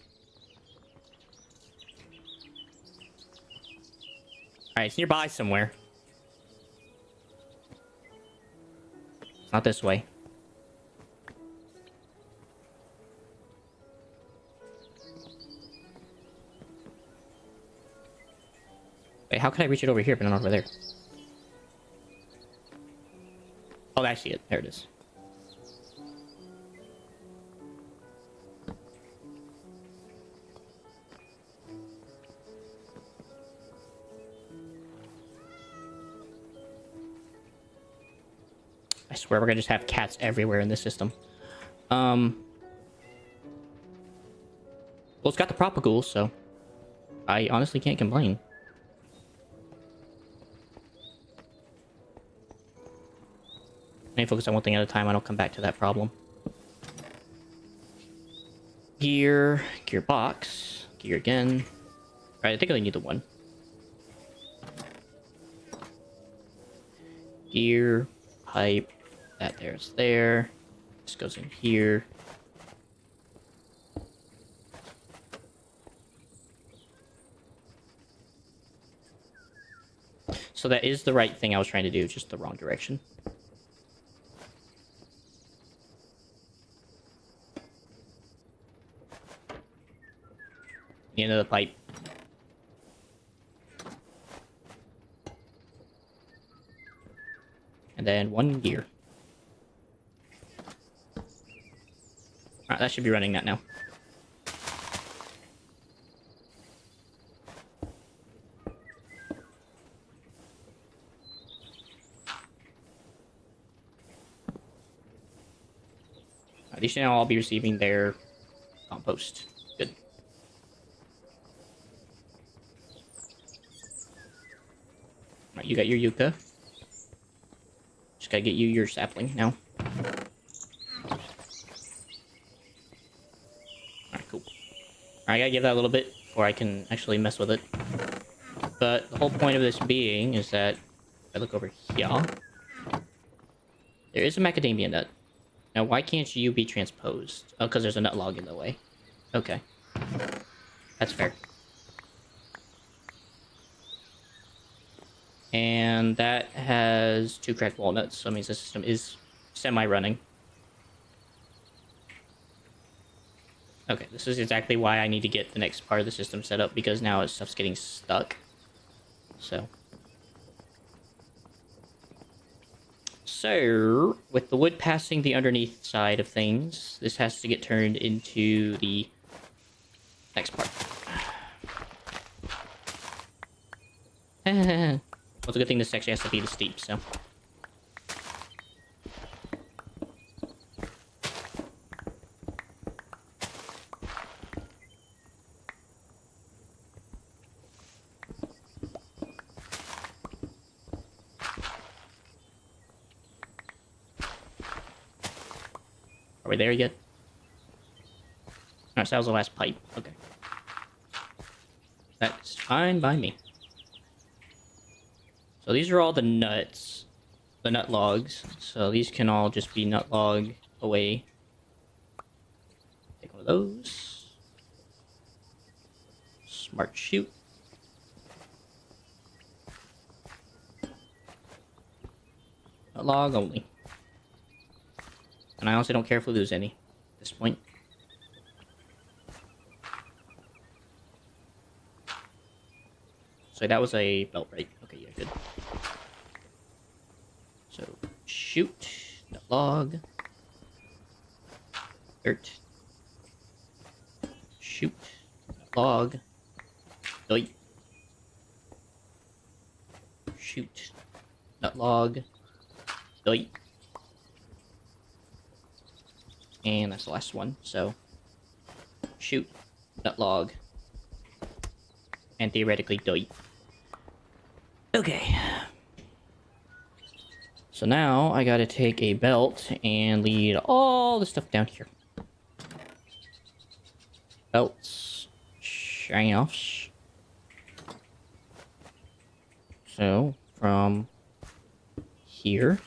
Alright, it's nearby somewhere. It's not this way. Wait, how can I reach it over here but not over there? Oh, I see it. There it is. I swear we're gonna just have cats everywhere in this system. Well, it's got the propagule, so I honestly can't complain. I focus on one thing at a time. I don't come back to that problem. Gear, gear box, gear again. All right, I think I only need the one. Gear, pipe, that there's there. This goes in here. So that is the right thing I was trying to do, just the wrong direction. The end of the pipe. And then one gear. Alright, that should be running that now. These should now all be receiving their compost. Good. Alright, you got your yucca. Just gotta get you your sapling now. Alright, cool. Alright, I gotta give that a little bit before I can actually mess with it. But the whole point of this being is that if I look over here, there is a macadamia nut. Now, why can't you be transposed? Oh, because there's a nut log in the way. Okay. That's fair. And that has 2 cracked walnuts, so that means the system is semi-running. Okay, this is exactly why I need to get the next part of the system set up, because now stuff's getting stuck. So, with the wood passing the underneath side of things, this has to get turned into the next part. Well, it's a good thing this actually has to be the steep, so. Are we there yet? Alright, so that was the last pipe. Okay. That's fine by me. So these are all the nuts. The nut logs. So these can all just be nut log away. Take one of those. Smart shoot. Nut log only. And I honestly don't care if we lose any at this point. So that was a belt, right? Okay, yeah, good. So, shoot, nut log, dirt, shoot, nut log, doit, shoot, nut log, doit. And that's the last one, so shoot, nut log, and theoretically doit. Okay. So now I gotta take a belt and lead all the stuff down here. Belts, shafts. So from here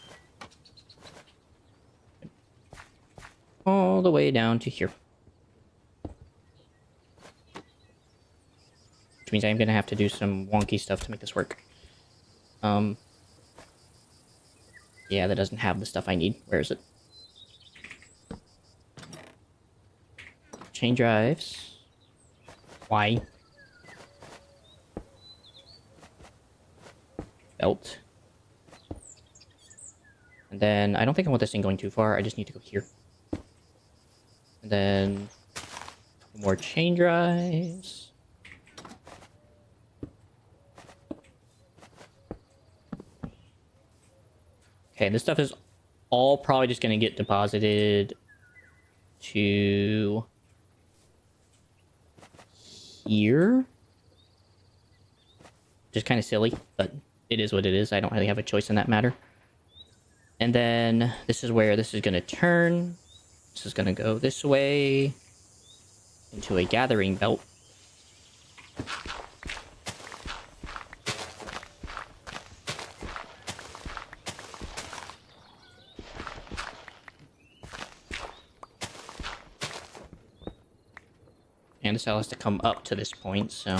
all the way down to here. Which means I'm gonna have to do some wonky stuff to make this work. Yeah, that doesn't have the stuff I need. Where is it? Chain drives. Why? Belt. And then, I don't think I want this thing going too far. I just need to go here. And then, a couple more chain drives. Okay, this stuff is all probably just going to get deposited to here. Just kind of silly, but it is what it is. I don't really have a choice in that matter. And then this is where this is going to turn. This is going to go this way into a gathering belt. And this all has to come up to this point, so...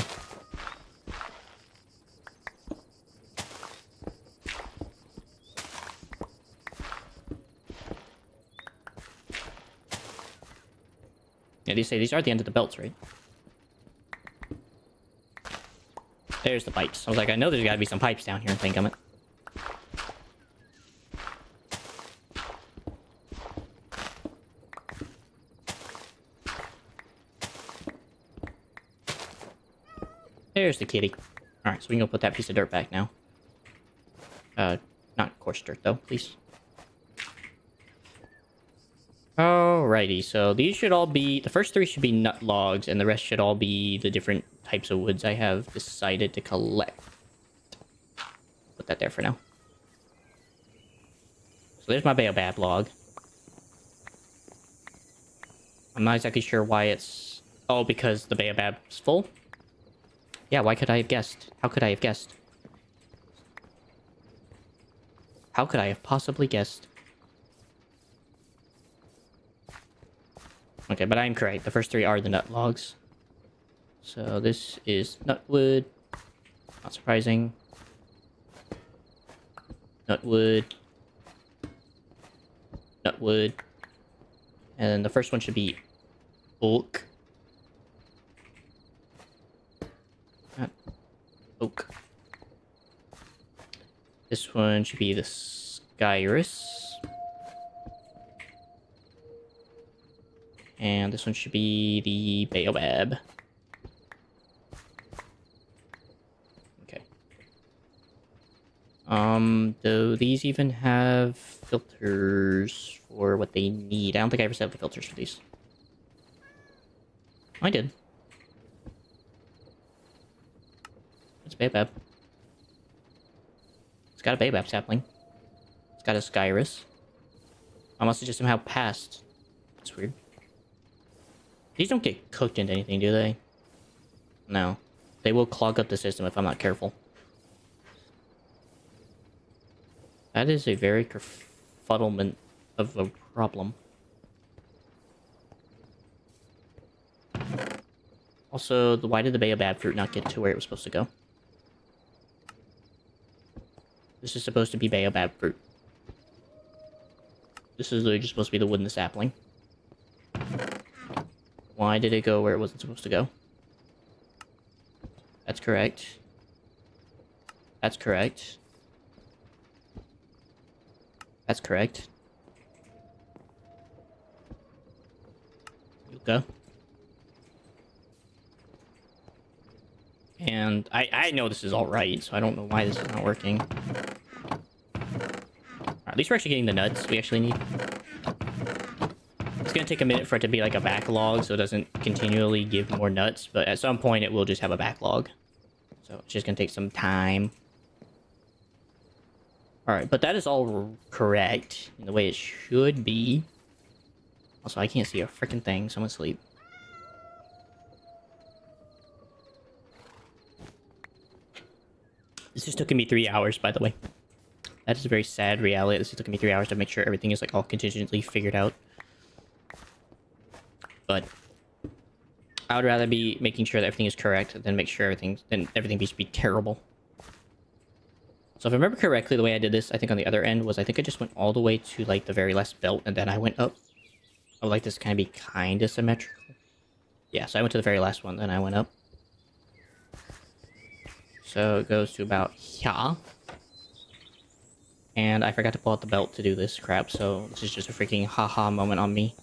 Yeah, these are the end of the belts, right? There's the pipes. I was like, I know there's gotta be some pipes down here in Thingummit. There's the kitty. Alright, so we can go put that piece of dirt back now. Not coarse dirt, though, please. Alrighty, so these should all be... The first three should be nut logs, and the rest should all be the different types of woods I have decided to collect. Put that there for now. So there's my baobab log. I'm not exactly sure why it's... Oh, because the baobab's full? Yeah, why could I have guessed? How could I have guessed? How could I have possibly guessed? Okay, but I'm correct. The first three are the nut logs. So this is nutwood. Not surprising. Nutwood. Nutwood. And then the first one should be oak. Not oak. This one should be the Skyrus. And this one should be the baobab. Okay. Do these even have filters for what they need? I don't think I ever set up the filters for these. I did. It's baobab. It's got a baobab sapling. It's got a Skyrus. I must have just somehow passed. That's weird. These don't get cooked into anything, do they? No. They will clog up the system if I'm not careful. That is a very kerfuddlement of a problem. Also, why did the baobab fruit not get to where it was supposed to go? This is supposed to be baobab fruit. This is literally just supposed to be the wood in the sapling. Why did it go where it wasn't supposed to go? That's correct. That's correct. That's correct. Yuka. And I know this is all right, so I don't know why this is not working. At least we're actually getting the nuts we actually need. It's gonna take a minute for it to be like a backlog, so it doesn't continually give more nuts, but at some point it will just have a backlog. So it's just gonna take some time. Alright, but that is all correct in the way it should be. Also, I can't see a freaking thing, so I'm gonna sleep. This is taking me 3 hours, by the way. That is a very sad reality. This is taking me 3 hours to make sure everything is like all contingently figured out. But I would rather be making sure that everything is correct than make sure everything be terrible. So if I remember correctly, the way I did this, I think on the other end was I think I just went all the way to like the very last belt and then I went up. I would like this to kind of be kind of symmetrical. Yeah, so I went to the very last one, then I went up. So it goes to about here. And I forgot to pull out the belt to do this crap, so this is just a freaking haha moment on me.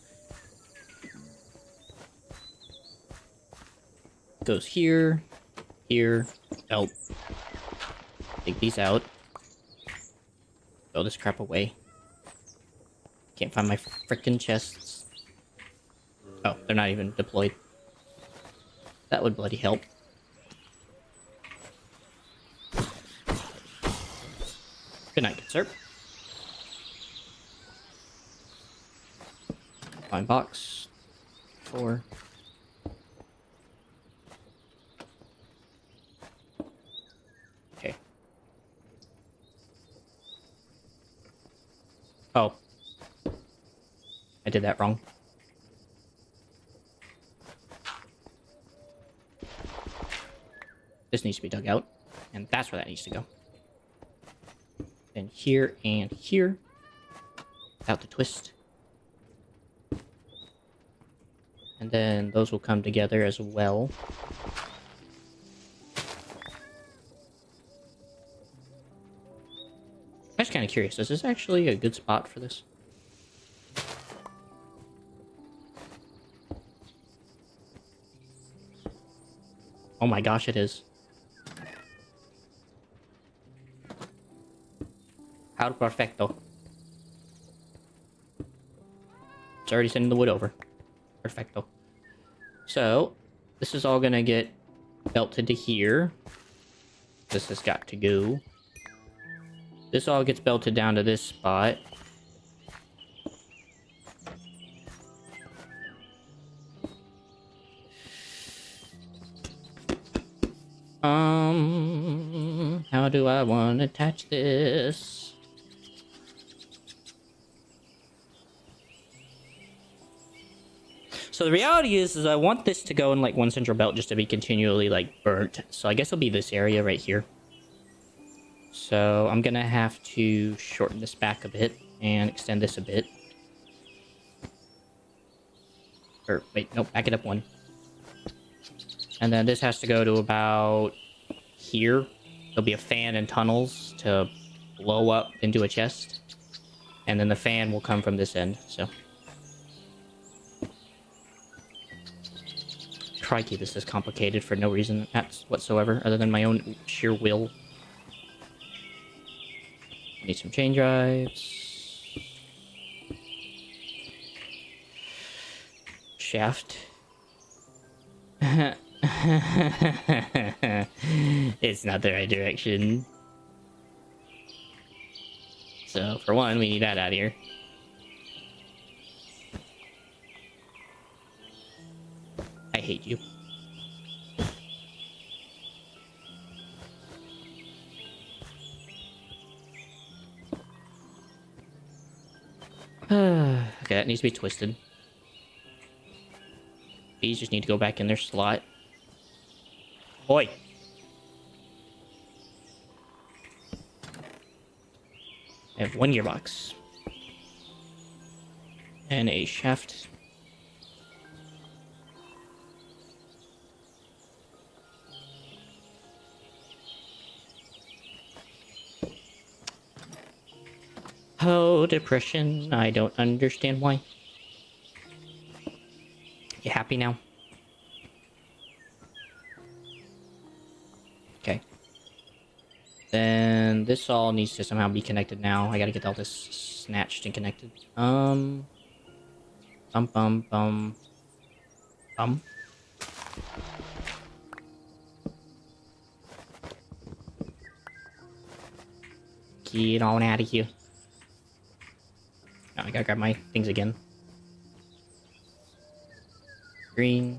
Goes here, here, belt. Take these out. Throw this crap away. Can't find my frickin' chests. Oh, they're not even deployed. That would bloody help. Good night, good sir. Fine box. 4. Okay. Oh. I did that wrong. This needs to be dug out. And that's where that needs to go. Then here and here. Without the twist. And then those will come together as well. I'm just kind of curious. Is this actually a good spot for this? Oh my gosh, it is. How perfecto. It's already sending the wood over. Perfecto. So, this is all gonna get belted to here. This has got to go. This all gets belted down to this spot. How do I want to attach this? So the reality is I want this to go in like one central belt just to be continually like burnt. So I guess it'll be this area right here. So I'm gonna have to shorten this back a bit and extend this a bit. Or wait, nope, back it up one. And then this has to go to about here. There'll be a fan and tunnels to blow up into a chest. And then the fan will come from this end, so. Crikey, this is complicated for no reason whatsoever, other than my own sheer will. Need some chain drives. Shaft. It's not the right direction. So, for one, we need that out of here. I hate you. Okay, that needs to be twisted. These just need to go back in their slot. Boy. I have one gearbox. And a shaft. Oh, depression. I don't understand why. You happy now? Okay. Then this all needs to somehow be connected now. I gotta get all this snatched and connected. Bum, bum, bum. Bum. Get on out of here. Oh, I gotta grab my things again. Green.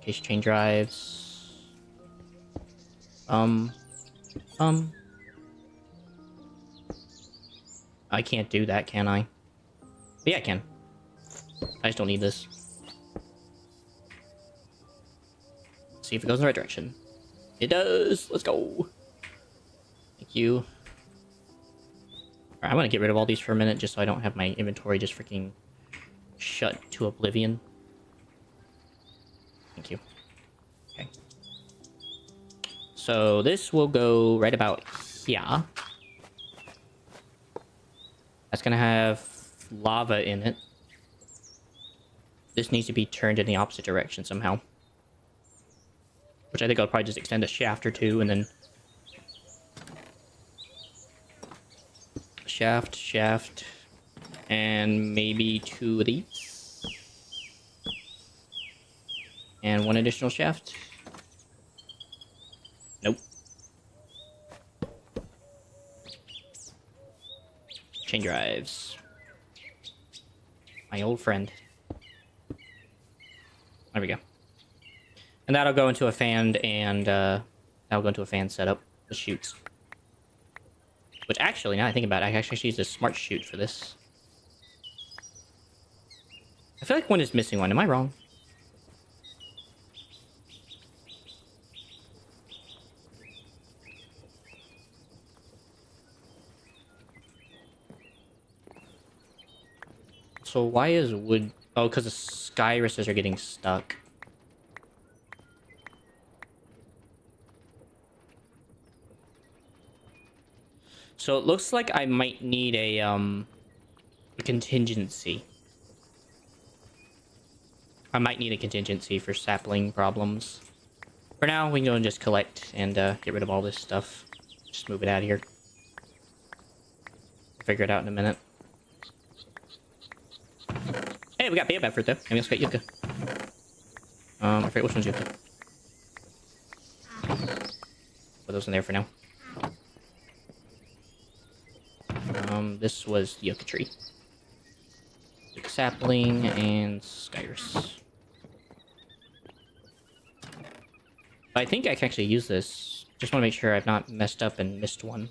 Case chain drives. I can't do that, can I? But yeah, I can. I just don't need this. See if it goes in the right direction. It does! Let's go! Thank you. Alright, I'm gonna get rid of all these for a minute just so I don't have my inventory just freaking shut to oblivion. Thank you. Okay. So this will go right about here. That's gonna have lava in it. This needs to be turned in the opposite direction somehow. Which I think I'll probably just extend a shaft or two and then... Shaft, and maybe 2 of these. And 1 additional shaft. Nope. Chain drives. My old friend. There we go. And that'll go into a fan and that'll go into a fan setup. The chutes. Which actually, now I think about it, I actually use a smart chute for this. I feel like one is missing one. Am I wrong? So why is wood... Oh, because the skyrises are getting stuck. So it looks like I might need a contingency. I might need a contingency for sapling problems. For now, we can go and just collect and get rid of all this stuff. Just move it out of here. Figure it out in a minute. Hey, we got Baobab fruit though. Maybe let's get Yucca. I forget which one's Yucca. Put those in there for now. This was the Yucca tree. Yucca sapling and Skyris. I think I can actually use this. Just want to make sure I've not messed up and missed one.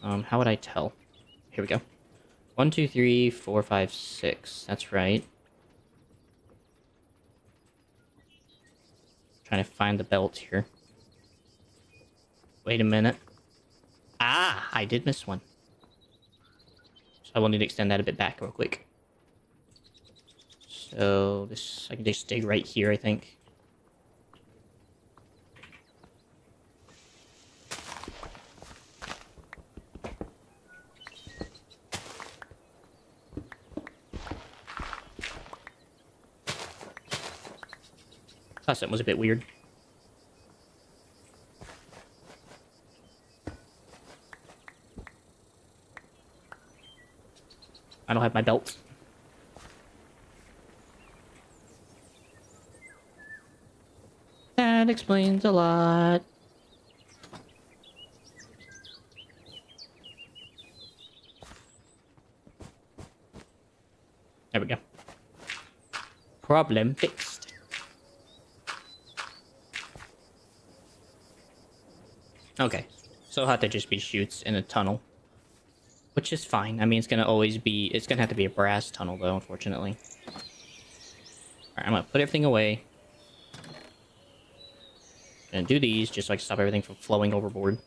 How would I tell? Here we go. 1, 2, 3, 4, 5, 6. That's right. Trying to find the belt here. Wait a minute. Ah, I did miss one. So I will need to extend that a bit back real quick. So this, I can just dig right here, I think. Last one was a bit weird. I don't have my belt. That explains a lot. There we go. Problem fixed. Okay, so it'll have to just be chutes in a tunnel. which is fine. I mean, it's gonna have to be a brass tunnel though, unfortunately. Alright, I'm gonna put everything away. Gonna do these just so I can stop everything from flowing overboard.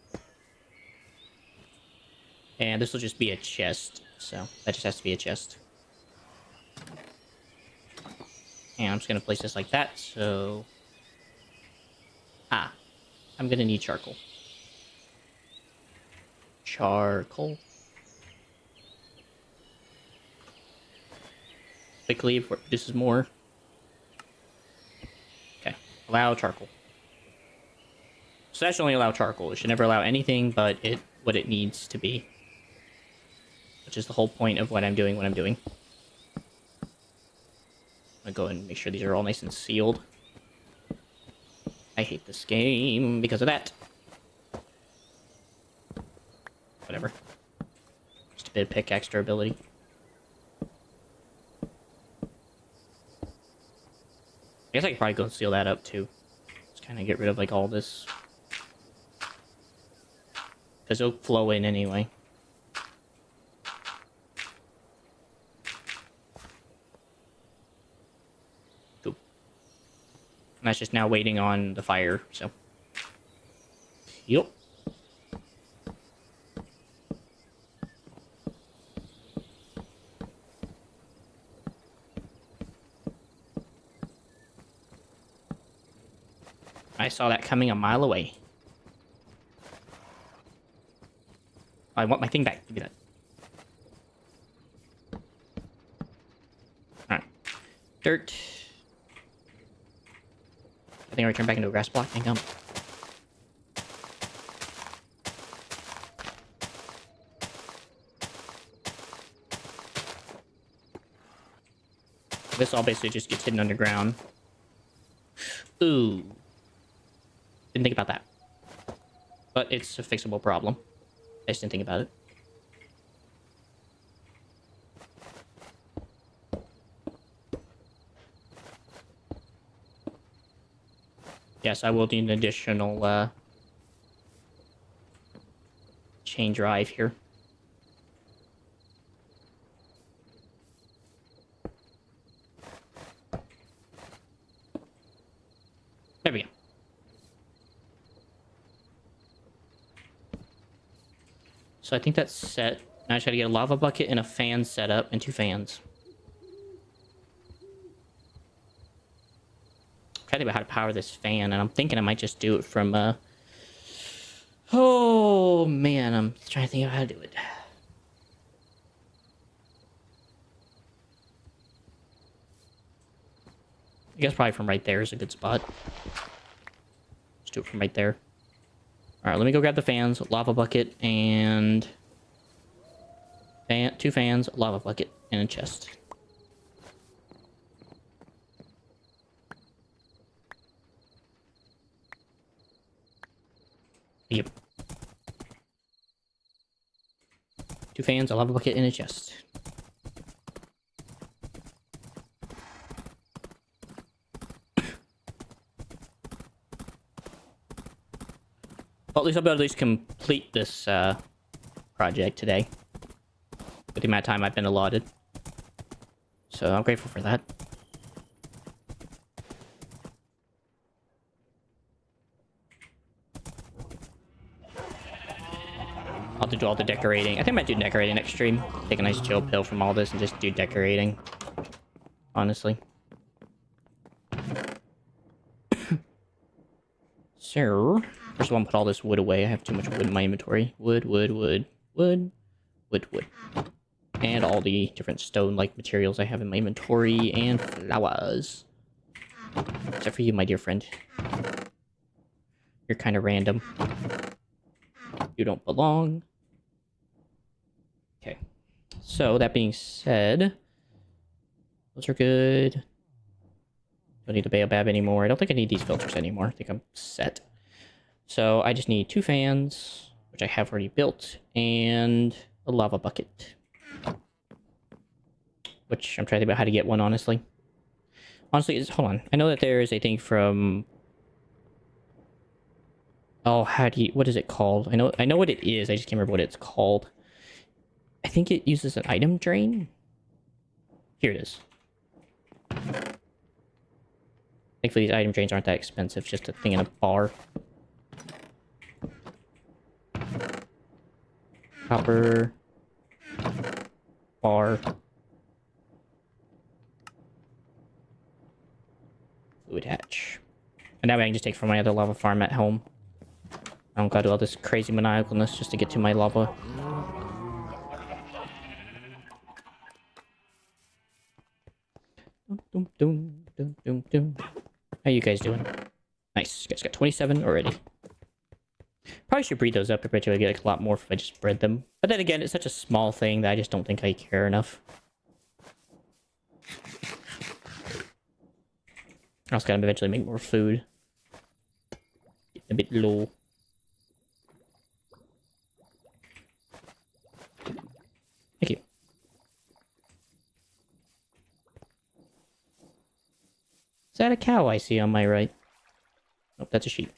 And this will just be a chest, so that just has to be a chest. And I'm just gonna place this like that, so... I'm gonna need charcoal. Charcoal. Quickly, before it produces more. Okay, allow charcoal. So that should only allow charcoal. It should never allow anything but what it needs to be. Which is the whole point of what I'm doing when I'm doing. I'm gonna go and make sure these are all nice and sealed. I hate this game because of that. Whatever. Just a bit of pickaxe durability. I guess I could probably go seal that up too. Just kind of get rid of like all this. Because it'll flow in anyway. Cool. And that's just now waiting on the fire, so. Yep. I saw that coming a mile away. I want my thing back. Give me that. Alright. Dirt. I think I return back into a grass block. Hang on. This all basically just gets hidden underground. Ooh. Didn't think about that. But it's a fixable problem. I just didn't think about it. Yes, I will need an additional chain drive here. There we go. So I think that's set. Now I just gotta get a lava bucket and a fan set up and 2 fans. I'm trying to think about how to power this fan, and I'm thinking I might just do it from oh man, I'm trying to think of how to do it. I guess probably from right there is a good spot. Just do it from right there. Alright, let me go grab the fans, lava bucket, and 2 fans, lava bucket, and a chest. Yep. 2 fans, a lava bucket, and a chest. Well, at least I'll be able to at least complete this project today. With the amount of time I've been allotted. So I'm grateful for that. I'll have to do all the decorating. I think I might do decorating next stream. Take a nice chill pill from all this and just do decorating. Honestly. So... First of all, put all this wood away. I have too much wood in my inventory. Wood. And all the different stone-like materials I have in my inventory. And flowers. Except for you, my dear friend. You're kind of random. You don't belong. Okay. So, that being said... Those are good. Don't need the baobab anymore. I don't think I need these filters anymore. I think I'm set. So I just need 2 fans, which I have already built, and a lava bucket. Which I'm trying to think about how to get one, honestly. Honestly, hold on. I know that there is a thing from... Oh, what is it called? I know what it is, I just can't remember what it's called. I think it uses an item drain. Here it is. Thankfully, these item drains aren't that expensive. Just a thing in a bar. Copper. Bar. Fluid hatch. And that way I can just take from my other lava farm at home. I don't gotta do all this crazy maniacalness just to get to my lava. Dum, dum, dum, dum, dum. How you guys doing? Nice. You guys got 27 already. Probably should breed those up. I bet you I get like a lot more if I just bred them. But then again, it's such a small thing that I just don't think I care enough. I also gotta eventually make more food. Getting a bit low. Thank you. Is that a cow I see on my right? Nope, that's a sheep.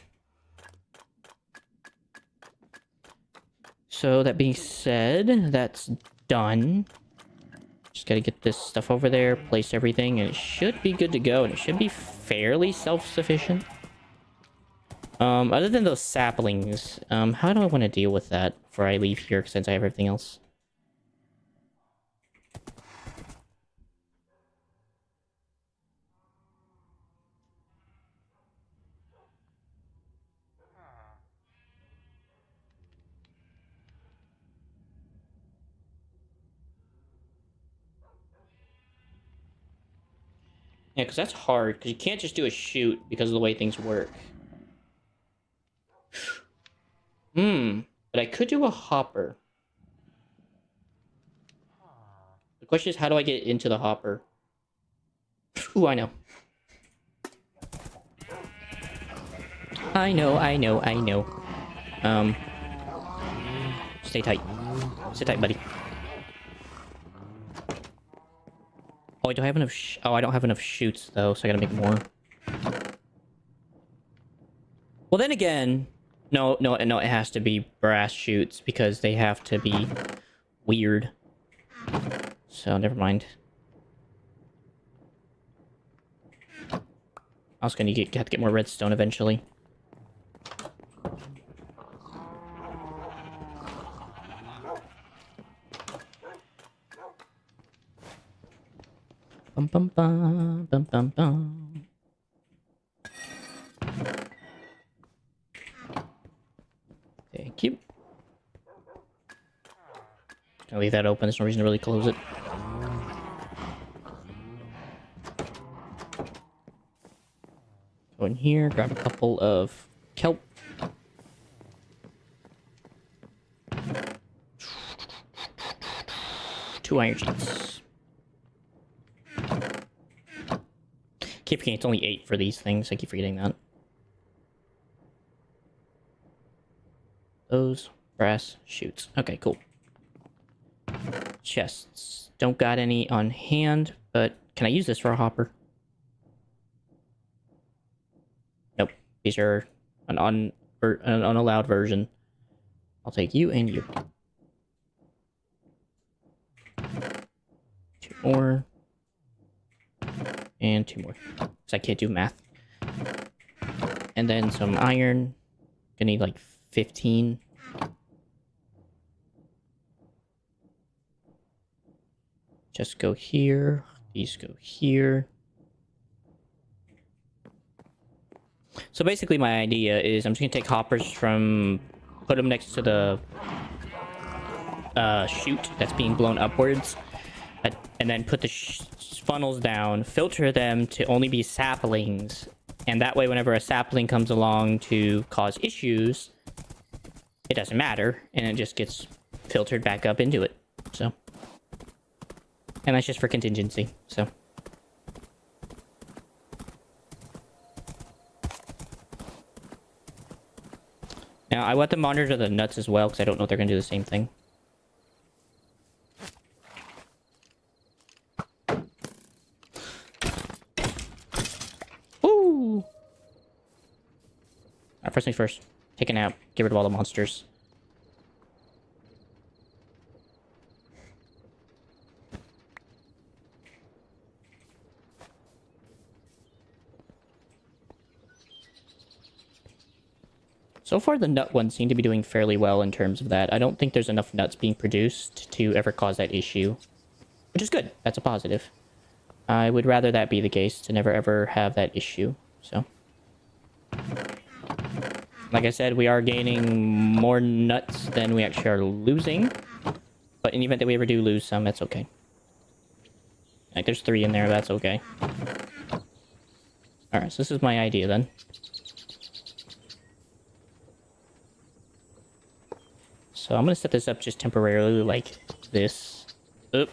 So that being said, that's done. Just gotta get this stuff over there, place everything, and it should be good to go. And it should be fairly self-sufficient. Other than those saplings, how do I want to deal with that before I leave here since I have everything else? Yeah, because that's hard, because you can't just do a shoot because of the way things work. But I could do a hopper. The question is, how do I get into the hopper? Ooh, I know. I know. Stay tight. Stay tight, buddy. Oh, I don't have enough I don't have enough shoots, though, so I gotta make more. Well, then again... No, it has to be brass shoots, because they have to be weird. So, never mind. I was gonna have to get more redstone eventually. Bum bum bum bum bum bum. Thank you. I'll leave that open. There's no reason to really close it. Go in here, grab a couple of kelp. Two iron sheets. Keep forgetting it's only 8 for these things. I keep forgetting that. Those brass shoots. Okay, cool. Chests. Don't got any on hand, but can I use this for a hopper? Nope. These are an unallowed version. I'll take you and you. 2 more. And 2 more. Because I can't do math. And then some iron. Gonna need like 15. Just go here. These go here. So basically my idea is I'm just gonna take hoppers from... Put them next to the chute that's being blown upwards. And then put the funnels down. Filter them to only be saplings. And that way whenever a sapling comes along to cause issues... It doesn't matter. And it just gets filtered back up into it. So... And that's just for contingency, so. Now, I want to monitor the nuts as well, because I don't know if they're going to do the same thing. Woo! Alright, first things first. Take a nap. Get rid of all the monsters. So far, the nut ones seem to be doing fairly well in terms of that. I don't think there's enough nuts being produced to ever cause that issue, which is good. That's a positive. I would rather that be the case, to never ever have that issue. So, like I said, we are gaining more nuts than we actually are losing. But in the event that we ever do lose some, that's okay. Like, there's 3 in there, that's okay. Alright, so this is my idea then. So I'm gonna set this up just temporarily like this. Oop.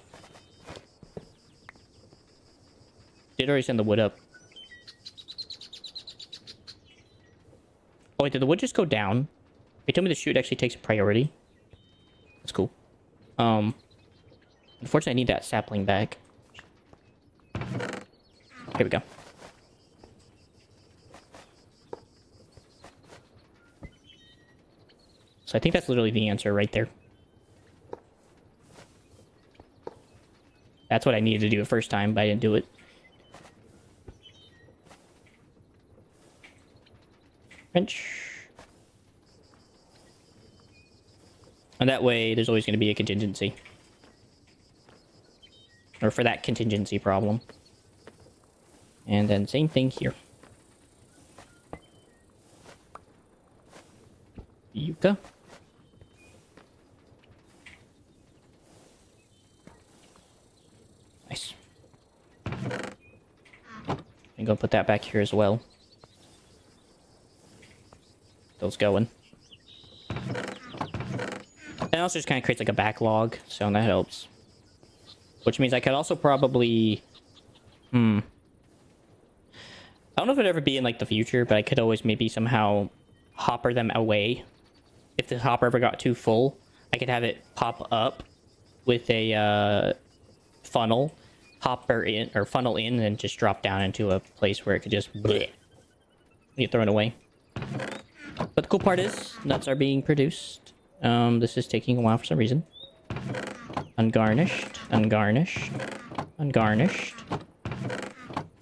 Did already send the wood up. Oh wait, did the wood just go down? They told me the shoot actually takes priority. That's cool. Unfortunately I need that sapling back. Here we go. So I think that's literally the answer right there. That's what I needed to do the first time, but I didn't do it. Wrench. And that way, there's always going to be a contingency. Or for that contingency problem. And then same thing here. Yucca. Nice. I'm gonna put that back here as well. Those going. It also just kind of creates like a backlog, so that helps. Which means I could also probably... I don't know if it'd ever be in like the future, but I could always maybe somehow hopper them away. If the hopper ever got too full, I could have it pop up with a funnel, hopper in, or funnel in, and just drop down into a place where it could just get thrown away. But the cool part is, nuts are being produced. This is taking a while for some reason. Ungarnished, ungarnished, ungarnished.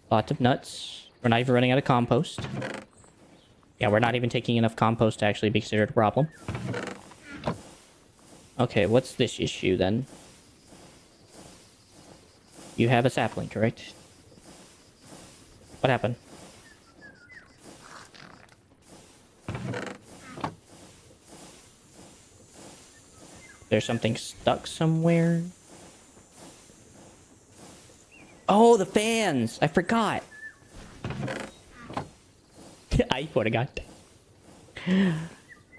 Lots of nuts. We're not even running out of compost. Yeah, we're not even taking enough compost to actually be considered a problem. Okay, what's this issue then? You have a sapling, correct? What happened? There's something stuck somewhere. Oh, the fans! I forgot! I forgot.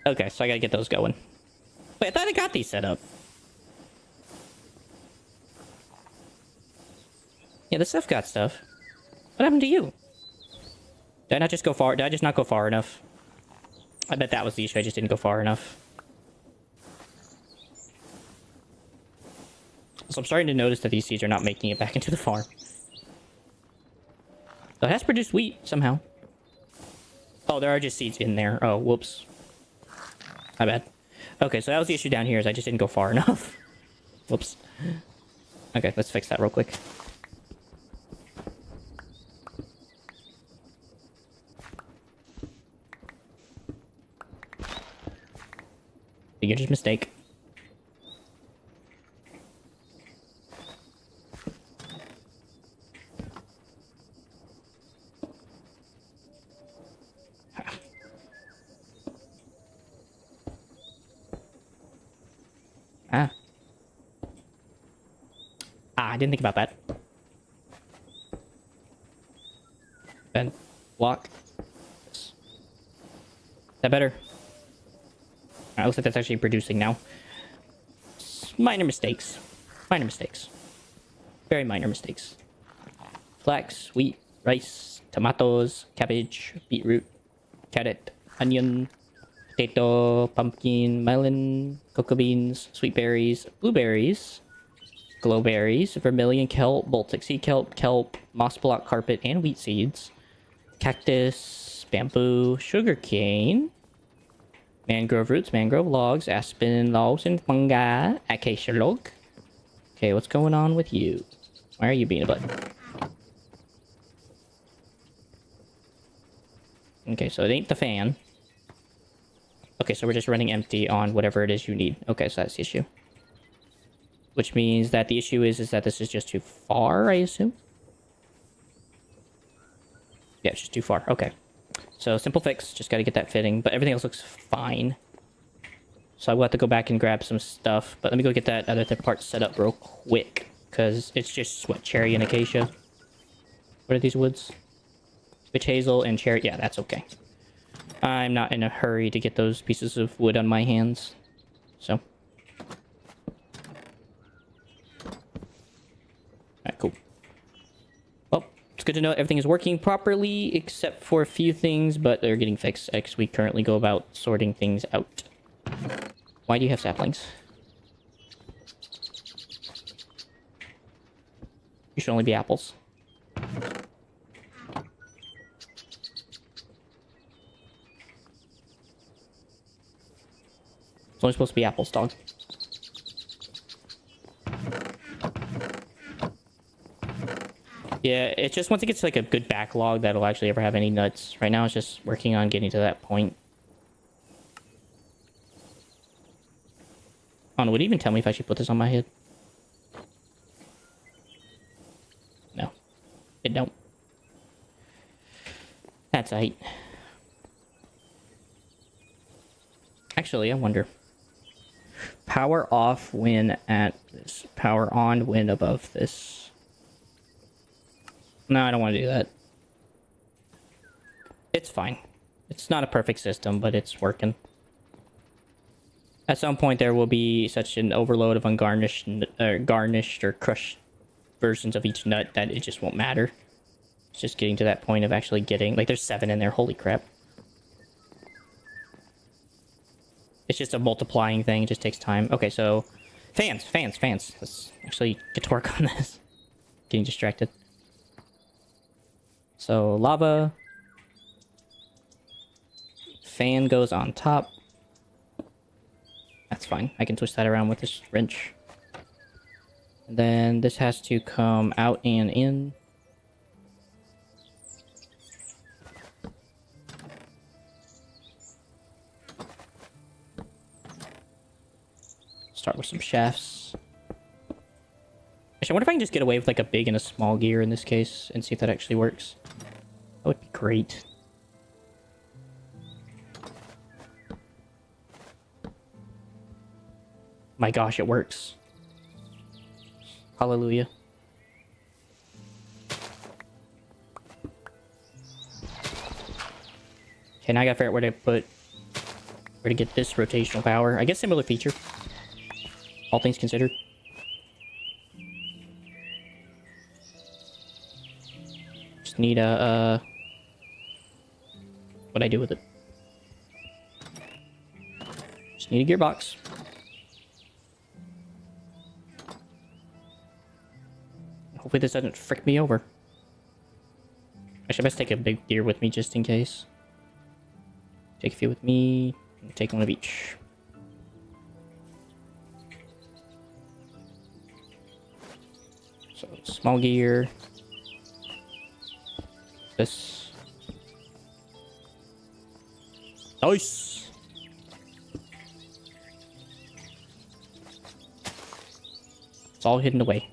Okay, so I gotta get those going. Wait, I thought I got these set up. Yeah, the stuff got stuff. What happened to you? Did I not just go far? Did I just not go far enough? I bet that was the issue. I just didn't go far enough. So I'm starting to notice that these seeds are not making it back into the farm. So it has produced wheat somehow. Oh, there are just seeds in there. Oh, whoops. My bad. Okay, so that was the issue down here, is I just didn't go far enough. Whoops. Okay, let's fix that real quick. Beginner's mistake. I didn't think about that. Ben, walk. Is that better? Alright, looks like that's actually producing now. Minor mistakes. Minor mistakes. Very minor mistakes. Flax, wheat, rice, tomatoes, cabbage, beetroot, carrot, onion, potato, pumpkin, melon, cocoa beans, sweet berries, blueberries, glowberries, vermilion kelp, Baltic sea kelp, moss block carpet, and wheat seeds, cactus, bamboo, sugarcane, mangrove roots, mangrove logs, aspen logs and fungi, acacia log. Okay, what's going on with you? Why are you being a butt? Okay, so it ain't the fan. Okay, so we're just running empty on whatever it is you need. Okay, so that's the issue. Which means that the issue is that this is just too far, I assume? Yeah, it's just too far. Okay. So, simple fix. Just gotta get that fitting. But everything else looks fine. So I will have to go back and grab some stuff. But let me go get that other part set up real quick. Because it's just, what, cherry and acacia? What are these woods? Witch hazel and cherry. Yeah, that's okay. I'm not in a hurry to get those pieces of wood on my hands. So. Alright, cool. Well, it's good to know everything is working properly, except for a few things, but they're getting fixed as we currently go about sorting things out. Why do you have saplings? You should only be apples. It's only supposed to be apples, dog. Yeah, it's just once it gets to like a good backlog that'll actually ever have any nuts. Right now it's just working on getting to that point. Oh, no, would it even tell me if I should put this on my head? No. It don't. That's aight. Actually, I wonder. Power off when at this. Power on when above this. No, I don't want to do that. It's fine. It's not a perfect system, but it's working. At some point, there will be such an overload of ungarnished, garnished or crushed versions of each nut that it just won't matter. It's just getting to that point of actually getting... Like, there's 7 in there. Holy crap. It's just a multiplying thing. It just takes time. Okay, so... Fans. Let's actually get to work on this. Getting distracted. So, lava. Fan goes on top. That's fine. I can twist that around with this wrench. And then this has to come out and in. Start with some shafts. Actually, I wonder if I can just get away with like a big and a small gear in this case and see if that actually works. That would be great. My gosh, it works. Hallelujah. Okay, now I gotta figure out where to get this rotational power. I guess similar feature. All things considered. Just need a, what'd I do with it? Just need a gearbox. Hopefully this doesn't frick me over. Actually, I best take a big gear with me just in case. Take a few with me. Take one of each. So, small gear. This. Nice! It's all hidden away.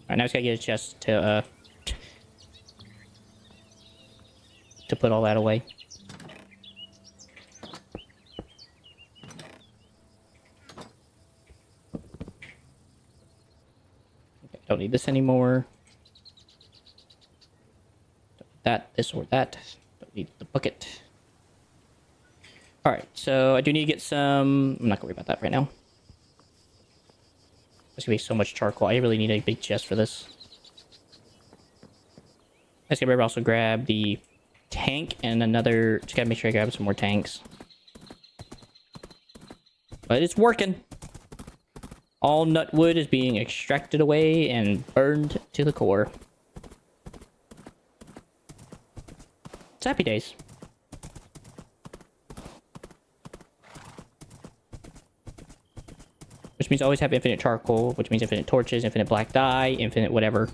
Alright, now I just gotta get a chest to put all that away. Okay, don't need this anymore. Don't need that, this or that. Don't need the bucket. Alright, so I do need to get some... I'm not gonna worry about that right now. There's gonna be so much charcoal. I really need a big chest for this. I just gotta also grab the tank and another... Just gotta make sure I grab some more tanks. But it's working. All nut wood is being extracted away and burned to the core. It's happy days. Which means I always have infinite charcoal, which means infinite torches, infinite black dye, infinite whatever.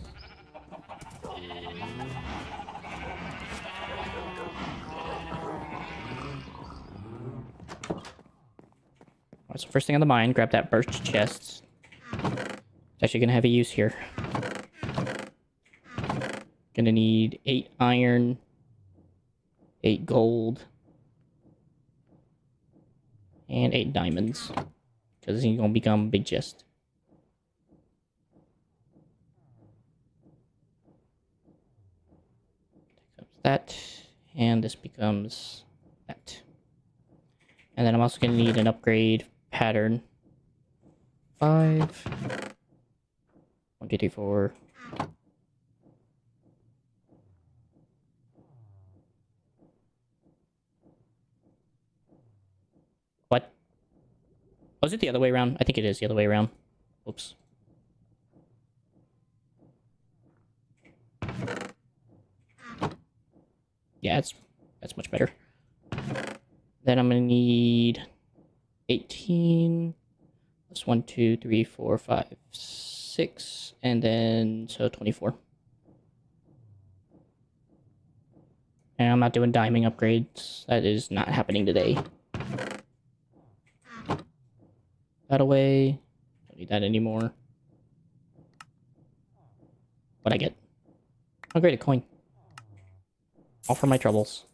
So first thing on the mind, grab that birch chest. It's actually gonna have a use here. Gonna need 8 iron, 8 gold, and 8 diamonds. Because this is gonna become a big chest. That, and this becomes that. And then I'm also gonna need an upgrade pattern. 5. 1, 2, 3, 4. What? Oh, is it the other way around? I think it is the other way around. Oops. Yeah, that's much better. Then I'm gonna need 18. That's 1, 2, 3, 4, 5, 6, and then so 24. And I'm not doing diming upgrades. That is not happening today. That away. Don't need that anymore. What'd I get? Oh, great, a coin. All for my troubles.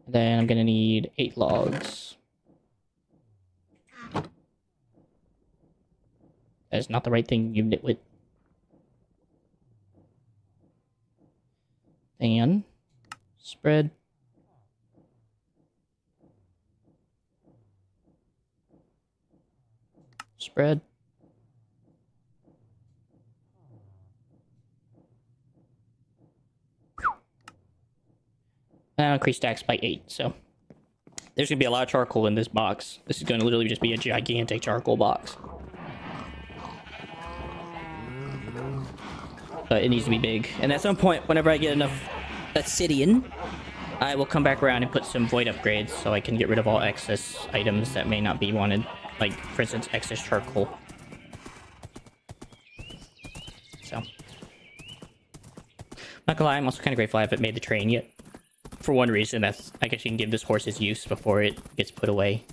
And then I'm gonna need 8 logs. That is not the right thing, you nitwit. And spread. Spread. And I'll increase stacks by 8, so there's gonna be a lot of charcoal in this box. This is gonna literally just be a gigantic charcoal box. But it needs to be big. And at some point, whenever I get enough obsidian, I will come back around and put some void upgrades so I can get rid of all excess items that may not be wanted. Like, for instance, excess charcoal. So. Not gonna lie, I'm also kind of grateful I haven't made the train yet. For one reason, that's I guess you can give this horse its use before it gets put away.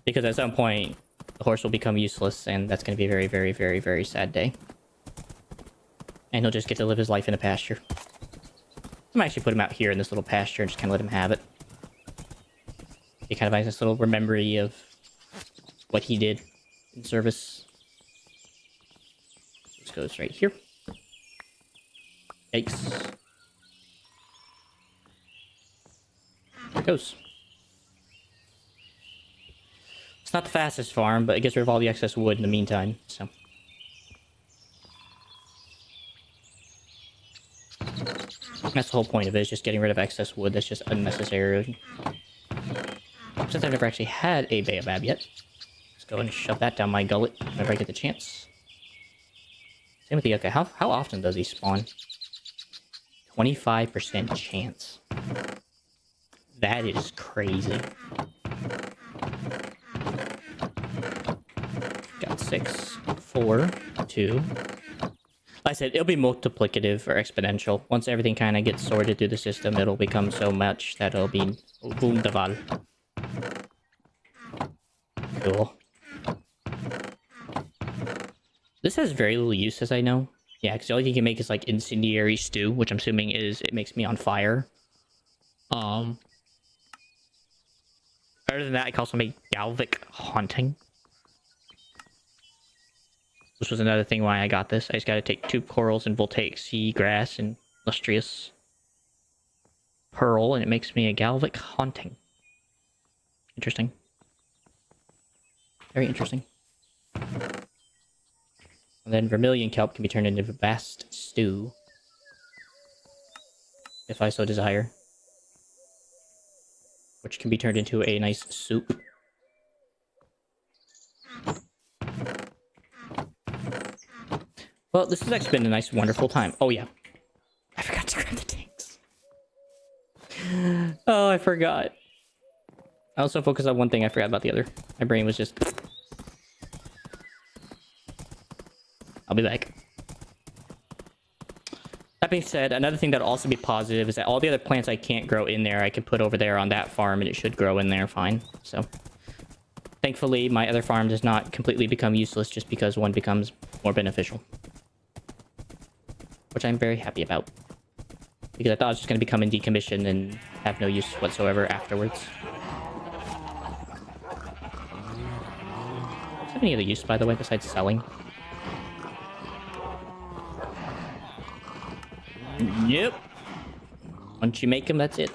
Because at some point, the horse will become useless, and that's going to be a very, very, very, very sad day. And he'll just get to live his life in a pasture. I might actually put him out here in this little pasture and just kind of let him have it. He kind of has this little memory of what he did in service. This goes right here. Yikes. There it goes. It's not the fastest farm, but it gets rid of all the excess wood in the meantime, so. That's the whole point of it, is just getting rid of excess wood that's just unnecessary. Since I've never actually had a baobab yet, let's go and shove that down my gullet whenever I get the chance. Same with the yucca. How often does he spawn? 25% chance. That is crazy. Got 6, 4, 2. Like I said, it'll be multiplicative or exponential. Once everything kind of gets sorted through the system, it'll become so much that it'll be wunderbar. Cool. This has very little use, as I know. Yeah, because the only thing you can make is like incendiary stew, which I'm assuming is it makes me on fire. Other than that, I can also make galvic haunting. This was another thing why I got this. I just gotta take 2 corals and voltaic sea grass and lustrous pearl, and it makes me a galvic haunting. Interesting. Very interesting. And then vermilion kelp can be turned into a vast stew. If I so desire. Which can be turned into a nice soup. Well, this has actually been a nice, wonderful time. Oh, yeah. I forgot to grab the tanks. Oh, I forgot. I also focused on one thing, I forgot about the other. My brain was just... I'll be back. That being said, another thing that'll also be positive is that all the other plants I can't grow in there, I can put over there on that farm, and it should grow in there fine. So, Thankfully, my other farm does not completely become useless just because one becomes more beneficial. Which I'm very happy about. Because I thought I was just going to become in decommission and have no use whatsoever afterwards. Does it have any other use, by the way, besides selling? Nope. Once you make them, that's it.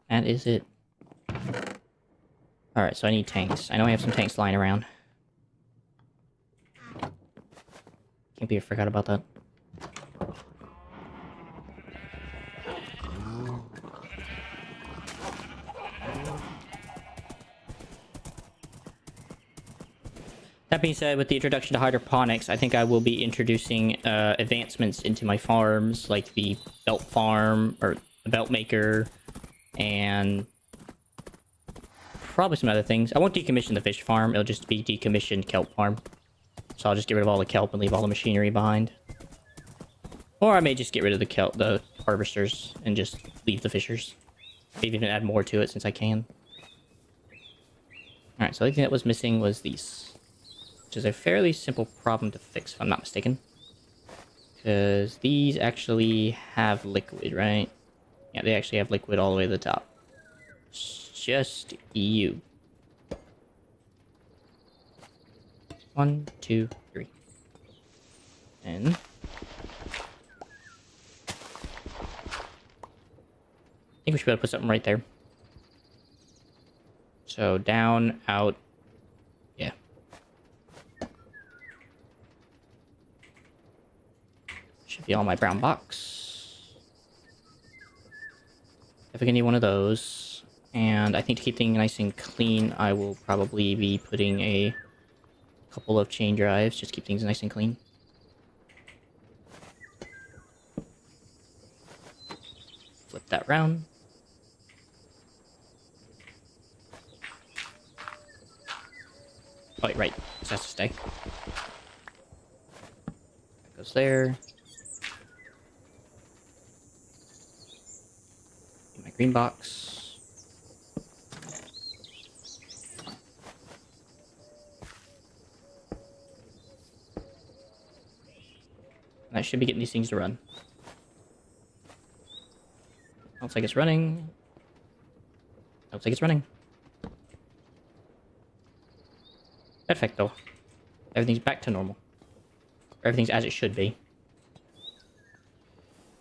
That is it. Alright, so I need tanks. I know I have some tanks lying around. Can't believe I forgot about that. That being said, with the introduction to hydroponics, I think I will be introducing advancements into my farms, like the belt farm, or the belt maker, and probably some other things. I won't decommission the fish farm, it'll just be decommissioned kelp farm. So I'll just get rid of all the kelp and leave all the machinery behind. Or I may just get rid of the harvesters, and just leave the fishers. Maybe even add more to it since I can. Alright, so the only thing that was missing was these. Which is a fairly simple problem to fix, if I'm not mistaken. Because these actually have liquid, right? Yeah, they actually have liquid all the way to the top. It's just you. 1, 2, 3. And... I think we should be able to put something right there. So, down, out... Yeah. Should be on my brown box. If I can need one of those. And I think to keep things nice and clean, I will probably be putting a couple of chain drives. Just keep things nice and clean. Flip that round. Oh, wait, right. This has to stay. That goes there. My green box. And I should be getting these things to run. Looks like it's running. Looks like it's running. Perfecto. Everything's back to normal. Everything's as it should be.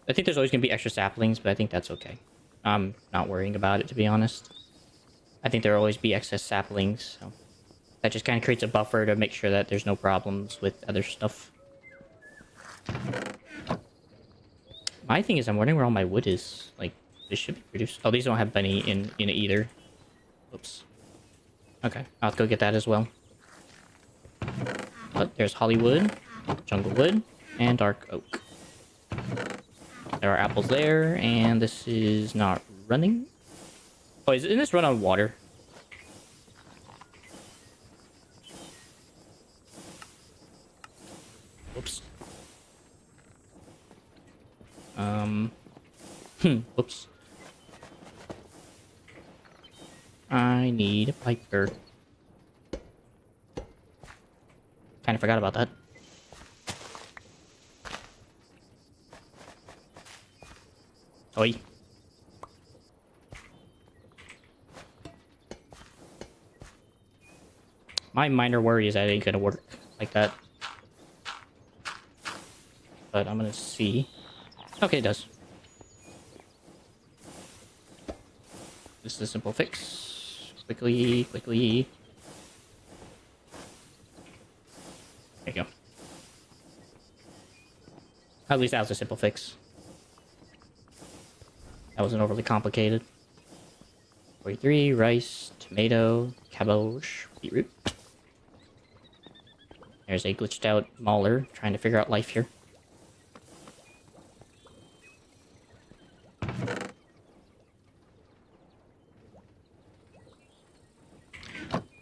I think there's always going to be extra saplings, but I think that's okay. I'm not worrying about it, to be honest. I think there will always be excess saplings, so... That just kind of creates a buffer to make sure that there's no problems with other stuff. My thing is, I'm wondering where all my wood is. Like, this should be produced... Oh, these don't have any in it either. Oops. Okay, I'll have to go get that as well. But there's Hollywood, Jungle Wood, and Dark Oak. There are apples there, and this is not running. Oh, isn't this run on water? Whoops. Whoops. I need a piper. Kind of forgot about that. Oi. My minor worry is that it ain't gonna work like that. But I'm gonna see. Okay, it does. This is a simple fix. Quickly. There you go. At least that was a simple fix. That wasn't overly complicated. 43, rice, tomato, cabbage, beetroot. There's a glitched out mauler trying to figure out life here.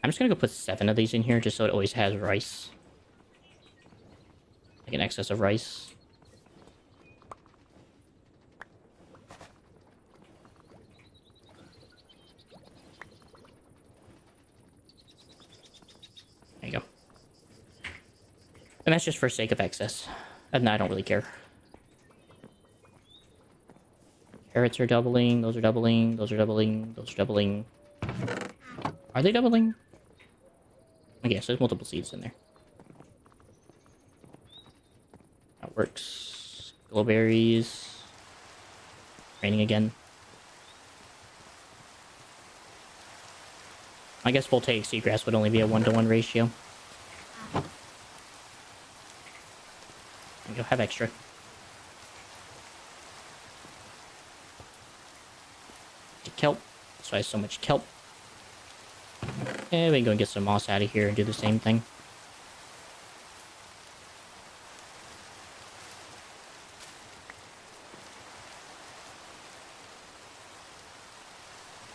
I'm just gonna go put 7 of these in here just so it always has rice. Like an excess of rice. And that's just for sake of excess. And I don't really care. Carrots are doubling, those are doubling, those are doubling, those are doubling. Are they doubling? I guess there's multiple seeds in there. That works. Glowberries. Raining again. I guess voltaic seagrass would only be a 1-to-1 ratio. You'll have extra. Kelp. That's why I have so much kelp. And we can go and get some moss out of here and do the same thing.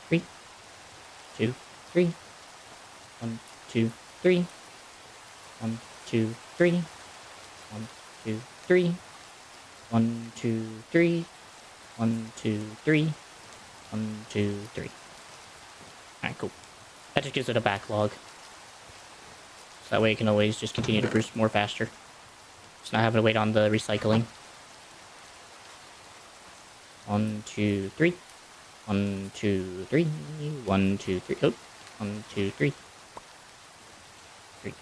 Three, two, three. 1, 2, 3. 1, 2, 3. 1, 2, 3. 1, 2, 3. 1, 2, 3. 1, 2, 3. Alright, cool. That just gives it a backlog. So that way it can always just continue to boost more faster. It's not having to wait on the recycling. 1, 2, 3. 1, 2, 3. 1, 2, 3. Oh. 1, 2, 3. 3.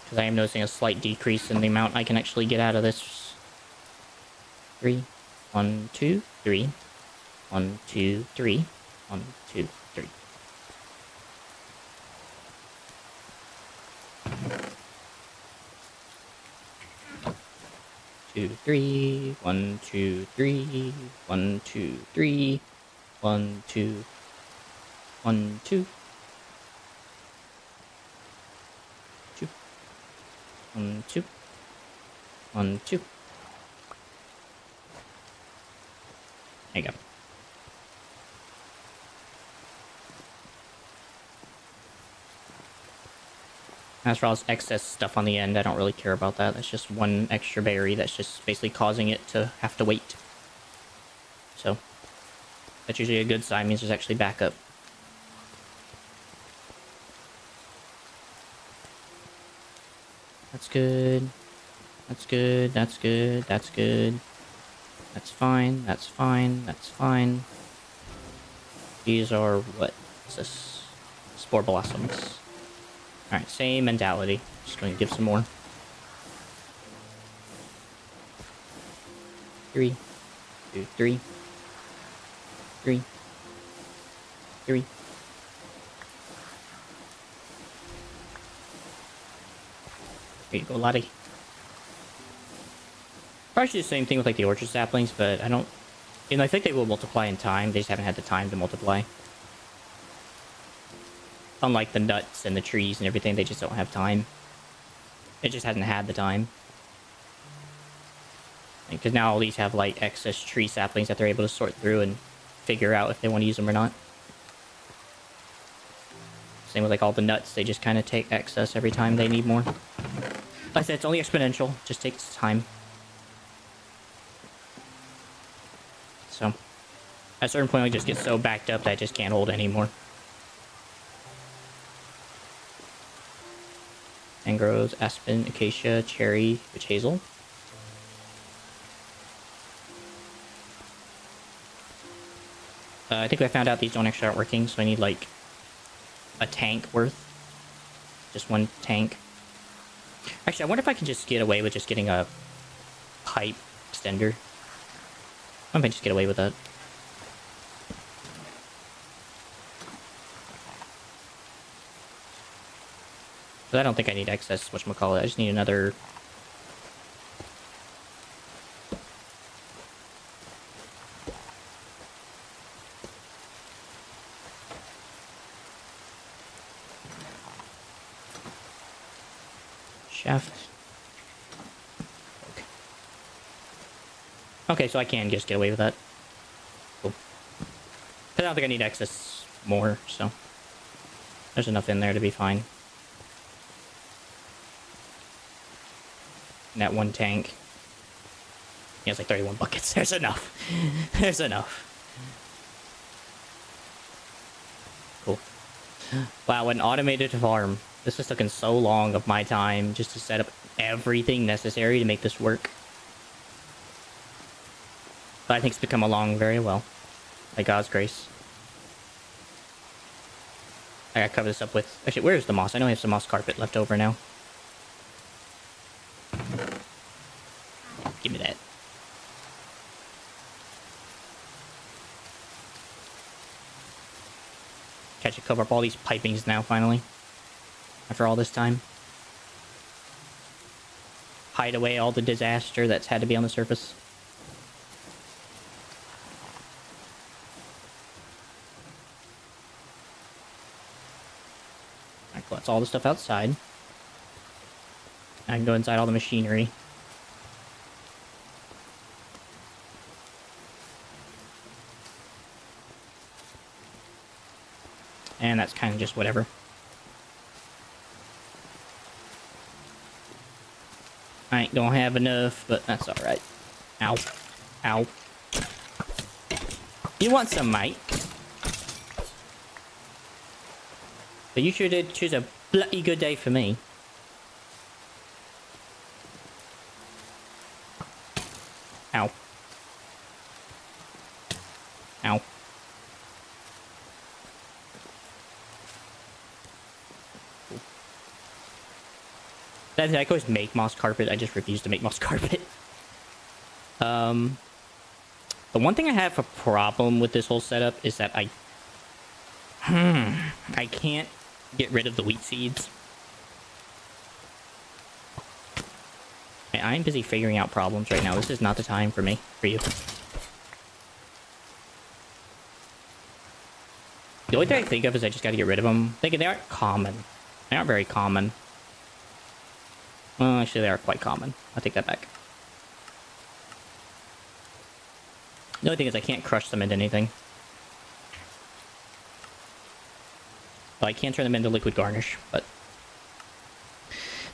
Because I am noticing a slight decrease in the amount I can actually get out of this. 3. 1, 2, 3. 1, 2, 3. 1, 2, 3. Two, 3. 1, 2, 3. 1, 2, 3. 1, 2. 1, 2. 2. 1, 2. 1, 2. There you go. As for all this excess stuff on the end, I don't really care about that. That's just one extra berry that's just basically causing it to have to wait. So, that's usually a good sign, means there's actually backup. That's good. That's good, that's good, that's good. That's fine, that's fine, that's fine. These are what? What's this? Spore blossoms. Alright, same mentality. Just going to give some more. 3, 2, 3. 3. 3. There you go, Lottie. Probably should do the same thing with like the orchard saplings, but I don't... I think they will multiply in time, they just haven't had the time to multiply. Unlike the nuts and the trees and everything, they just don't have time. It just hasn't had the time. Because now all these have like excess tree saplings that they're able to sort through and figure out if they want to use them or not. Same with like all the nuts, they just kind of take excess every time they need more. Like I said, it's only exponential, just takes time. So, at a certain point, I just get so backed up that I just can't hold anymore. Mangroves, aspen, acacia, cherry, witch hazel. I think I found out these don't actually aren't working, so I need like a tank worth. Just one tank. Actually, I wonder if I can just get away with just getting a pipe extender. I might just get away with that. But I don't think I need excess whatchamacallit. I just need another... shaft. Okay. Okay, so I can just get away with that. Cool. I don't think I need excess more, so... there's enough in there to be fine. And that one tank. Yeah, it's like 31 buckets. There's enough. There's enough. Cool. Wow, an automated farm. This has taken so long of my time just to set up everything necessary to make this work. But I think it's become along very well. By God's grace. I gotta cover this up with... Actually, where's the moss? I know I have some moss carpet left over now. Give me that. I should cover up all these pipings now, finally. After all this time. Hide away all the disaster that's had to be on the surface. Alright, cool. That's all the stuff outside. I can go inside all the machinery. And that's kind of just whatever. I ain't gonna have enough, but that's alright. Ow. Ow. You want some, mate? But you sure did choose a bloody good day for me. Ow. Ow. I can always make moss carpet. I just refuse to make moss carpet. The one thing I have a problem with this whole setup is that I can't get rid of the wheat seeds. I'm busy figuring out problems right now. This is not the time for me, for you. The only thing I think of is I just gotta get rid of them. Thinking they aren't common. They aren't very common. Well, actually, they are quite common. I'll take that back. The only thing is I can't crush them into anything. Well, I can turn them into liquid garnish, but...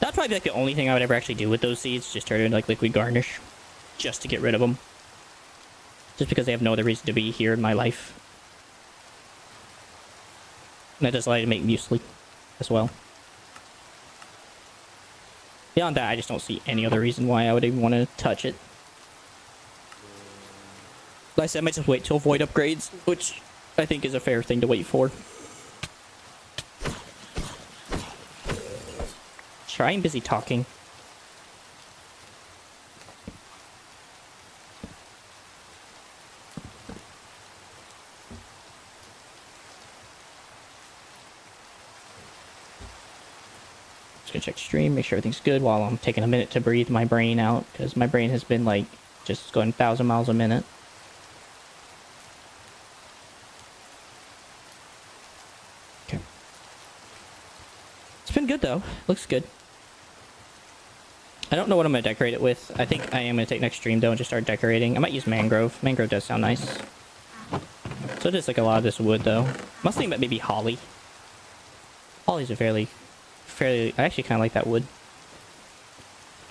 That'd probably be like the only thing I would ever actually do with those seeds. Just turn it into like liquid garnish. Just to get rid of them. Just because they have no other reason to be here in my life. And that does allow you to make muesli as well. Beyond that, I just don't see any other reason why I would even want to touch it. Like I said, I might just wait to avoid upgrades, which I think is a fair thing to wait for. Sure, I'm busy talking. Just gonna check stream, make sure everything's good while I'm taking a minute to breathe my brain out, because my brain has been like just going 1,000 miles a minute. Okay. It's been good though. Looks good. I don't know what I'm gonna decorate it with. I think I am gonna take next stream though and just start decorating. I might use mangrove. Mangrove does sound nice. So just like a lot of this wood though. Must think about maybe holly. Holly's a fairly... I actually kind of like that wood.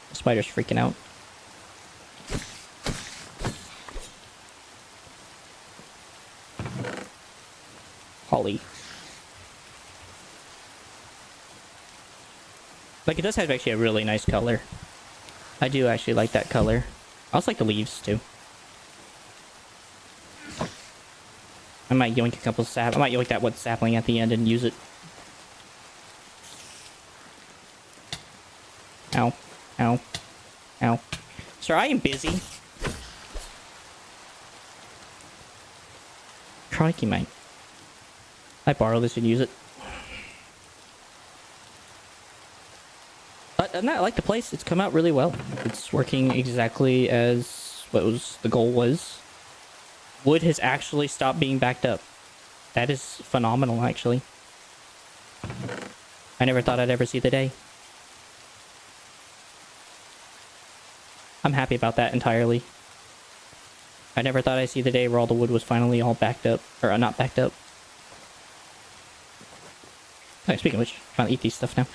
The spider's freaking out. Holly. Like, it does have actually a really nice color. I do actually like that color. I also like the leaves, too. I might yoink a couple I might yoink that one sapling at the end and use it. Ow. Ow. Ow. Sir, I am busy. Crikey, mate. I borrow this and use it. But I like the place. It's come out really well. It's working exactly as what was the goal was. Wood has actually stopped being backed up. That is phenomenal, actually. I never thought I'd ever see the day. I'm happy about that entirely. I never thought I'd see the day where all the wood was finally all backed up. Or not backed up. Alright, speaking of which, I'm gonna eat these stuff now.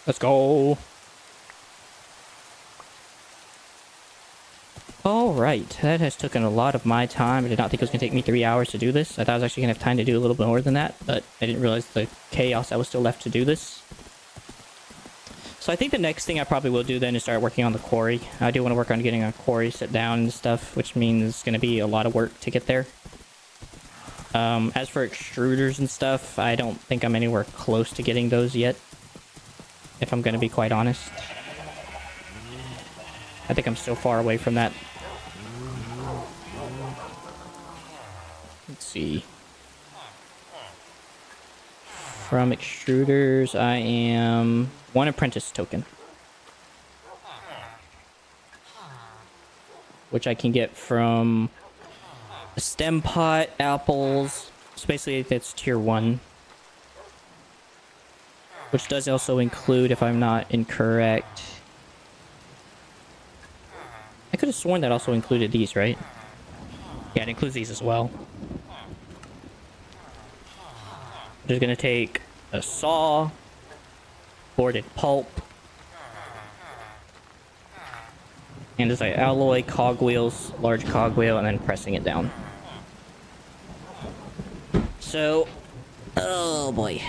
Let's go. Alright. Alright, that has taken a lot of my time. I did not think it was going to take me 3 hours to do this. I thought I was actually going to have time to do a little bit more than that, but I didn't realize the chaos that was still left to do this. So I think the next thing I probably will do then is start working on the quarry. I do want to work on getting a quarry set down and stuff, which means it's going to be a lot of work to get there. As for extruders and stuff, I don't think I'm anywhere close to getting those yet, if I'm going to be quite honest. I think I'm still far away from that. Let's see. From extruders, I am 1 apprentice token, which I can get from a stem pot, apples. So basically, that's tier 1, which does also include, if I'm not incorrect, I could have sworn that also included these, right? Yeah, it includes these as well. I'm just gonna take a saw, boarded pulp, and just like alloy, cogwheels, large cogwheel, and then pressing it down. So, oh boy.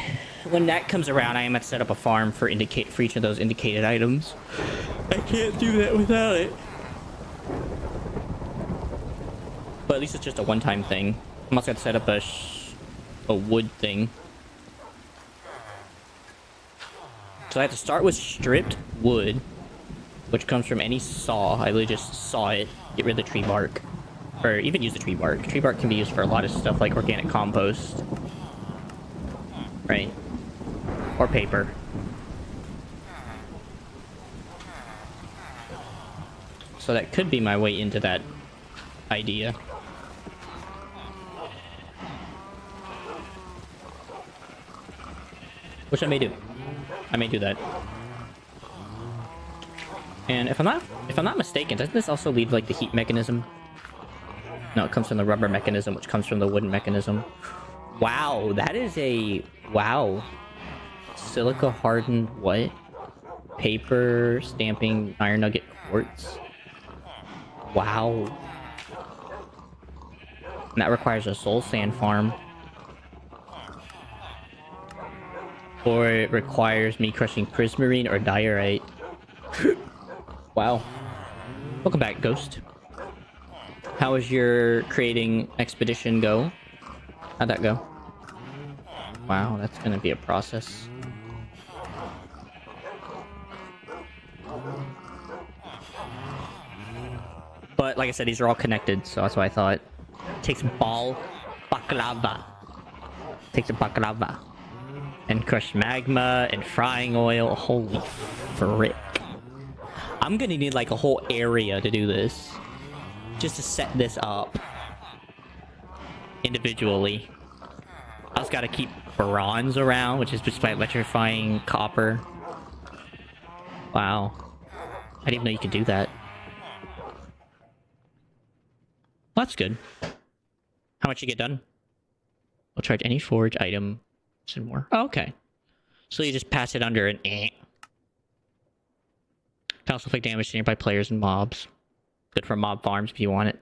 When that comes around, I am going to set up a farm for each of those indicated items. I can't do that without it. But at least it's just a one-time thing. I'm also going to set up a wood thing. So I have to start with stripped wood, which comes from any saw. I literally just saw it, get rid of the tree bark. Or even use the tree bark. Tree bark can be used for a lot of stuff like organic compost. Right? Or paper. So that could be my way into that idea. Which I may do. I may do that. And if I'm not mistaken, doesn't this also lead like the heat mechanism? No, it comes from the rubber mechanism, which comes from the wooden mechanism. Wow, that is a wow. Silica hardened what? Paper stamping iron nugget quartz. Wow. And that requires a soul sand farm. Or it requires me crushing prismarine or diorite. Wow. Welcome back, Ghost. How was your creating expedition go? How'd that go? Wow, that's gonna be a process. But like I said, these are all connected, so that's why I thought. Takes baklava. Takes a baklava. And crushed magma and frying oil. Holy frick. I'm gonna need like a whole area to do this. Just to set this up. Individually. I also gotta keep bronze around, which is just by electrifying copper. Wow. I didn't even know you could do that. Well, that's good. How much you get done? I'll charge any forge item and more. Oh, okay. So you just pass it under an eh. Can also inflict damage to nearby players and mobs. Good for mob farms if you want it.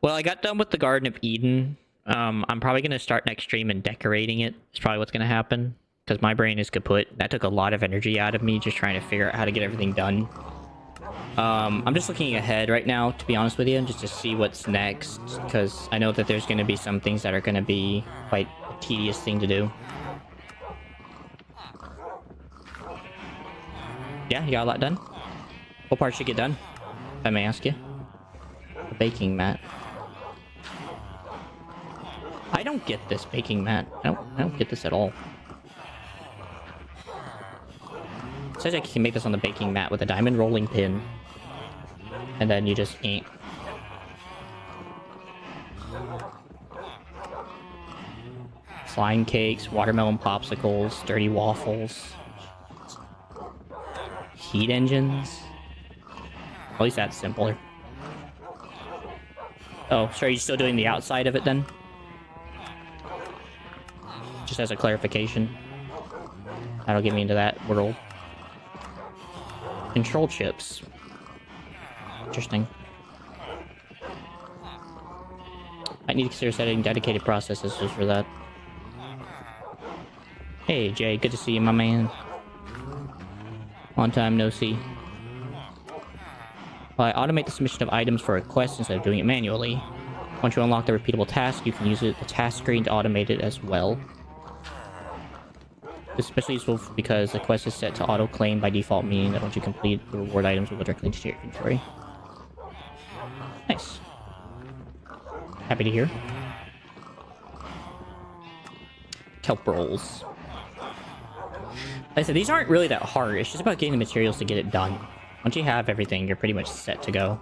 Well, I got done with the Garden of Eden. I'm probably going to start next stream and decorating it. It's probably what's going to happen. Because my brain is kaput. That took a lot of energy out of me just trying to figure out how to get everything done. I'm just looking ahead right now, to be honest with you, just to see what's next. Because I know that there's going to be some things that are going to be quite a tedious thing to do. Yeah, you got a lot done? What part should get done? If I may ask you. The baking mat. I don't get this baking mat. I don't get this at all. It says I can make this on the baking mat with a diamond rolling pin. And then you just ink. Slime cakes, watermelon popsicles, dirty waffles. Heat engines. At least that's simpler. Oh, sorry, you're still doing the outside of it then? Just as a clarification. That'll get me into that world. Control chips. Interesting. I need to consider setting dedicated processes just for that. Hey, Jay. Good to see you, my man. Long time no see. Well, I automate the submission of items for a quest instead of doing it manually. Once you unlock the repeatable task, you can use the task screen to automate it as well. This is especially useful because the quest is set to auto-claim by default, meaning that once you complete, the reward items will go directly into your inventory. Nice. Happy to hear. Kelp rolls. Like I said, these aren't really that hard. It's just about getting the materials to get it done. Once you have everything, you're pretty much set to go.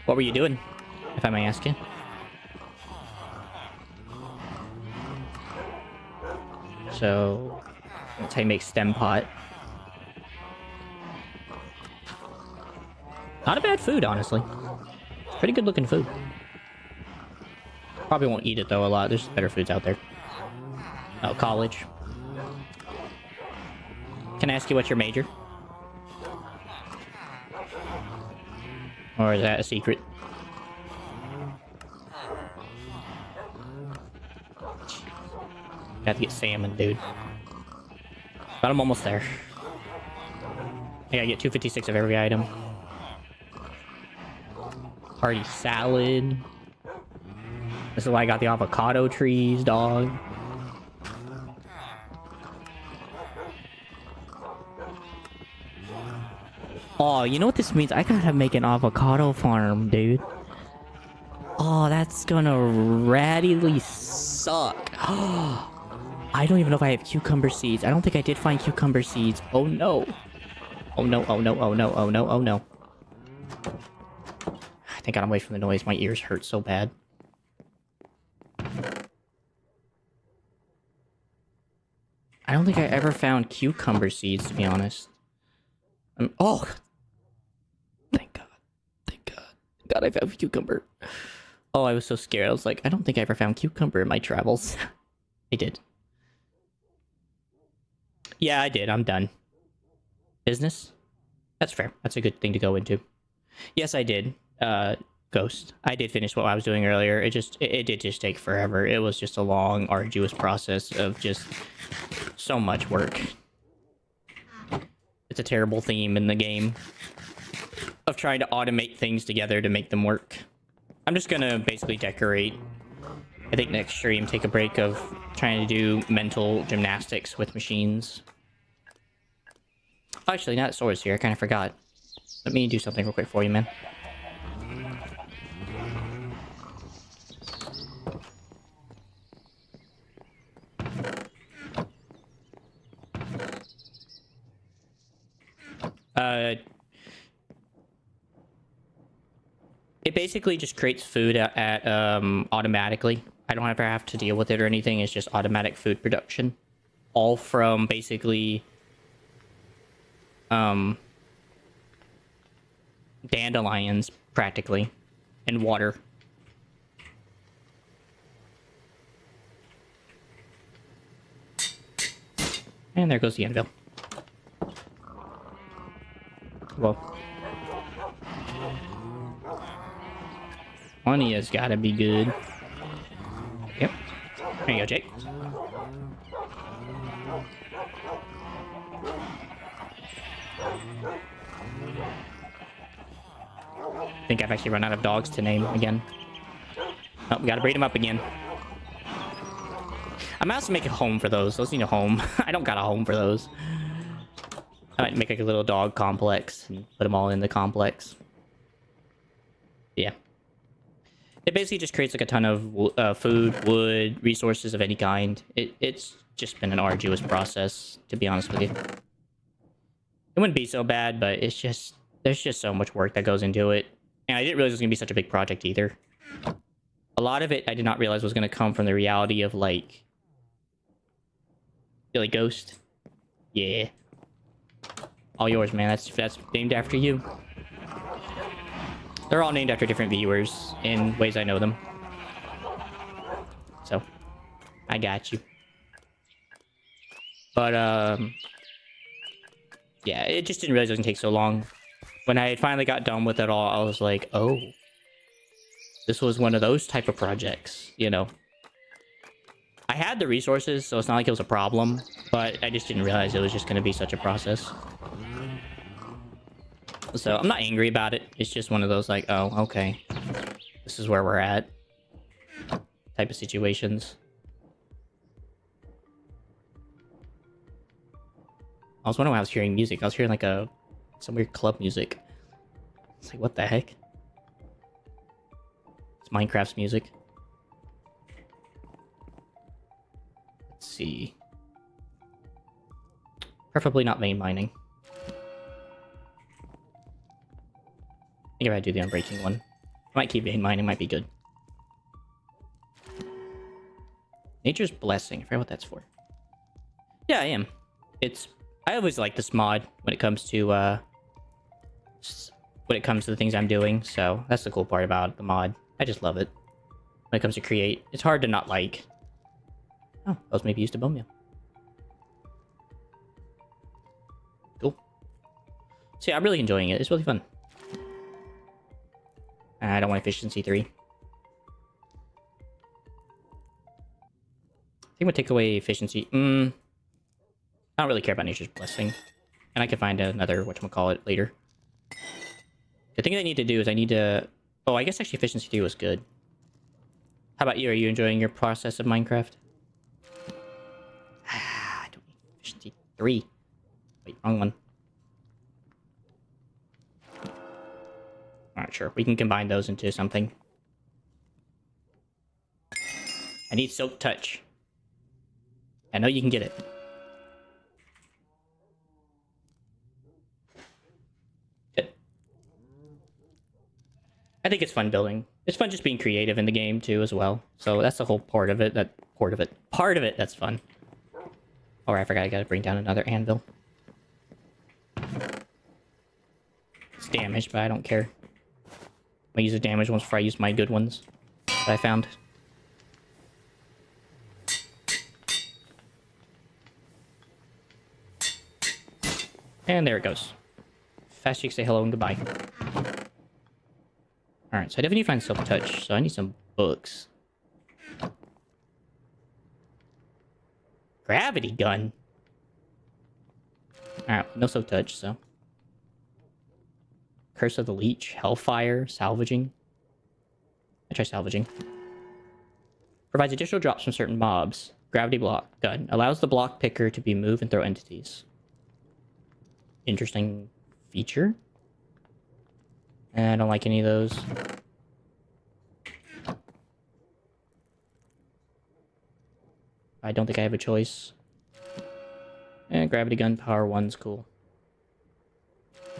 What were you doing, if I may ask you? So, that's how you make stem pot. Not a bad food, honestly. It's pretty good looking food. Probably won't eat it, though, a lot. There's better foods out there. Oh, college. Can I ask you what's your major? Or is that a secret? Got to get salmon, dude. But I'm almost there. I gotta get 256 of every item. Hearty salad. This is why I got the avocado trees, dog. Oh, you know what this means? I gotta make an avocado farm, dude. Oh, that's gonna raddily suck. I don't even know if I have cucumber seeds. I don't think I did find cucumber seeds. Oh no. Oh no, oh no, oh no, oh no, oh no. Thank God I'm away from the noise. My ears hurt so bad. I don't think I ever found cucumber seeds, to be honest. Oh! Thank God. Thank God. God, I found cucumber. Oh, I was so scared. I was like, I don't think I ever found cucumber in my travels. I did. Yeah, I did. I'm done. Business? That's fair. That's a good thing to go into. Yes, I did. Ghost. I did finish what I was doing earlier. It did just take forever. It was just a long, arduous process of just so much work. It's a terrible theme in the game of trying to automate things together to make them work. I'm just gonna basically decorate. I think next stream, take a break of trying to do mental gymnastics with machines. Oh, actually, not swords here. I kind of forgot. Let me do something real quick for you, man. It basically just creates food at automatically. I don't ever have to deal with it or anything. It's just automatic food production. All from basically dandelions, practically, and water. And there goes the anvil. Well, money has got to be good. Yep. There you go, Jake. I think I've actually run out of dogs to name again. Oh, we gotta breed them up again. I might also make a home for those. Those need a home. I don't got a home for those. I might make like a little dog complex and put them all in the complex. Yeah. It basically just creates like a ton of food, wood, resources of any kind. It's just been an arduous process, to be honest with you. It wouldn't be so bad, but it's just... there's just so much work that goes into it. And I didn't realize it was going to be such a big project either. A lot of it I did not realize was going to come from the reality of like... Billy Ghost. Yeah. All yours, man. That's named after you. They're all named after different viewers in ways I know them. So, I got you. But, Yeah, it just didn't realize it was gonna take so long. When I finally got done with it all, I was like, oh, this was one of those type of projects, you know. I had the resources, so it's not like it was a problem, but I just didn't realize it was just gonna be such a process. So I'm not angry about it. It's just one of those like, oh, okay, this is where we're at type of situations. I was wondering why I was hearing music. I was hearing like some weird club music. It's like, what the heck? It's Minecraft's music. Let's see. Preferably not vein mining. I think if I do the unbreaking one, I might keep vein mining. Might be good. Nature's Blessing. I forget what that's for. Yeah, I am. I always like this mod when it comes to the things I'm doing. So that's the cool part about the mod. I just love it. When it comes to create, it's hard to not like. Oh, those maybe used to bone meal. Cool. So yeah, I'm really enjoying it. It's really fun. I don't want efficiency 3. I think we'll take away efficiency. I don't really care about Nature's Blessing. And I can find another whatchamacallit later. The thing I need to do is I need to... Oh, I guess actually efficiency 3 was good. How about you? Are you enjoying your process of Minecraft? I don't need efficiency 3. Wait, wrong one. Alright, sure. We can combine those into something. I need Silk Touch. I know you can get it. Good. I think it's fun building. It's fun just being creative in the game too, as well. So that's the whole part of it. Part of it. That's fun. Oh, I forgot. I gotta bring down another anvil. It's damaged, but I don't care. I use the damaged ones before I use my good ones that I found. And there it goes. Fast you can say hello and goodbye. Alright, so I definitely need to find Silk Touch, so I need some books. Gravity gun? Alright, no Silk Touch, so... Curse of the Leech, Hellfire, Salvaging. I try Salvaging. Provides additional drops from certain mobs. Gravity block gun. Allows the block picker to be moved and throw entities. Interesting feature. I don't like any of those. I don't think I have a choice. And gravity gun power 1's cool.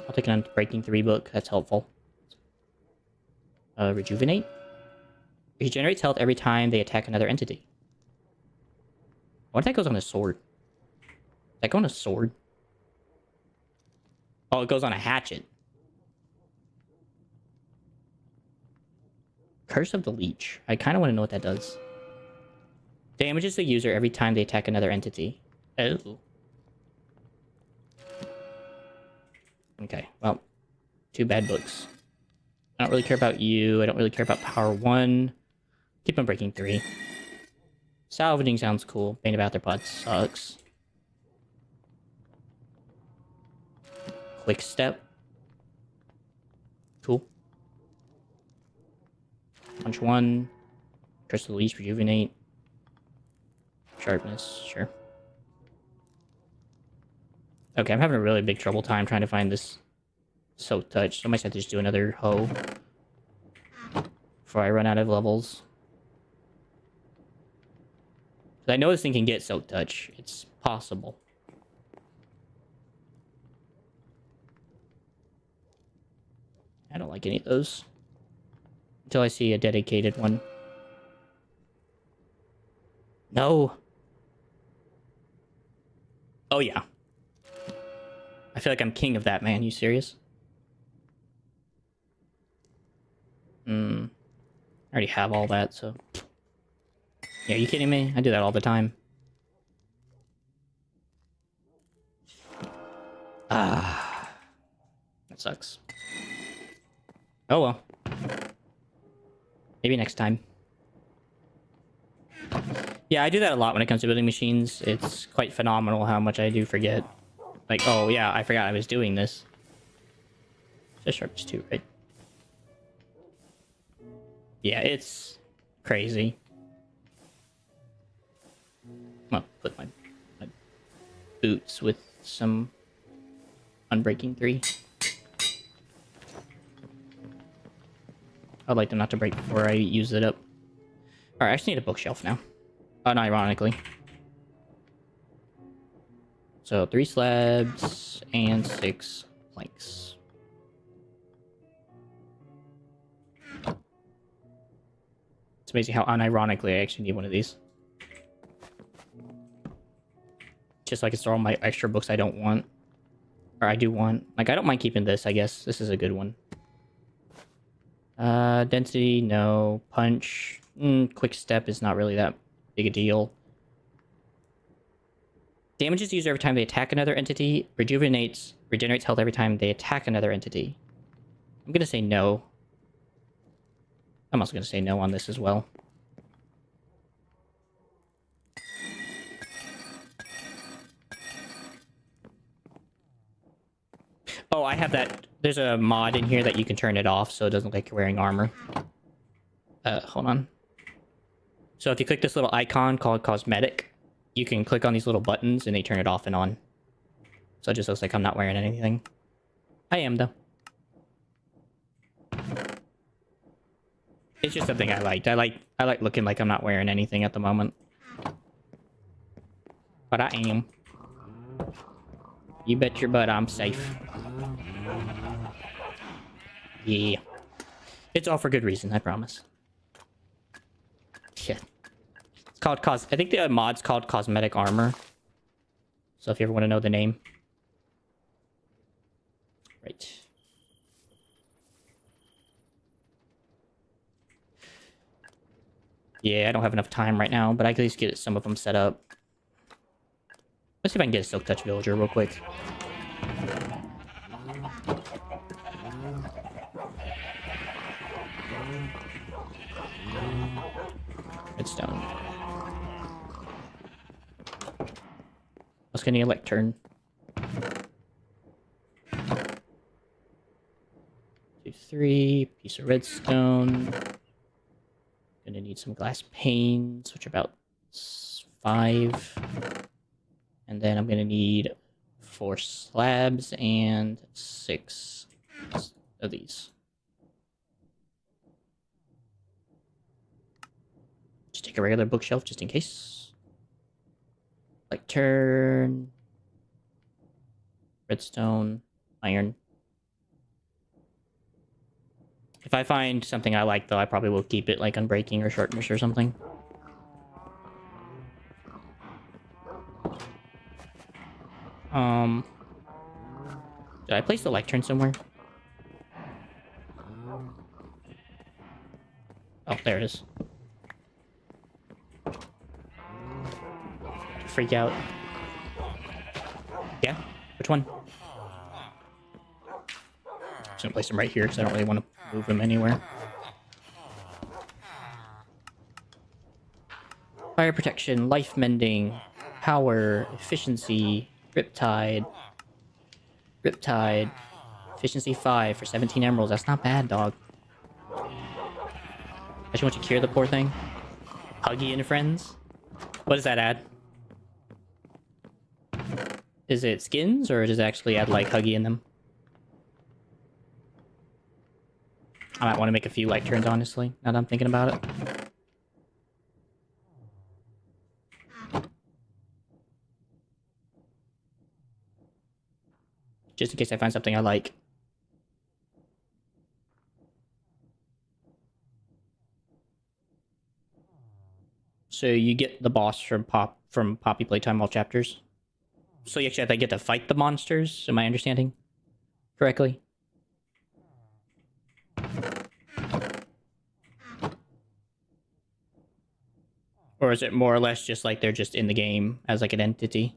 I'll take an Unbreaking 3 book. That's helpful. Rejuvenate. It regenerates health every time they attack another entity. What if that goes on a sword? Does that go on a sword? Oh, it goes on a hatchet. Curse of the Leech. I kind of want to know what that does. Damages the user every time they attack another entity. Oh. Okay, well. 2 bad books. I don't really care about you. I don't really care about power 1. Keep on breaking 3. Salvaging sounds cool. Bane of Arthropods sucks. Quick Step. Cool. Punch 1. Curse of the Leech, Rejuvenate. Sharpness, sure. Okay, I'm having a really big trouble time trying to find this Silk Touch. So I might have to just do another hoe before I run out of levels. I know this thing can get Silk Touch. It's possible. I don't like any of those. Until I see a dedicated one. No. Oh, yeah. I feel like I'm king of that, man. You serious? I already have all that, so... Yeah, are you kidding me? I do that all the time. Ah, that sucks. Oh well. Maybe next time. Yeah, I do that a lot when it comes to building machines. It's quite phenomenal how much I do forget. Like, oh yeah, I forgot I was doing this. Just sharpness 2, right? Yeah, it's crazy. Well, put my boots with some unbreaking 3. I'd like them not to break before I use it up. Alright, I just need a bookshelf now. Unironically. So 3 slabs and 6 planks. It's amazing how unironically I actually need one of these. Just so I can store all my extra books I don't want. Or I do want. Like, I don't mind keeping this, I guess. This is a good one. Density, no. Punch. Quick step is not really that big a deal. Damage is used every time they attack another entity. Regenerates health every time they attack another entity. I'm gonna say no. I'm also gonna say no on this as well. Oh, I have that. There's a mod in here that you can turn it off so it doesn't look like you're wearing armor. Hold on. So if you click this little icon called cosmetic, you can click on these little buttons and they turn it off and on. So it just looks like I'm not wearing anything. I am, though. It's just something I liked. I like looking like I'm not wearing anything at the moment. But I am. You bet your butt I'm safe. Yeah. It's all for good reason, I promise. Yeah. It's called I think the mod's called Cosmetic Armor. So if you ever want to know the name. Right. Yeah, I don't have enough time right now, but I can at least get some of them set up. Let's see if I can get a Silk Touch Villager real quick. Redstone. Let's get a lectern. 2, 3. Piece of redstone. Gonna need some glass panes, which are about 5. And then I'm gonna need 4 slabs and 6 of these. Just take a regular bookshelf just in case. Lectern. Redstone. Iron. If I find something I like, though, I probably will keep it, like, unbreaking or sharpness or something. Did I place the lectern somewhere? Oh, there it is. Freak out. Yeah? Which one? Just gonna place them right here because I don't really want to move them anywhere. Fire protection, life mending, power, efficiency, riptide, efficiency 5 for 17 emeralds. That's not bad, dog. I just want you to cure the poor thing. Huggy and friends. What does that add? Is it skins or does it actually add like Huggy in them? I might want to make a few light turns, honestly, now that I'm thinking about it. Just in case I find something I like. So you get the boss from Poppy Playtime all chapters. So you actually have to get to fight the monsters, am I understanding correctly? Or is it more or less just like they're just in the game as like an entity?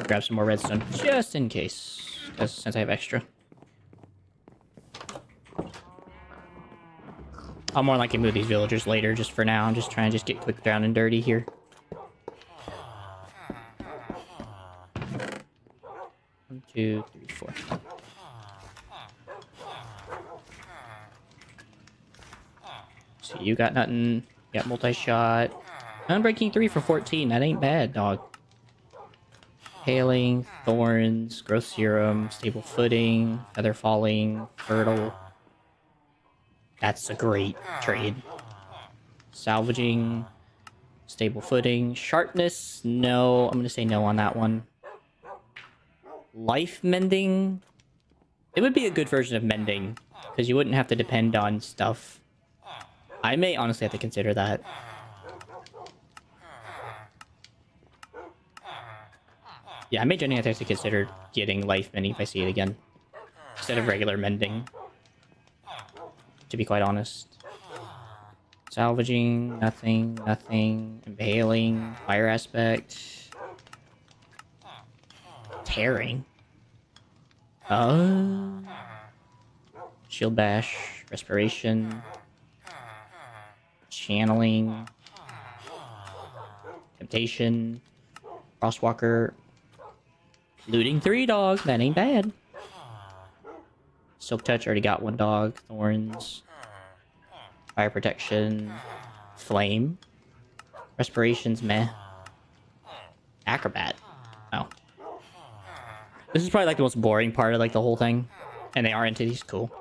grab some more redstone just in case, because since I have extra. I'll more likely move these villagers later. Just for now, I'm just trying to just get quick down and dirty here. 1, 2, 3, 4. So you got nothing. You got multi-shot. Unbreaking 3 for 14. That ain't bad, dog. Hailing, thorns, growth serum, stable footing, feather falling, fertile. That's a great trade. Salvaging, stable footing, sharpness. No, I'm gonna say no on that one. Life mending. It would be a good version of mending because you wouldn't have to depend on stuff. I may honestly have to consider that. Yeah, I may genuinely have to consider getting life mending if I see it again. Instead of regular mending. To be quite honest. Salvaging, nothing, nothing. Impaling, fire aspect. Tearing. Shield bash, respiration. Channeling. Temptation. Frostwalker. Looting 3 dogs, that ain't bad. Silk touch, already got 1 dog. Thorns. Fire protection. Flame. Respirations, meh. Acrobat. Oh. This is probably like the most boring part of like the whole thing. And they are entities, cool.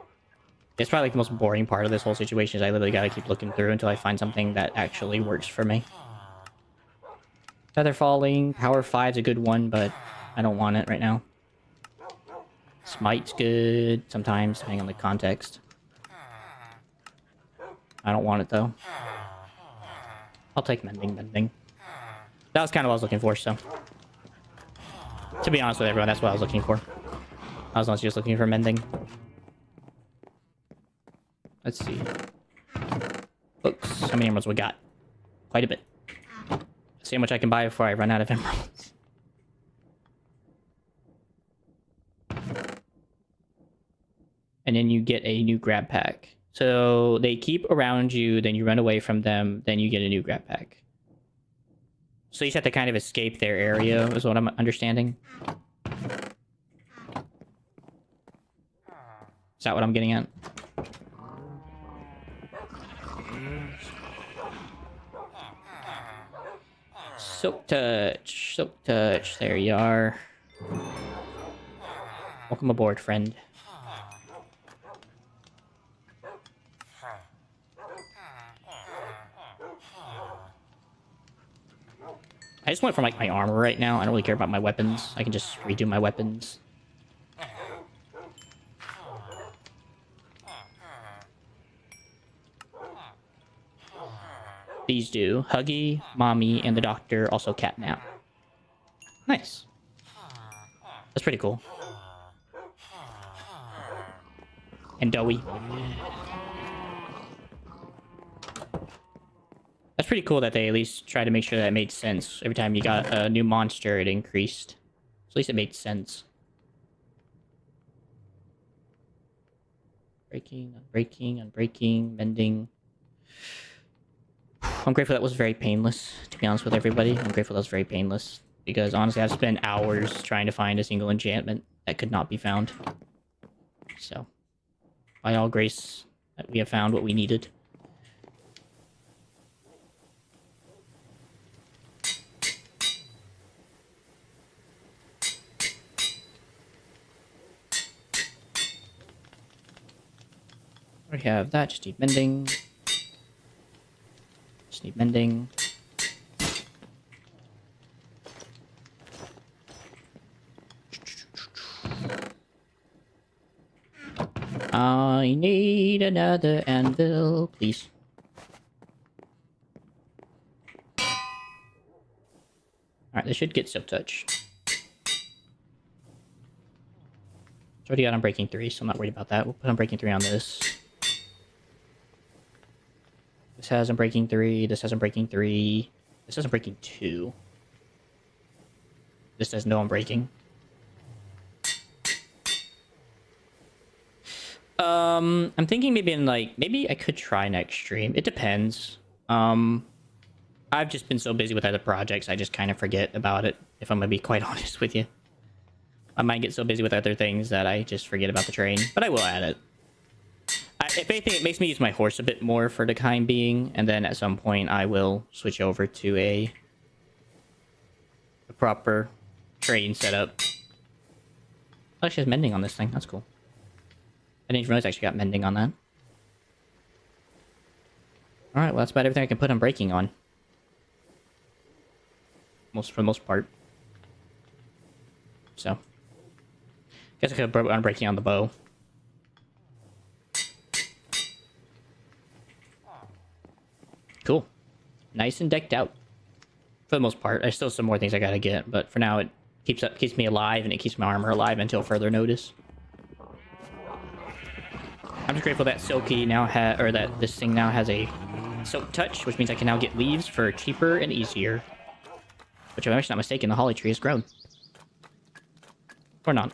It's probably like the most boring part of this whole situation is I literally gotta keep looking through until I find something that actually works for me. Feather falling, power 5's a good one, but I don't want it right now. Smite's good, sometimes, depending on the context. I don't want it, though. I'll take mending. That was kind of what I was looking for, so... To be honest with everyone, that's what I was looking for. I was not just looking for mending. Let's see. Books. How many emeralds we got? Quite a bit. Let's see how much I can buy before I run out of emeralds. And then you get a new grab pack. So they keep around you, then you run away from them, then you get a new grab pack. So you just have to kind of escape their area, is what I'm understanding. Is that what I'm getting at? Silk touch, there you are. Welcome aboard, friend. I just went for like my armor right now. I don't really care about my weapons. I can just redo my weapons. These do. Huggy, Mommy, and the Doctor, also Catnap. Nice. That's pretty cool. And Doughy. That's pretty cool that they at least try to make sure that it made sense. Every time you got a new monster, it increased. So at least it made sense. Unbreaking, mending. I'm grateful that was very painless, to be honest with everybody. I'm grateful that was very painless. Because honestly, I've spent hours trying to find a single enchantment that could not be found. So, by all grace, that we have found what we needed. We have that, just need mending. Just need mending. I need another anvil, please. Alright, this should get Silk Touch. It's already got Unbreaking 3, so I'm not worried about that. We'll put Unbreaking 3 on this. This has Unbreaking 3, this has Unbreaking 3, this has Unbreaking 2. Just says no, I'm breaking. I'm thinking maybe maybe I could try next stream. It depends. I've just been so busy with other projects, I just kind of forget about it, if I'm gonna be quite honest with you. I might get so busy with other things that I just forget about the train, but I will add it. If anything, it makes me use my horse a bit more for the time being, and then at some point I will switch over to a proper train setup. Oh, she has mending on this thing. That's cool. I didn't even realize I actually got mending on that. Alright, well that's about everything I can put on breaking on. For the most part. So. Guess I could have put on breaking on the bow. Cool. Nice and decked out. For the most part. There's still some more things I gotta get, but for now it keeps me alive and it keeps my armor alive until further notice. I'm just grateful that Silky now that this thing now has a Silk Touch, which means I can now get leaves for cheaper and easier. Which, if I'm actually not mistaken, the holly tree has grown. Or not.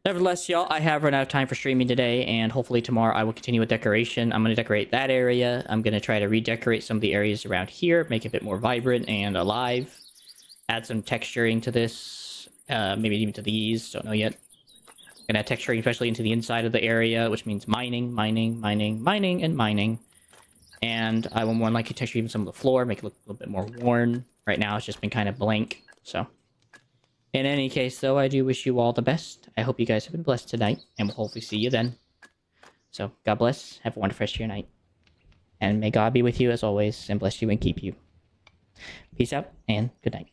Nevertheless, y'all, I have run out of time for streaming today, and hopefully tomorrow I will continue with decoration. I'm going to decorate that area. I'm going to try to redecorate some of the areas around here, make it a bit more vibrant and alive. Add some texturing to this, maybe even to these, don't know yet. I'm going to add texturing especially into the inside of the area, which means mining, mining, mining, mining, and mining. And I will more likely texture even some of the floor, make it look a little bit more worn. Right now it's just been kind of blank, so... In any case, though, I do wish you all the best. I hope you guys have been blessed tonight, and we'll hopefully see you then. So, God bless, have a wonderful rest of your night. And may God be with you as always, and bless you and keep you. Peace out, and good night.